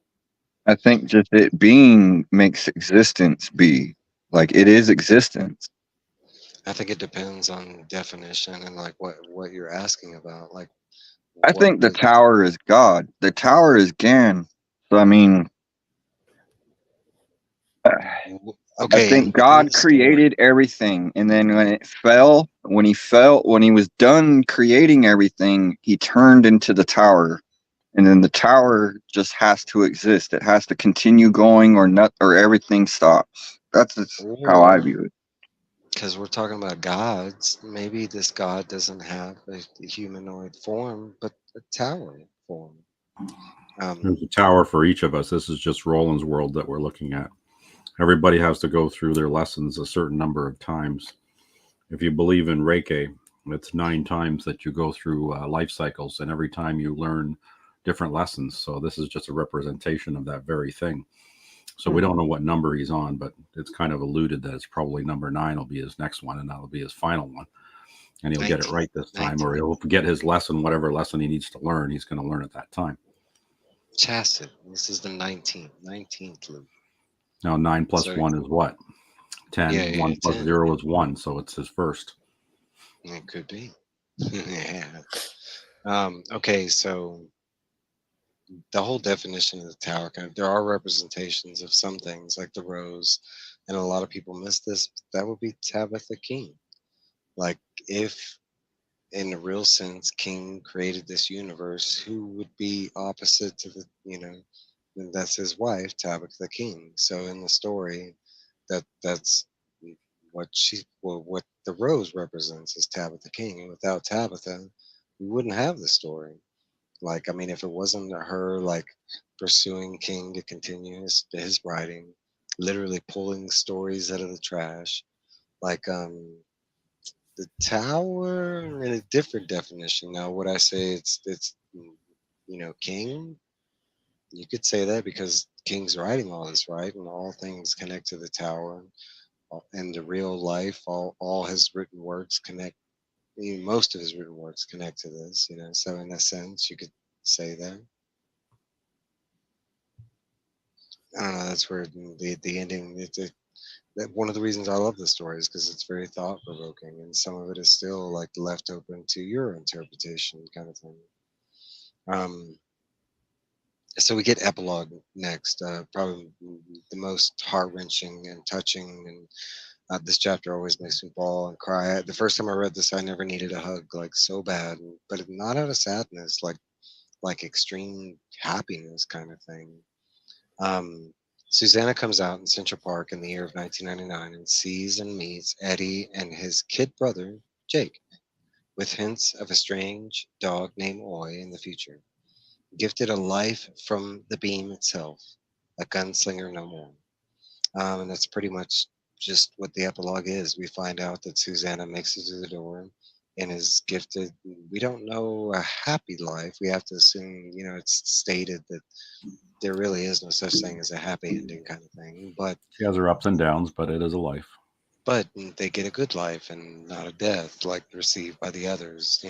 I think just it being makes existence be. Like it is existence. I think it depends on definition and like what you're asking about. Like, I what think the does tower is God. The tower is Gan. So I mean, I okay? think And within God the story, created everything, and then when he was done creating everything, he turned into the tower, and then the tower just has to exist. It has to continue going, or not, or everything stops. That's just how I or view it. because we're talking about gods, maybe this god doesn't have a humanoid form, but a tower form. There's Um, a tower for each of us. This is just Roland's world that we're looking at. Everybody has to go through their lessons a certain number of times. If you believe in Reiki, It's 9 times that you go through life cycles, and every time you learn different lessons. So this is just a representation of that very thing. So we don't know what number he's on, but it's kind of alluded that it's probably number 9 will be his next one, and that'll be his final one. And he'll get it right this time, or he'll forget his lesson, whatever lesson he needs to learn, he's going to learn at that time. Chassid, this is the 19th loop. Now 9 plus 1 is what? 10. 1 plus 10. 0 is 1, so it's his first. It could be. Yeah. Okay, so the whole definition of the tower, there are representations of some things like the rose, and a lot of people miss this. That would be Tabitha King. Like, if in a real sense King created this universe, who would be opposite to the, and that's his wife, Tabitha King. So in the story, that's what what the rose represents is Tabitha King, and without Tabitha, we wouldn't have the story. Like, I mean, if it wasn't her like pursuing King to continue his writing, literally pulling stories out of the trash, like the tower in a different definition. Now, would I say it's King? You could say that because King's writing all this, right? And all things connect to the tower, and the real life, all his written works connect. Most of his written works connect to this, So in a sense, you could say that. I don't know. That's where the ending. That one of the reasons I love the story is because it's very thought provoking, and some of it is still like left open to your interpretation, kind of thing. So we get epilogue next. Probably the most heart wrenching and touching, and this chapter always makes me bawl and cry. The first time I read this, I never needed a hug like so bad, but not out of sadness, like extreme happiness kind of thing. Susanna comes out in Central Park in the year of 1999 and sees and meets Eddie and his kid brother, Jake, with hints of a strange dog named Oi in the future. Gifted a life from the beam itself, a gunslinger no more. And that's pretty much just what the epilogue is. We find out that Susanna makes it to the door and is gifted. We don't know a happy life. We have to assume, it's stated that there really is no such thing as a happy ending kind of thing. But she has her ups and downs, but it is a life. But they get a good life and not a death like received by the others,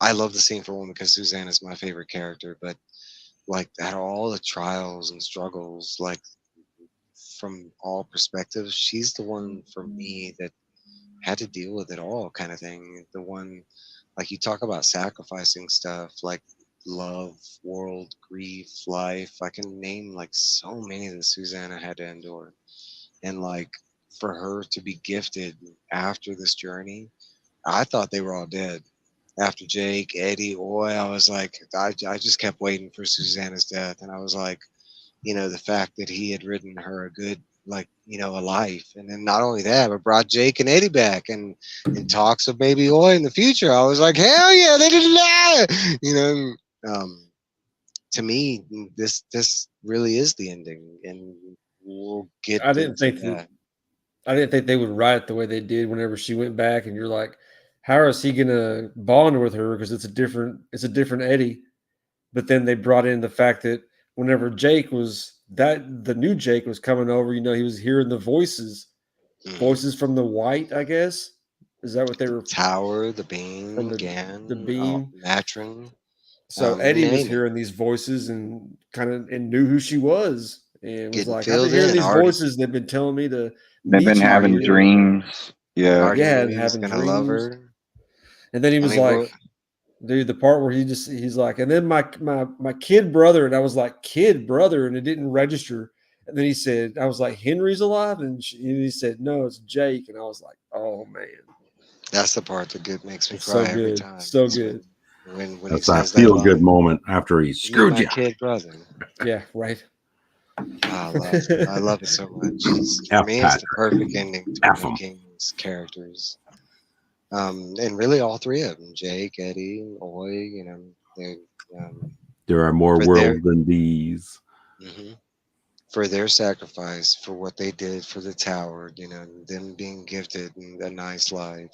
I love the scene for one because Suzanne is my favorite character, but like at all the trials and struggles, like from all perspectives, she's the one for me that had to deal with it all, kind of thing. The one, like, you talk about sacrificing stuff like love, world, grief, life. I can name like so many that Susanna had to endure, and like for her to be gifted after this journey, I thought they were all dead. After Jake, Eddie, Oi, I was like, I just kept waiting for Susanna's death. And I was like, the fact that he had written her a good, like, a life. And then not only that, but brought Jake and Eddie back and talks of baby Oi in the future. I was like, hell yeah, they didn't die. To me, this really is the ending. And we'll get I didn't think that. I didn't think they would write it the way they did whenever she went back, and you're like, how is he gonna bond with her because it's a different Eddie? But then they brought in the fact that whenever the new Jake was coming over, he was hearing the voices from the white, I guess. Is that what they were? Tower, the beam, the beam, Matron. So Eddie was hearing these voices and knew who she was, and was like, I've been hearing these voices. They've been telling me to. They've been having dreams. Yeah, and having dreams. Love her. And then he was dude, the part where he's like, and then my kid brother, and I was like, kid brother, and it didn't register. And then he said, I was like, Henry's alive, and he said, no, it's Jake, and I was like, oh man, that's the part that makes me cry every time. So good. When that's that feel good moment after he screwed you. Kid brother. Yeah, right. I love it so much. For me, it's the perfect ending to King's characters. And really all three of them, Jake, Eddie, Oi, there are more worlds than these. Mm-hmm. for their sacrifice, for what they did for the tower, them being gifted and a nice life.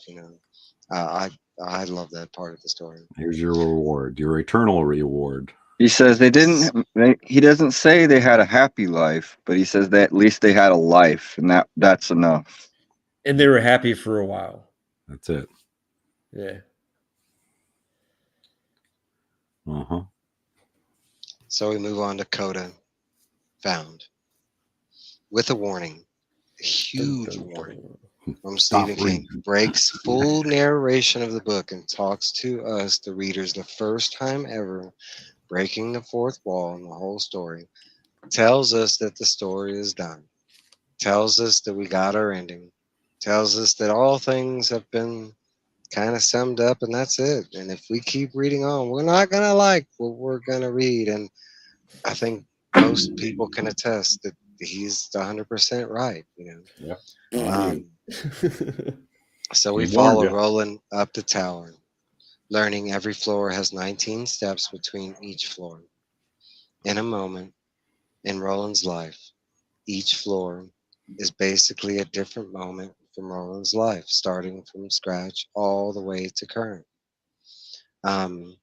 I love that part of the story. Here's your reward, your eternal reward. He says they Yes. didn't. He doesn't say they had a happy life, but he says that at least they had a life, and that's enough. And they were happy for a while. That's it. Yeah. Uh-huh. So we move on to Coda Found with a warning, a huge Dun, dun, warning dun. from Stop Stephen King. reading. Breaks full narration of the book and talks to us, the readers, the first time ever, breaking the fourth wall in the whole story. Tells us that the story is done. Tells us that we got our ending. Tells us that all things have been kind of summed up and that's it. And if we keep reading on, we're not going to like what we're going to read. And I think most people can attest that he's 100% right. Yep. Um, so we He warned follow you. Roland up the tower, learning every floor has 19 steps between each floor. In a moment in Roland's life, each floor is basically a different moment from Roland's life, starting from scratch all the way to current. Um,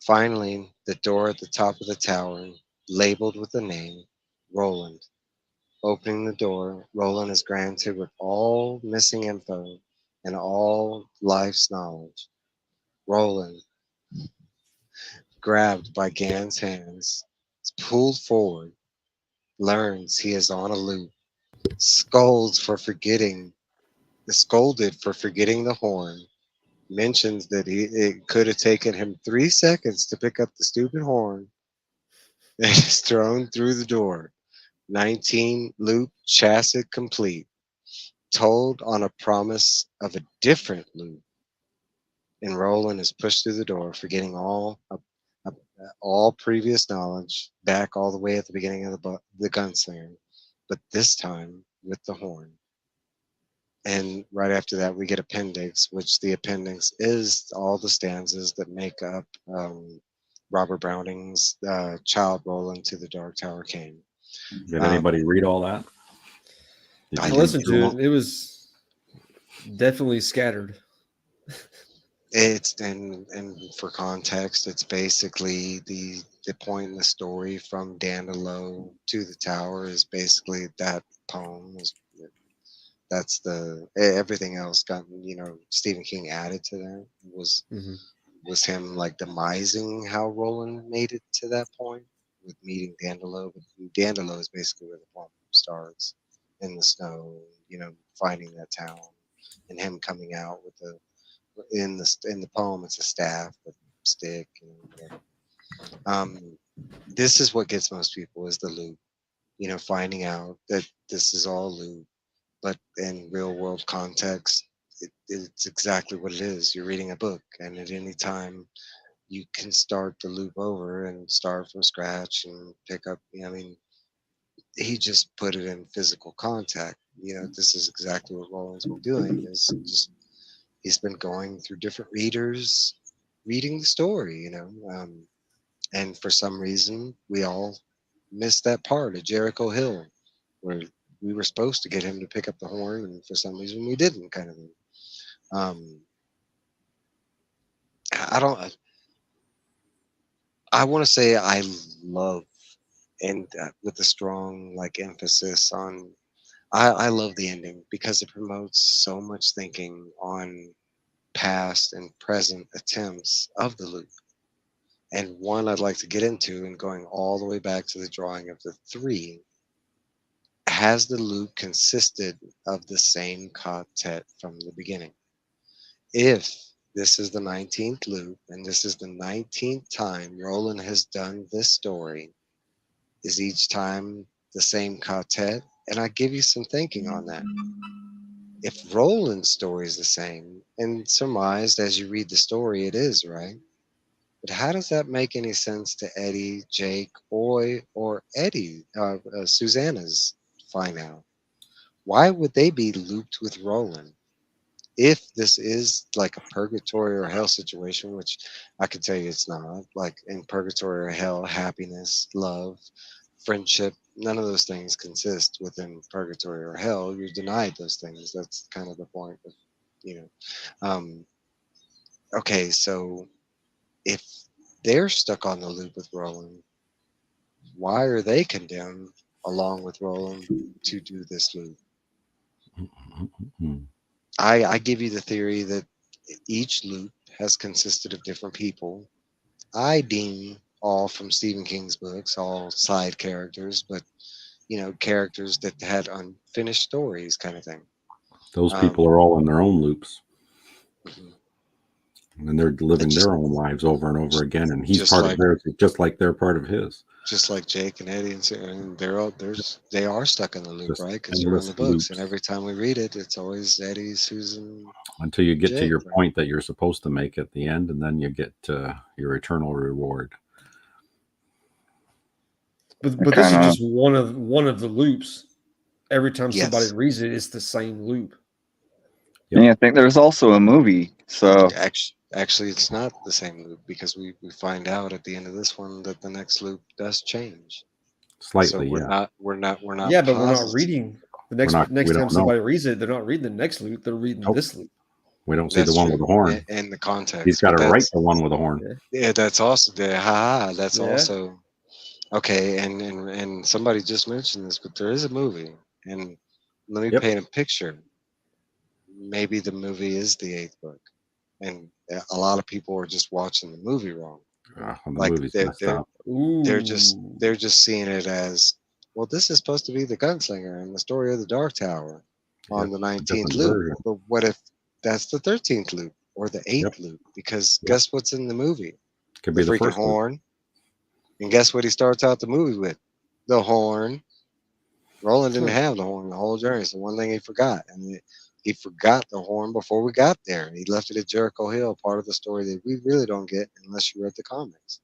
Finally, the door at the top of the tower, labeled with the name Roland. Opening the door, Roland is granted with all missing info and all life's knowledge. Roland, grabbed by Gan's hands, is pulled forward, learns he is on a loop, scolds for forgetting, scolded for forgetting the horn, mentions that it could have taken him 3 seconds to pick up the stupid horn, and is thrown through the door. 19 loop chassis complete, told on a promise of a different loop, and Roland is pushed through the door, forgetting all previous knowledge, back all the way at the beginning of the gunslinger, but this time with the horn. And right after that, we get appendix, which the appendix is all the stanzas that make up Robert Browning's Child Roland to the Dark Tower Came. Did Um, anybody read all that? Did I I you did. read listened through to them? it. It was definitely scattered. It's and for context, it's basically the point in the story from Dandelo to the tower is basically that poem. That's everything else got Stephen King added to that Hmm. was him like demising how Roland made it to that point with meeting Dandelo. But Dandelo is basically where the poem starts in the snow, finding that town and him coming out with the poem it's a staff with stick whatever. This is what gets most people is the loop, finding out that this is all loop, but in real world context it's exactly what it is. You're reading a book and at any time you can start the loop over and start from scratch and pick up. I mean, he just put it in physical contact. This is exactly what Roland's been doing. Is just he's been going through different readers, reading the story. And for some reason we all missed that part of Jericho Hill where we were supposed to get him to pick up the horn, and for some reason we didn't, kind of thing. Um, I don't. I want to say I love and with a strong like emphasis on I love the ending because it promotes so much thinking on past and present attempts of the loop, and one I'd like to get into and going all the way back to the drawing of the three. Has the loop consisted of the same quartet from the beginning? If this is the 19th loop and this is the 19th time Roland has done this story, is each time the same quartet? And I give you some thinking on that. If Roland's story is the same, and surmised as you read the story, it is, right? But how does that make any sense to Eddie, Jake, or Eddie, Susanna's find out? Why would they be looped with Roland? If this is like a purgatory or hell situation, which I can tell you it's not, like in purgatory or hell, happiness, love, friendship. None of those things consist within purgatory or hell. You're denied those things. That's kind of the point of, you know. Okay, so if they're stuck on the loop with Roland, why are they condemned along with Roland to do this loop? I give you the theory that each loop has consisted of different people. I deem all from Stephen King's books, all side characters, but characters that had unfinished stories, kind of thing. Those people are all in their own loops, mhm. and they're living their own lives over and over again. And he's part of theirs, just like they're part of his. Just like Jake and Eddie, and they are stuck in the loop, Just right? Because they're in the books, loops. and every time we read it, it's always Eddie, Susan. Until you get Jake, to your right? point that you're supposed to make at the end, and then you get your eternal reward. But this is just one of the loops. Every time somebody reads it, it's the same loop. Yep. Yeah, I think there's also a movie. So actually, it's not the same loop, because we find out at the end of this one that the next loop does change Slightly. So we're not. Yeah, but we're not reading the next time somebody know. reads it. They're not reading the next loop. They're reading this loop. We don't see the one with the horn. And the context. He's got to write the one with the horn. Yeah, that's also that's also okay. And somebody just mentioned this, but there is a movie, and let me paint a picture. Maybe the movie is the 8th book, and a lot of people are just watching the movie wrong. Like they're just seeing it as, well, this is supposed to be the gunslinger and the story of the Dark Tower on the 19th loop. But what if that's the 13th loop or the 8th loop? Because guess what's in the movie? Could be the freaking first horn. loop. And guess what he starts out the movie with? The horn. Roland didn't have the horn the whole journey. It's the one thing he forgot. And he forgot the horn before we got there. And he left it at Jericho Hill, part of the story that we really don't get unless you read the comics.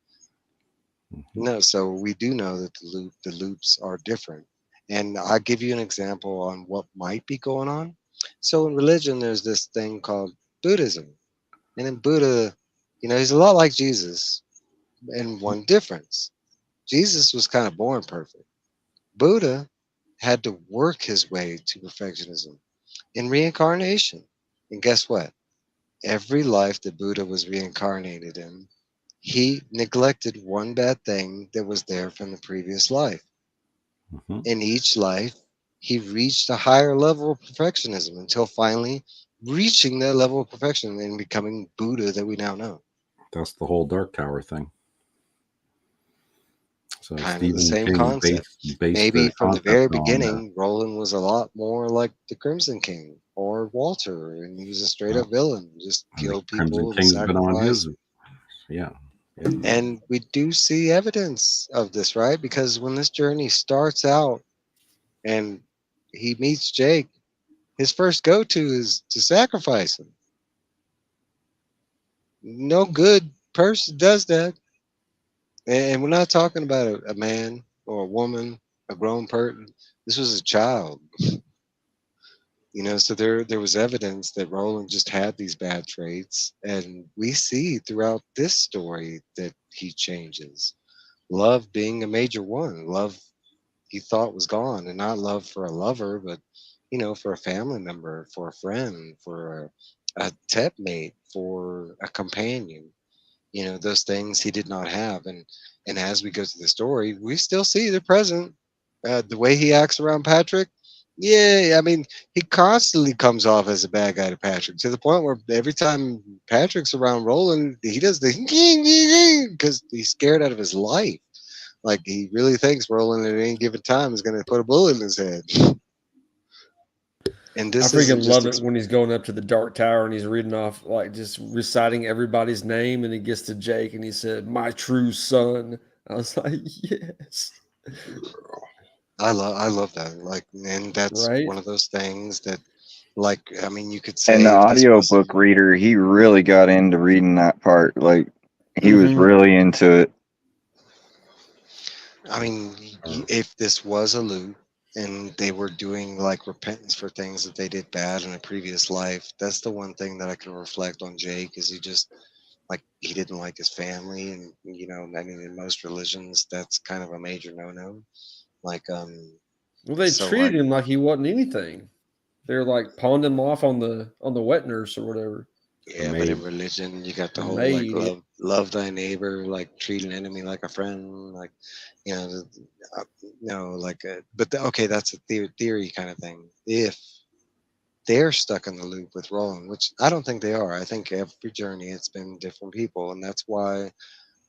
Mm-hmm. No, so we do know that the loops are different. And I'll give you an example on what might be going on. So in religion, there's this thing called Buddhism. And in Buddha, he's a lot like Jesus, and one difference. Jesus was kind of born perfect. Buddha had to work his way to perfectionism in reincarnation. And guess what? Every life that Buddha was reincarnated in, he neglected one bad thing that was there from the previous life. Mm-hmm. In each life, he reached a higher level of perfectionism until finally reaching that level of perfection and becoming Buddha that we now know. That's the whole Dark Tower thing. So kind of the same concept. Maybe from the very beginning, Roland was a lot more like the Crimson King or Walter, and he was a straight up villain, just killed people and sacrificed. Yeah. And we do see evidence of this, right? Because when this journey starts out and he meets Jake, his first go-to is to sacrifice him. No good person does that. And we're not talking about a man or a woman, a grown person. This was a child. So there was evidence that Roland just had these bad traits. And we see throughout this story that he changes. Love being a major one. Love he thought was gone, and not love for a lover, but, for a family member, for a friend, for a tep mate, for a companion. Those things he did not have. And as we go through the story, we still see they're present. The way he acts around Patrick, I mean, he constantly comes off as a bad guy to Patrick, to the point where every time Patrick's around Roland, he does the because he's scared out of his life. Like, he really thinks Roland at any given time is going to put a bullet in his head. And this I freaking love it when he's going up to the Dark Tower and he's reading off, like, just reciting everybody's name, and he gets to Jake and he said, "My true son." I was like, yes. I love that. Like, and that's one of those things that, like, I mean, you could say. And the audiobook reader, he really got into reading that part. Like, he was really into it. I mean, if this was a loop and they were doing like repentance for things that they did bad in a previous life, that's the one thing that I can reflect on Jake, is he just, like he didn't like his family, and I mean, in most religions, that's kind of a major no-no. Like, Well, they so treated like, him like he wasn't anything. They're like pawned him off on the wet nurse or whatever. yeah, but in religion, you got the The whole like maid. love thy neighbor, like treat an enemy like a friend, like you know, like, okay, that's a theory kind of thing. If they're stuck in the loop with Roland, which I don't think they are. I think every journey it's been different people, and that's why,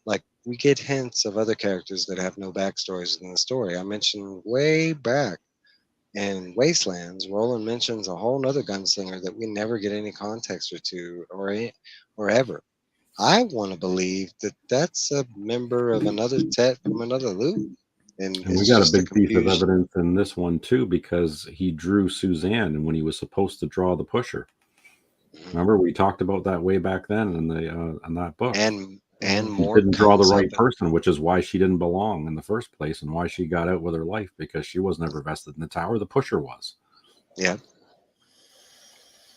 like, we get hints of other characters that have no backstories in the story. I mentioned way back in Wastelands, Roland mentions a whole nother gunslinger that we never get any context or ever. I want to believe that that's a member of another Tet from another loop, and And we it's got a just a big piece of confusion. evidence in this one too, because he drew Suzanne when he was supposed to draw the Pusher. Mhm. Remember, we talked about that way back then in that book. And He more didn't draw the comes up. right person, which is why she didn't belong in the first place, and why she got out with her life, because she was never vested in the tower. The Pusher was. Yeah.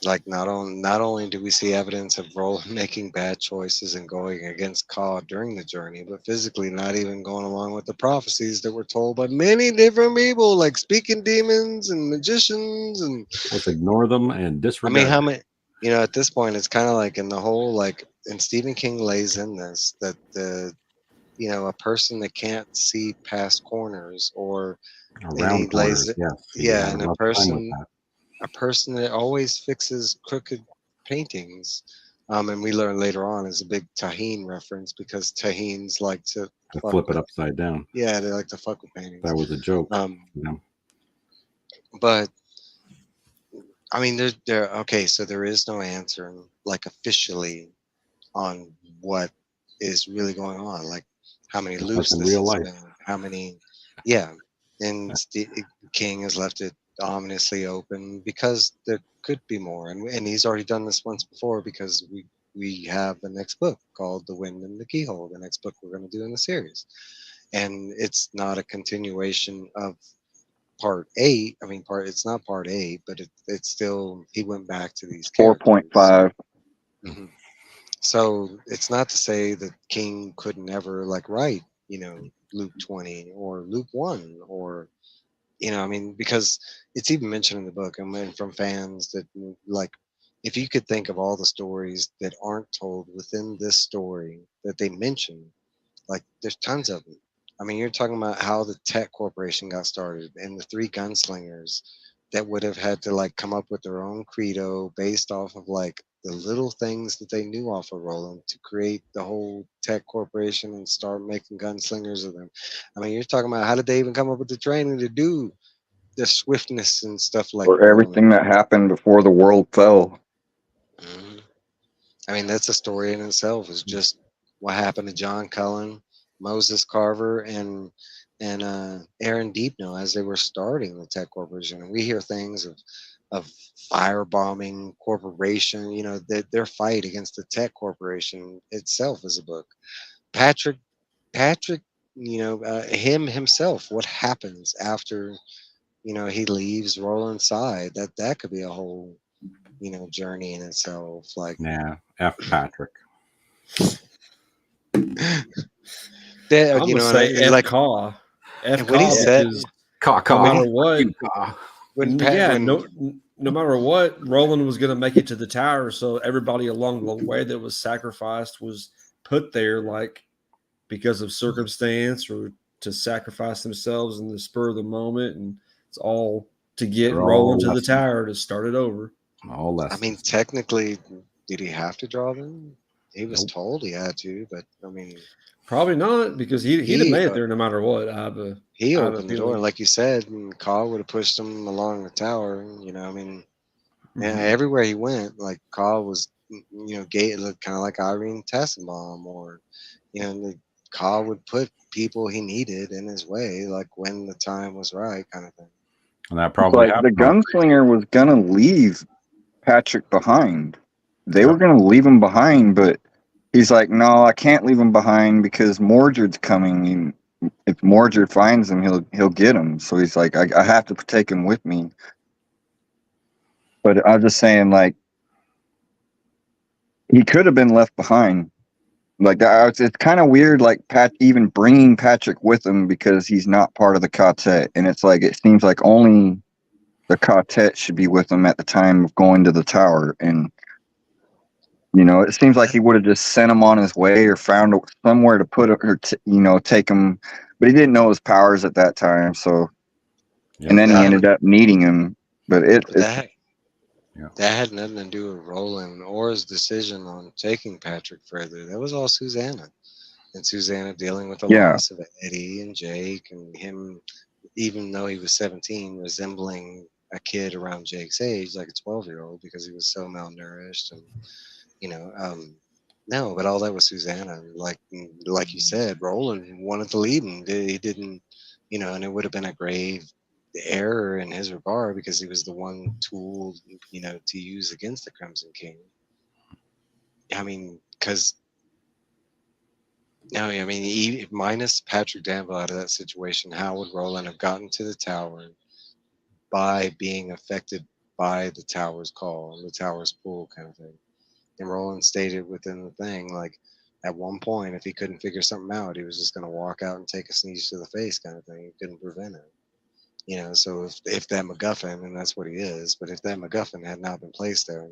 Like, not only do we see evidence of Roland making bad choices and going against Ka during the journey, but physically not even going along with the prophecies that were told by many different people, like speaking demons and magicians. And Let's ignore them and I disregard. mean, how many? At this point, it's kind of like in the whole, like, and Stephen King lays in this that a person that can't see past corners, and he Around lays corners, it, yes. He yeah, had a and a rough time with person that. a person that always fixes crooked paintings. And we learn later on is a big Tahine reference, because Tahines like to To fuck flip it with, upside down. yeah, they like to fuck with paintings. That was a joke. Um, You know? but I mean, okay, so there is no answer, like, officially on what is really going on, like how many Just like loops in this real has life. been, how many, yeah, and King has left it ominously open because there could be more, and he's already done this once before, because we have the next book called The Wind and the Keyhole, the next book we're going to do in the series, and it's not a continuation of part 8. I mean, it's not part 8, but it's still, he went back to these characters. 4.5. Mhm. So it's not to say that King could never, like, write, Luke 20 or Luke 1, or, I mean, because it's even mentioned in the book, and from fans that, like, if you could think of all the stories that aren't told within this story that they mention, like, there's tons of them. I mean, you're talking about how the Tech Corporation got started, and the three gunslingers that would have had to, like, come up with their own credo based off of, like, the little things that they knew off of Roland to create the whole Tech Corporation and start making gunslingers of them. I mean, you're talking about how did they even come up with the training to do the swiftness and stuff like Or Roland. everything that happened before the world fell. Mhm. I mean, that's a story in itself. Is just what happened to John Cullen, Moses Carver, and Aaron Deepno as they were starting the Tech Corporation. And we hear things of firebombing corporation. Their fight against the Tech Corporation itself is a book. Patrick, him himself. What happens after he leaves Roland's side? That could be a whole journey in itself. Like, Nah, F. Patrick. that, I'm gonna and say F like, Caw. F and when he Caw said, because Caw, no caw. matter what, You caw. yeah, when no matter what, Roland was gonna make it to the tower. So everybody along the way that was sacrificed was put there, like because of circumstance or to sacrifice themselves in the spur of the moment, and it's all to get They're all Roland to the lessons. tower to start it over. All I mean, lessons. technically, did he have to draw them? He was Nope. told he had to, but I mean, Probably not because he'd have he made it there no matter what. I have a opened the door, feeling. and like you said, and Carl would have pushed him along the tower. I mean, yeah, Mhm. everywhere he went, like, Carl was, gate, kind of like Irene Tassenbaum, or Carl would put people he needed in his way, like when the time was right, kind of thing. And that It's probably like the happened. gunslinger was gonna leave Patrick behind. They were Yep. gonna leave him behind, but he's like, no, I can't leave him behind because Mordred's coming. And if Mordred finds him, he'll get him. So he's like, I have to take him with me. But I'm just saying, like, he could have been left behind. Like it's kind of weird, like Pat even bringing Patrick with him because he's not part of the quartet, and it's like it seems like only the quartet should be with him at the time of going to the tower, and it seems like he would have just sent him on his way or found somewhere to put or take him, but he didn't know his powers at that time, so and then he ended up needing him, but that Yeah. that had nothing to do with Roland or his decision on taking Patrick further. That was all Susanna. And Susanna dealing with the yeah, loss of Eddie and Jake, and him, even though he was 17, resembling a kid around Jake's age, like a 12-year-old, because he was so malnourished. And, no, but all that was Susanna. Like you said, Roland wanted to lead him. He didn't, and it would have been a grave error in his regard because he was the one tool, to use against the Crimson King. I mean, because no, I mean, minus Patrick Danville out of that situation, how would Roland have gotten to the tower by being affected by the tower's call, the tower's pull kind of thing? And Roland stated within the thing, like, at one point, if he couldn't figure something out, he was just going to walk out and take a sneeze to the face kind of thing. He couldn't prevent it. So if that MacGuffin, and that's what he is, but if that MacGuffin had not been placed there,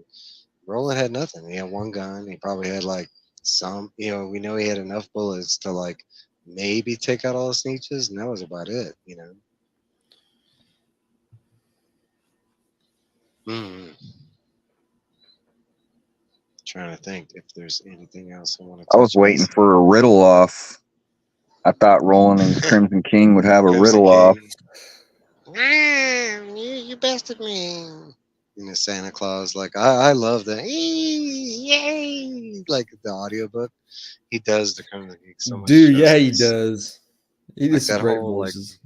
Roland had nothing. He had one gun. He probably had like some, we know he had enough bullets to like maybe take out all the sneeches, and that was about it. Trying to think if there's anything else I want to touch. I was waiting for a riddle off. I thought Roland and Crimson King would have a riddle off. You bested me. Santa Claus, like I love that. Yay! Like the audiobook. He does the Crimson King so much. Dude, yeah, he does. He does that great whole, voices.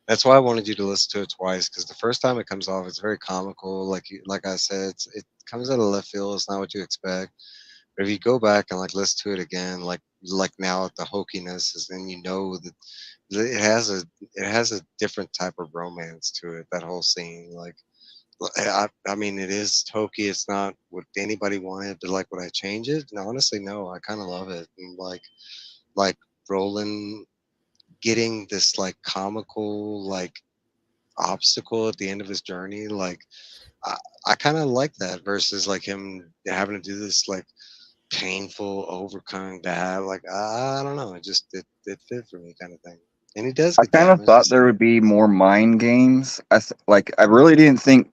That's why I wanted you to listen to it twice, because the first time it comes off, it's very comical. Like I said, it comes out of left field. It's not what you expect. But if you go back and like listen to it again, like now the hokiness is, then that it has a different type of romance to it. That whole scene, like I mean, it is hokey. It's not what anybody wanted, but like, would I change it? No, honestly, no. I kind of love it. And like Roland getting this like comical like obstacle at the end of his journey, like I kind of like that versus like him having to do this like painful overcoming bad. Like I don't know, it fit for me kind of thing. And he does I get kind of damaged. thought there would be more mind games. I really didn't think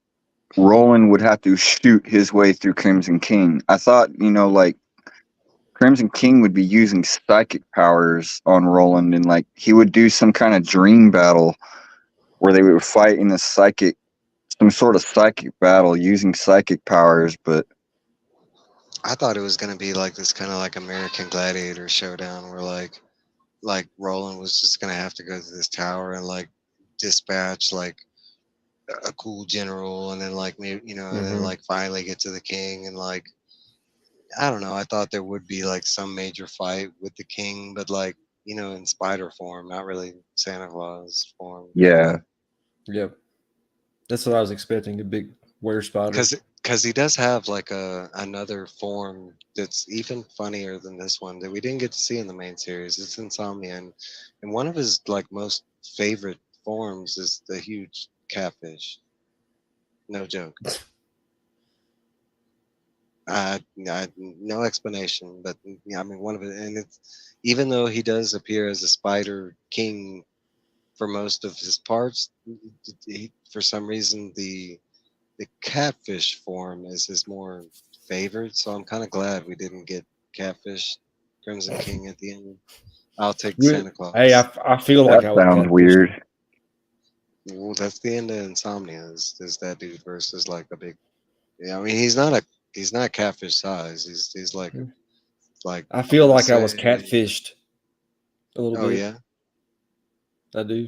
Roland would have to shoot his way through Crimson King. I thought, like Crimson King would be using psychic powers on Roland, and like he would do some kind of dream battle where they would fight in some sort of psychic battle using psychic powers. But I thought it was gonna be like this kind of like American Gladiator showdown where like Roland was just gonna have to go to this tower and like dispatch like a cool general, and then like maybe and then like finally get to the king, and like I don't know. I thought there would be like some major fight with the king, but like in spider form, not really Santa Claus form. yeah, Yep, that's what I was expecting. A big were spider. Because he does have like another form that's even funnier than this one that we didn't get to see in the main series. It's Insomnia, and one of his like most favorite forms is the huge catfish. No joke. No explanation, but I mean one of it, and it's even though he does appear as a spider king for most of his parts, for some reason the catfish form is his more favored. So I'm kind of glad we didn't get catfish Crimson King at the end. I'll take Santa Claus. Hey, I feel like that I was sounds weird. Well, that's the end of Insomnia. Is that dude versus like a big? Yeah, I mean he's not catfish size. He's like I feel like I was catfished a little bit. Oh yeah, I do.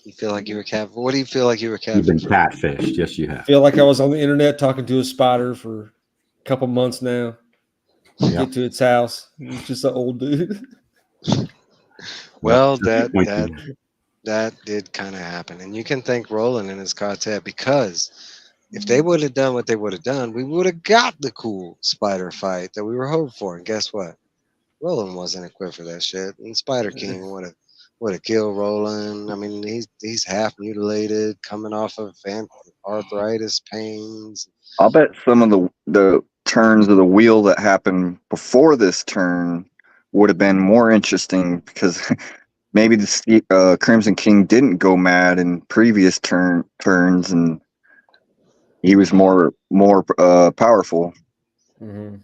You feel like you were cat? What do you feel like you were catfished? You've been catfished. Yes, you have. I feel like I was on the internet talking to a spider for a couple months now. Get to its house. It's just an old dude. Well, that did kind of happen, and you can thank Roland and his quartet, because if they would have done what they would have done, we would have got the cool spider fight that we were hoping for. And guess what? Roland wasn't equipped for that shit. And Spider King would have killed Roland. I mean, he's half mutilated, coming off of arthritis pains. I'll bet some of the turns of the wheel that happened before this turn would have been more interesting because maybe the Crimson King didn't go mad in previous turns and he was more powerful. Mm-hmm.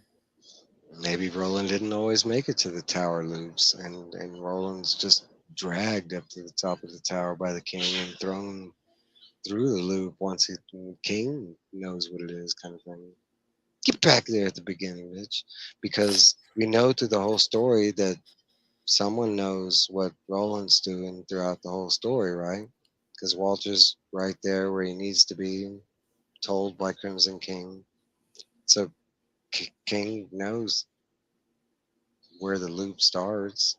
Maybe Roland didn't always make it to the tower loops, and Roland's just dragged up to the top of the tower by the king and thrown through the loop once the king knows what it is, kind of thing. Get back there at the beginning, bitch, because we know through the whole story that someone knows what Roland's doing throughout the whole story, right? Because Walter's right there where he needs to be, told by Crimson King. So King knows where the loop starts.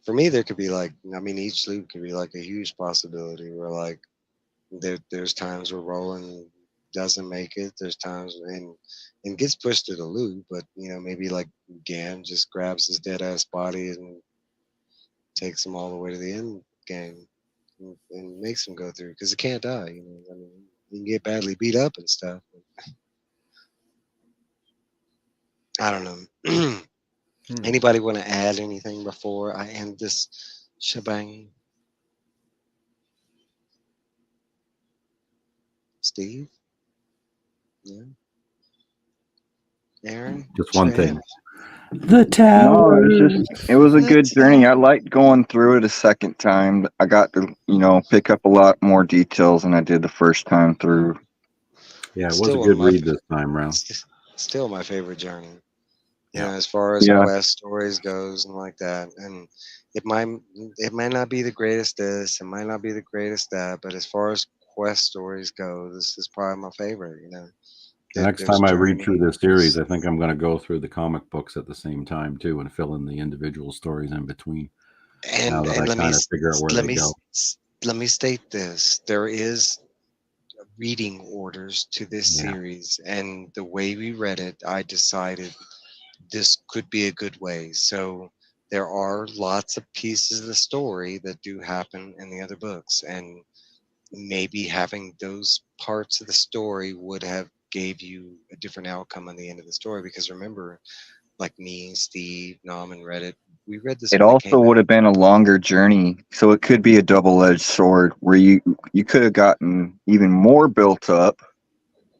For me, there could be like, I mean, each loop could be like a huge possibility where like there's times where Roland doesn't make it. There's times and gets pushed to the loop, but maybe like Gan just grabs his dead ass body and takes him all the way to the end game and makes him go through because he can't die. I mean, he can get badly beat up and stuff. I don't know. Anybody want to add anything before I end this shebang? Steve? Yeah. Aaron? Just one Trev? thing. The No, tower. it was a good journey. I liked going through it a second time. I got to pick up a lot more details than I did the first time through. Yeah, it was Still a one of good my read this time round. still my favorite journey. Yeah. As far as Yeah. quest stories goes and like that. And it might not be the greatest this, it might not be the greatest that, but as far as quest stories go, this is probably my favorite. The next There's time I read through this series, journeys. I think I'm going to go through the comic books at the same time too and fill in the individual stories in between. Now And that and I kind of figure out where they go. let me state this: there is reading orders to this Yeah. series, and the way we read it, I decided this could be a good way. So there are lots of pieces of the story that do happen in the other books, and maybe having those parts of the story would have gave you a different outcome on the end of the story. Because remember, like me, Steve, Namman read it. We read this It when it also came would out. have been a longer journey, so it could be a double-edged sword where you could have gotten even more built up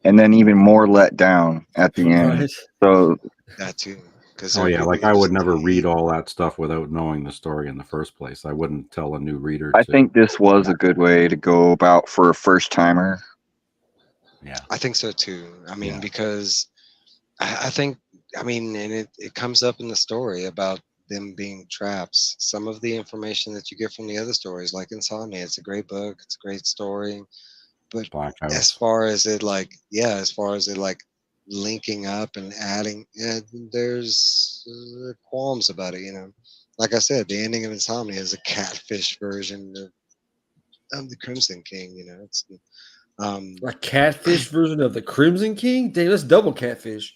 and then even more let down at the end. Right. So That too, because Oh yeah, like I would never read all that stuff without knowing the story in the first place. I wouldn't tell a new reader I to. think this was a good way to go about for a first timer. Yeah. I think so too. I mean, Yeah. because I think, and it comes up in the story about them being traps. Some of the information that you get from the other stories, like Insomnia, it's a great book, it's a great story. But Black as House. far as it as far as it linking up and adding, there's qualms about it. Like I said, the ending of Insomnia is a catfish version of the Crimson King. It's A catfish version of the Crimson King? Damn, that's double catfish.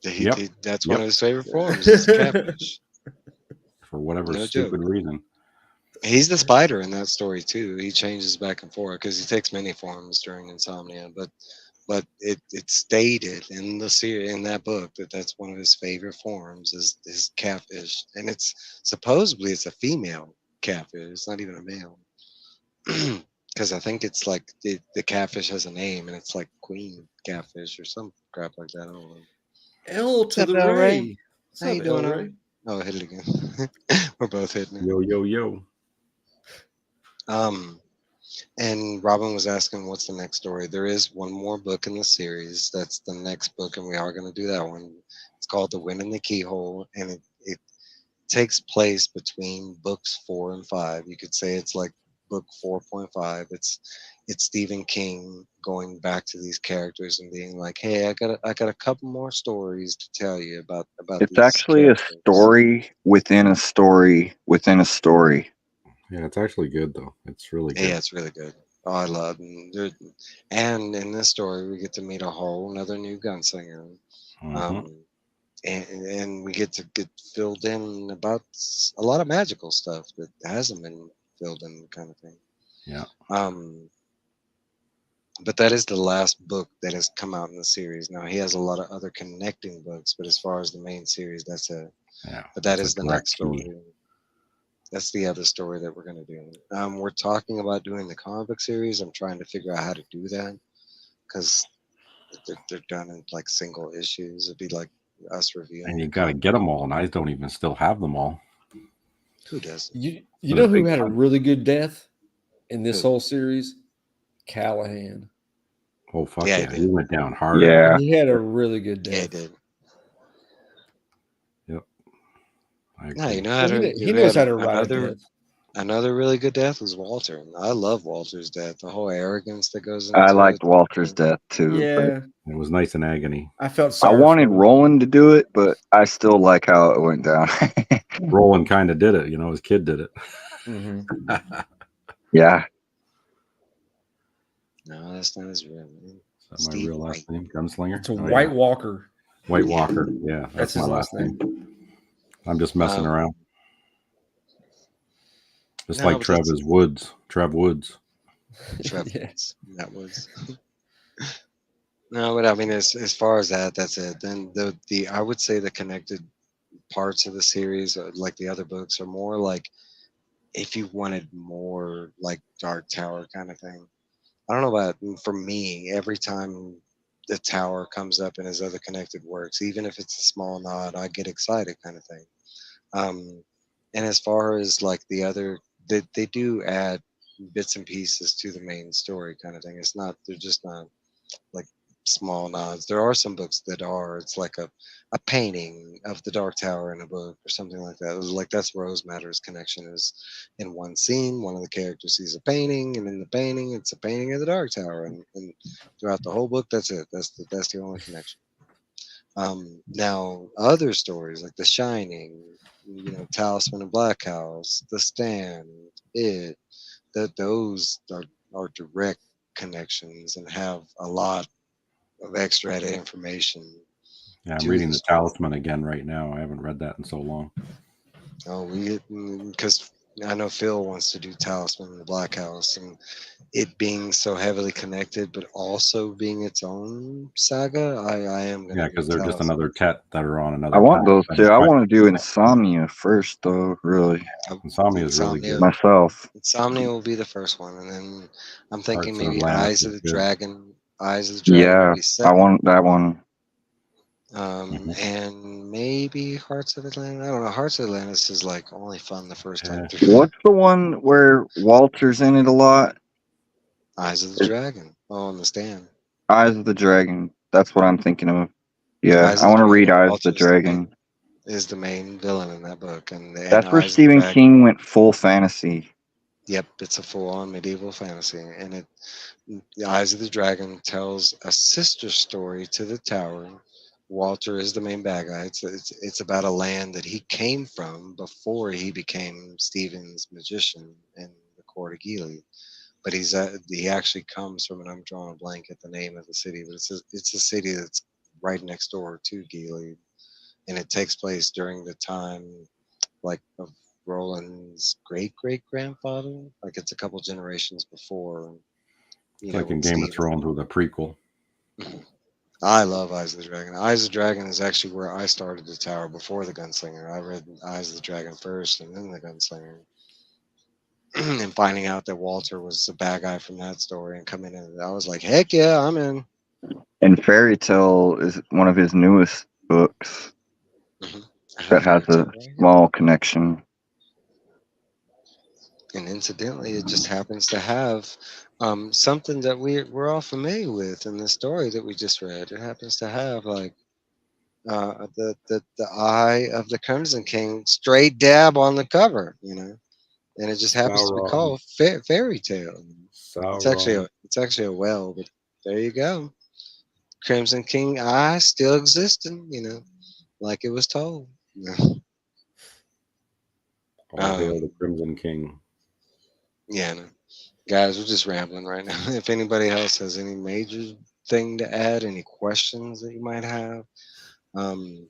Yep. That's one Yep. of his favorite forms is catfish. For whatever No stupid joke. reason. He's the spider in that story too. He changes back and forth because he takes many forms during Insomnia. But it's stated in the series in that book that that's one of his favorite forms is catfish, and it's supposedly it's a female catfish. It's not even a male. Because I think it's like the catfish has a name and it's like Queen Catfish or some crap like that. I don't know. L to What's the up, El Ray? Ray. What's How up, you doing, El El? Ray? Oh, hit it again. We're both hitting it. Yo, yo, yo. And Robin was asking what's the next story. There is one more book in the series. That's the next book, and we are going to do that one. It's called The Wind in the Keyhole, and it takes place between books 4 and 5. You could say it's like book 4.5. It's Stephen King going back to these characters and being like, "Hey, I got a couple more stories to tell you about It's these actually a characters." story within a story within a story. Yeah, it's actually good though. It's really good. Yeah, it's really good. Oh, I love them. And in this story, we get to meet a whole another new gunslinger. Um, and we get to get filled in about a lot of magical stuff that hasn't been filled in, kind of thing. Yeah. But that is the last book that has come out in the series. Now he has a lot of other connecting books, but as far as the main series, that's it. Yeah. But that that's is a the direct next key. story. That's the other story that we're going to do. We're talking about doing the comic book series. I'm trying to figure out how to do that because they're done in like single issues. It'd be like us reviewing. And you a got to comic get book. them all, and I don't even still have them all. Who doesn't? You For know the who big had a one. really good death in this Who? whole series? Callahan. Oh fuck Yeah, yeah, he he did. went down hard. Yeah. He had a really good Yeah, he death. did. Yep. I No, you agree. know how to. He We knows had how to write a another death. another really good death was Walter. I love Walter's death. The whole arrogance that goes I into liked it. Walter's death too, but Yeah, It was nice in agony. I felt I sorry wanted for him. Roland to do it, but I still like how it went down. Roland kind of did it, you know. His kid did it. hmm Yeah. No, that's not his real name. Is that my Steve real White. last name? Gunslinger. It's a Oh, White yeah. Walker. White Walker. Yeah, That's that's my his last last name. I'm just messing around. Just No, like but Trev that's is Woods. Trev Woods. Trev Yeah. Woods. That was. No, but I mean, as far as that, that's it. Then the I would say the connected parts of the series, like the other books, are more like if you wanted more like Dark Tower kind of thing. I don't know about for me. Every time the tower comes up in his other connected works, even if it's a small nod, I get excited, kind of thing. Um, and as far as like the other, they do add bits and pieces to the main story, kind of thing. It's not they're just not like small nods. There are some books that are. It's like a painting of the Dark Tower in a book or something like that. Like that's Rose Matter's connection is in one scene. One of the characters sees a painting, and in the painting, it's a painting of the Dark Tower. And throughout the whole book, that's it. That's the only connection. Now other stories like The Shining, Talisman of Black House, The Stand, It, that those are direct connections and have a lot of extra added information Yeah, I'm to reading the the story. Talisman again right now. I haven't read that in so long. Oh, because I know Phil wants to do Talisman in the Black House, and it being so heavily connected, but also being its own saga. I am Yeah, gonna do because they're just Talisman. another Tet that are on I another want path. those And two. I want to do Insomnia first, though, really. Insomnia is really Insomnia. good. Myself. Insomnia will be the first one, and then I'm thinking Hearts of maybe Atlantis Eyes is of the good. Dragon. Eyes of the Dragon will Yeah, be I second. want that one. And maybe Hearts of Atlantis. I don't know. Hearts of Atlantis is like only fun the first time Yeah. through. What's the one where Walter's in it a lot? Eyes of the Dragon. Oh, on the stand. Eyes of the Dragon. That's what I'm thinking of. Yeah, Eyes I of the want to read Dragon. Eyes of the Walter Dragon. is the main villain in that book, and That's where Eyes of the Stephen Dragon. King went full fantasy. Yep, it's a full-on medieval fantasy, and the Eyes of the Dragon tells a sister story to the Tower. Walter is the main bad guy. It's about a land that he came from before he became Stephen's magician in the court of Gilead. But he actually comes from, and I'm drawing a blank at the name of the city, but it's a city that's right next door to Gilead, and it takes place during the time like of Roland's great great grandfather. Like it's a couple generations before, It's like in when Game of Stephen. Thrones with a prequel. I love Eyes of the Dragon. Eyes of the Dragon is actually where I started the tower before the Gunslinger. I read Eyes of the Dragon first and then the Gunslinger. And finding out that Walter was the bad guy from that story and coming in, I was like, heck yeah, I'm in. And Fairy Tale is one of his newest books Hmm. I have that has Fairy a Tale right here. small connection. And incidentally, it just happens to have something that we're all familiar with in the story that we just read. It happens to have like the eye of the Crimson King straight dab on the cover, and it just happens to be Sauron. called Fairy Tale. Sauron. It's actually a well, but there you go. Crimson King eye still existing, like it was told. All hail the Um, Crimson King. yeah. No. Guys, we're just rambling right now. If anybody else has any major thing to add, any questions that you might have, um,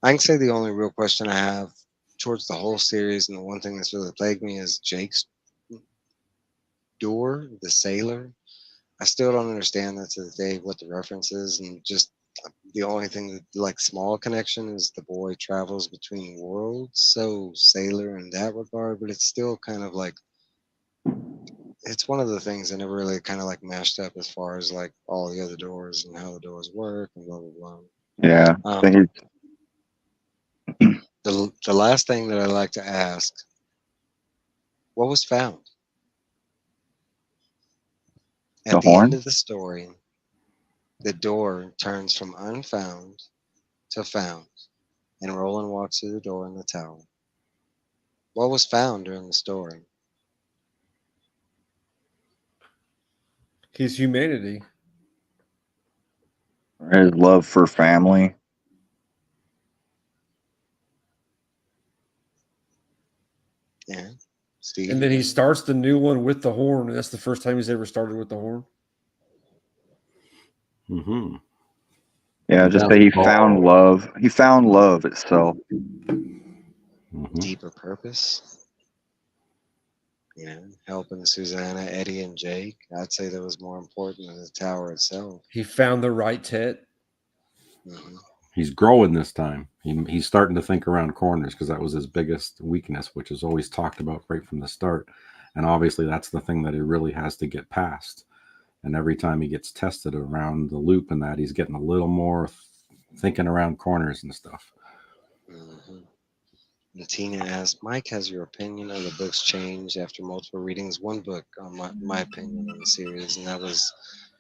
I can say the only real question I have towards the whole series, and the one thing that's really plagued me is Jake's door, the sailor. I still don't understand that to the day what the reference is, and just the only thing that like small connection is the boy travels between worlds. So sailor in that regard, but it's still kind of like it's one of the things that never really kind of like mashed up as far as like all the other doors and how the doors work and blah blah blah. Yeah, Um, I think the last thing that I like to ask, what was found the at the end horn. of the story? The door turns from unfound to found, and Roland walks through the door in the tower. What was found during the story? His humanity. His love for family. Yeah, Steve. And then he starts the new one with the horn. And that's the first time he's ever started with the horn. Mm-hmm. Yeah, He just found that the he ball. found love. He found love itself. Mm-hmm. Deeper purpose. You know, helping Susanna, Eddie, and Jake. I'd say that was more important than the tower itself. He found the right Tet. Hmm. He's growing this time. He's starting to think around corners because that was his biggest weakness, which is always talked about right from the start. And obviously, that's the thing that he really has to get past. And every time he gets tested around the loop and that, he's getting a little more thinking around corners and stuff. Hmm. And Tina asked, Mike, has your opinion of the books changed after multiple readings? One book, on my opinion on the series, and that was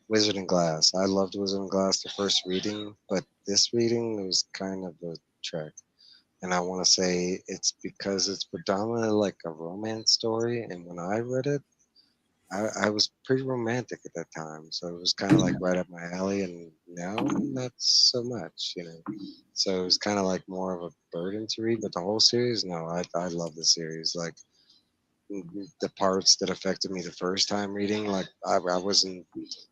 Wizard and Glass. I loved Wizard and Glass the first reading, but this reading was kind of a trek. And I want to say it's because it's predominantly like a romance story. And when I read it, I was pretty romantic at that time. So it was kind of like right up my alley. And now, not so much, you know. So it was kind of like more of a burden to read. But the whole series, no, I love the series. Like, the parts that affected me the first time reading, like I wasn't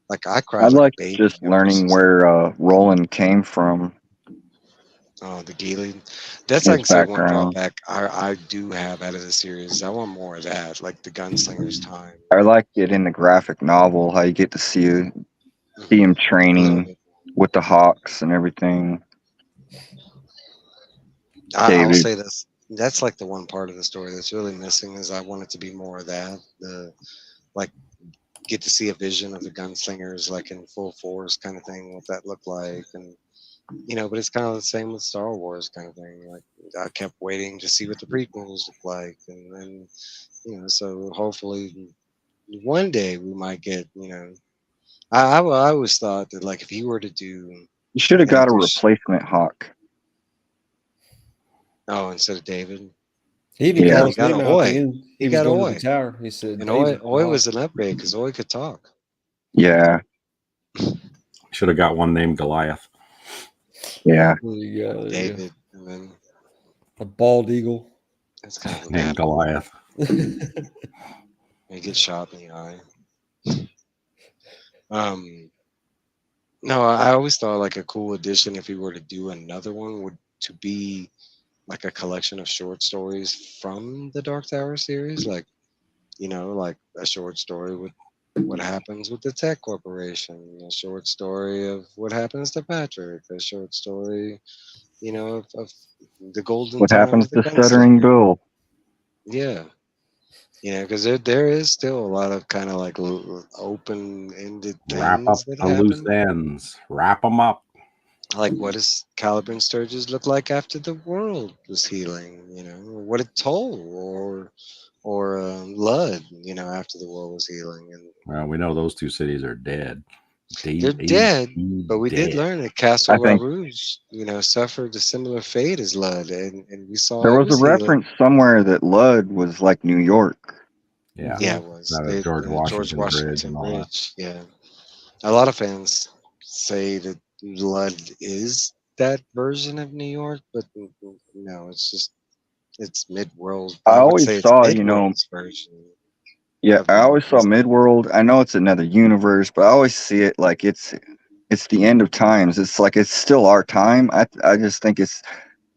like I I cried like a like baby just after learning Susan. where Roland came from, Oh, the Geely. That's I his can say one background. drawback I do have out of the series. I want more of that, like the gunslinger's time. I like it in the graphic novel how you get to see Hmm. him A little training bit. with the Hawks and everything. I'll David, say this. That's like the one part of the story that's really missing is I want it to be more of that. The like get to see a vision of the gunslingers like in full force kind of thing, what that looked like, and but it's kind of the same with Star Wars kind of thing. Like I kept waiting to see what the prequels look like, and then so hopefully one day we might get. I always thought that like if he were to do you should have an got a actor's replacement Hawk. instead of David, He even Yeah, called well, he his got name out at the Oi. end. He He was got going to the Oi, tower. He said, and Oi David. Oi was an upgrade because Oi could talk. yeah, Should have got one named Goliath. yeah. There you go. There you go. David, and then A bald eagle. that's kind of what Named happened. Goliath. He gets shot in the eye. No, I always thought like a cool addition if he were to do another one would to be like a collection of short stories from the Dark Tower series, like a short story with what happens with the tech corporation, a short story of what happens to Patrick, a short story, of the golden What times happens of the to Stuttering gunslinger. Bill? Yeah, because there is still a lot of kind of like open-ended Wrap up things that the loose happen. ends. Wrap them up. Like, what does Caliburn Sturgis look like after the world was healing? What did Toll or Lud, after the world was healing, and Well, we know those two cities are dead. they're dead. But we did Dead. learn that Castle I think Rouge, suffered a similar fate as Lud, and we saw there it was a was healing. reference somewhere that Lud was like New York. Yeah. Yeah, it was Out of George George Washington Bridge and Washington all that. Bridge. Yeah, a lot of fans say that Lud is that version of New York, but no, it's just it's mid-world. I I would always say it's saw, mid-world's version. Yeah, of I the always saw Midworld. I know it's another universe, but I always see it like it's the end of times. It's like it's still our time. I just think it's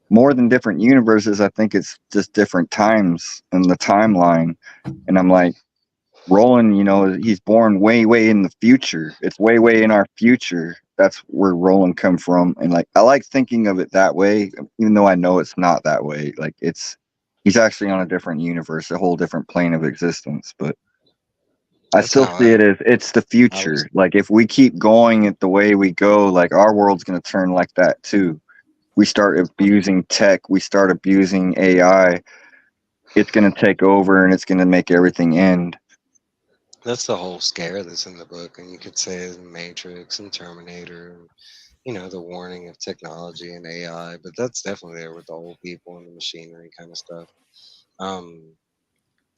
more than different universes. I think it's just different times in the timeline. And I'm like, Roland, he's born way, way in the future. It's way, way in our future. That's where Roland come from. And like, I like thinking of it that way, even though I know it's not that way. Like he's actually on a different universe, a whole different plane of existence. But I That's still how see it as it's the I was. future. Like if we keep going at the way we go, like our world's going to turn like that too. We start abusing tech, we start abusing AI. It's going to take over and it's going to make everything end. That's the whole scare that's in the book, and you could say the Matrix and Terminator, and, the warning of technology and AI. But that's definitely there with the old people and the machinery kind of stuff. Um,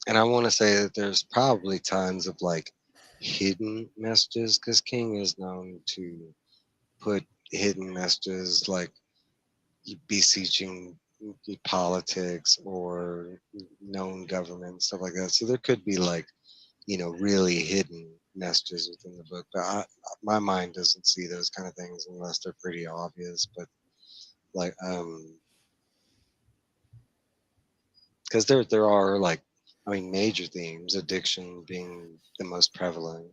and I want to say that there's probably tons of like hidden messages because King is known to put hidden messages like beseeching politics or known government stuff like that. So there could be like really hidden messages within the book. But my mind doesn't see those kind of things unless they're pretty obvious. But like, because there are like, I mean, major themes, addiction being the most prevalent.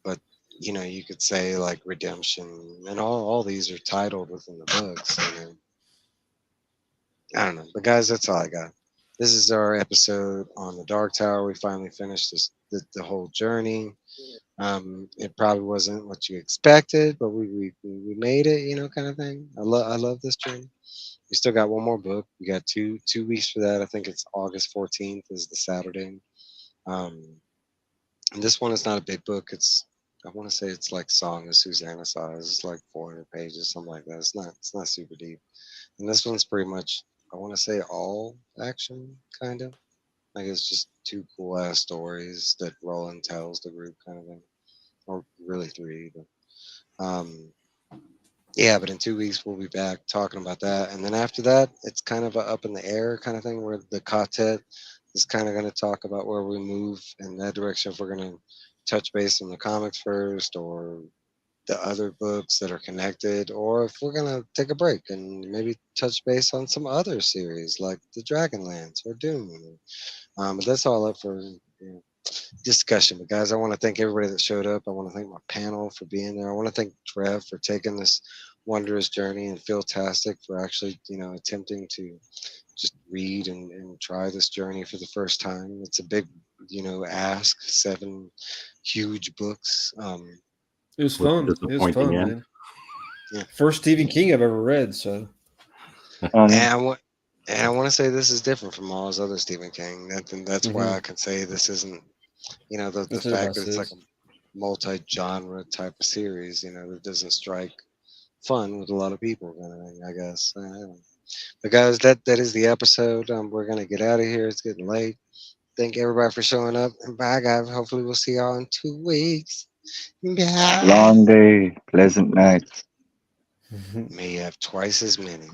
But you could say like redemption, and all these are titled within the books. I don't know, but guys, that's all I got. This is our episode on the Dark Tower. We finally finished the whole journey. It probably wasn't what you expected, but we made it, kind of thing. I love this journey. We still got one more book. We got two weeks for that. I think it's August 14th is the Saturday. Um, and this one is not a big book. I want to say it's like Song of Susanna size. It's like 400 pages, something like that. It's not super deep. And this one's pretty much, I want to say, all action, kind of. Like it's just two cool ass stories that Roland tells the group, kind of thing, or really three. But yeah, but in 2 weeks we'll be back talking about that, and then after that, it's kind of a up in the air kind of thing where the quartet is kind of going to talk about where we move in that direction. If we're going to touch base on the comics first, or the other books that are connected, or if we're gonna take a break and maybe touch base on some other series like the Dragonlance or Doom. But that's all up for discussion. But guys, I want to thank everybody that showed up. I want to thank my panel for being there. I want to thank Trev for taking this wondrous journey, and Philtastic for actually attempting to just read and try this journey for the first time. It's a big ask, 7 huge books. It was With fun. the It was disappointing fun, end. man. Yeah. First Stephen King I've ever read. So And I want to say this is different from all his other Stephen King. That's why I can say this isn't, the that's what fact everybody that it's like says. a multi-genre type of series, that doesn't strike fun with a lot of people, kind of thing, I guess. I don't know. But guys, that is the episode. We're gonna get out of here. It's getting late. Thank everybody for showing up, and bye, guys. Hopefully, we'll see y'all in 2 weeks. Bye. Long day, pleasant nights. May you have twice as many.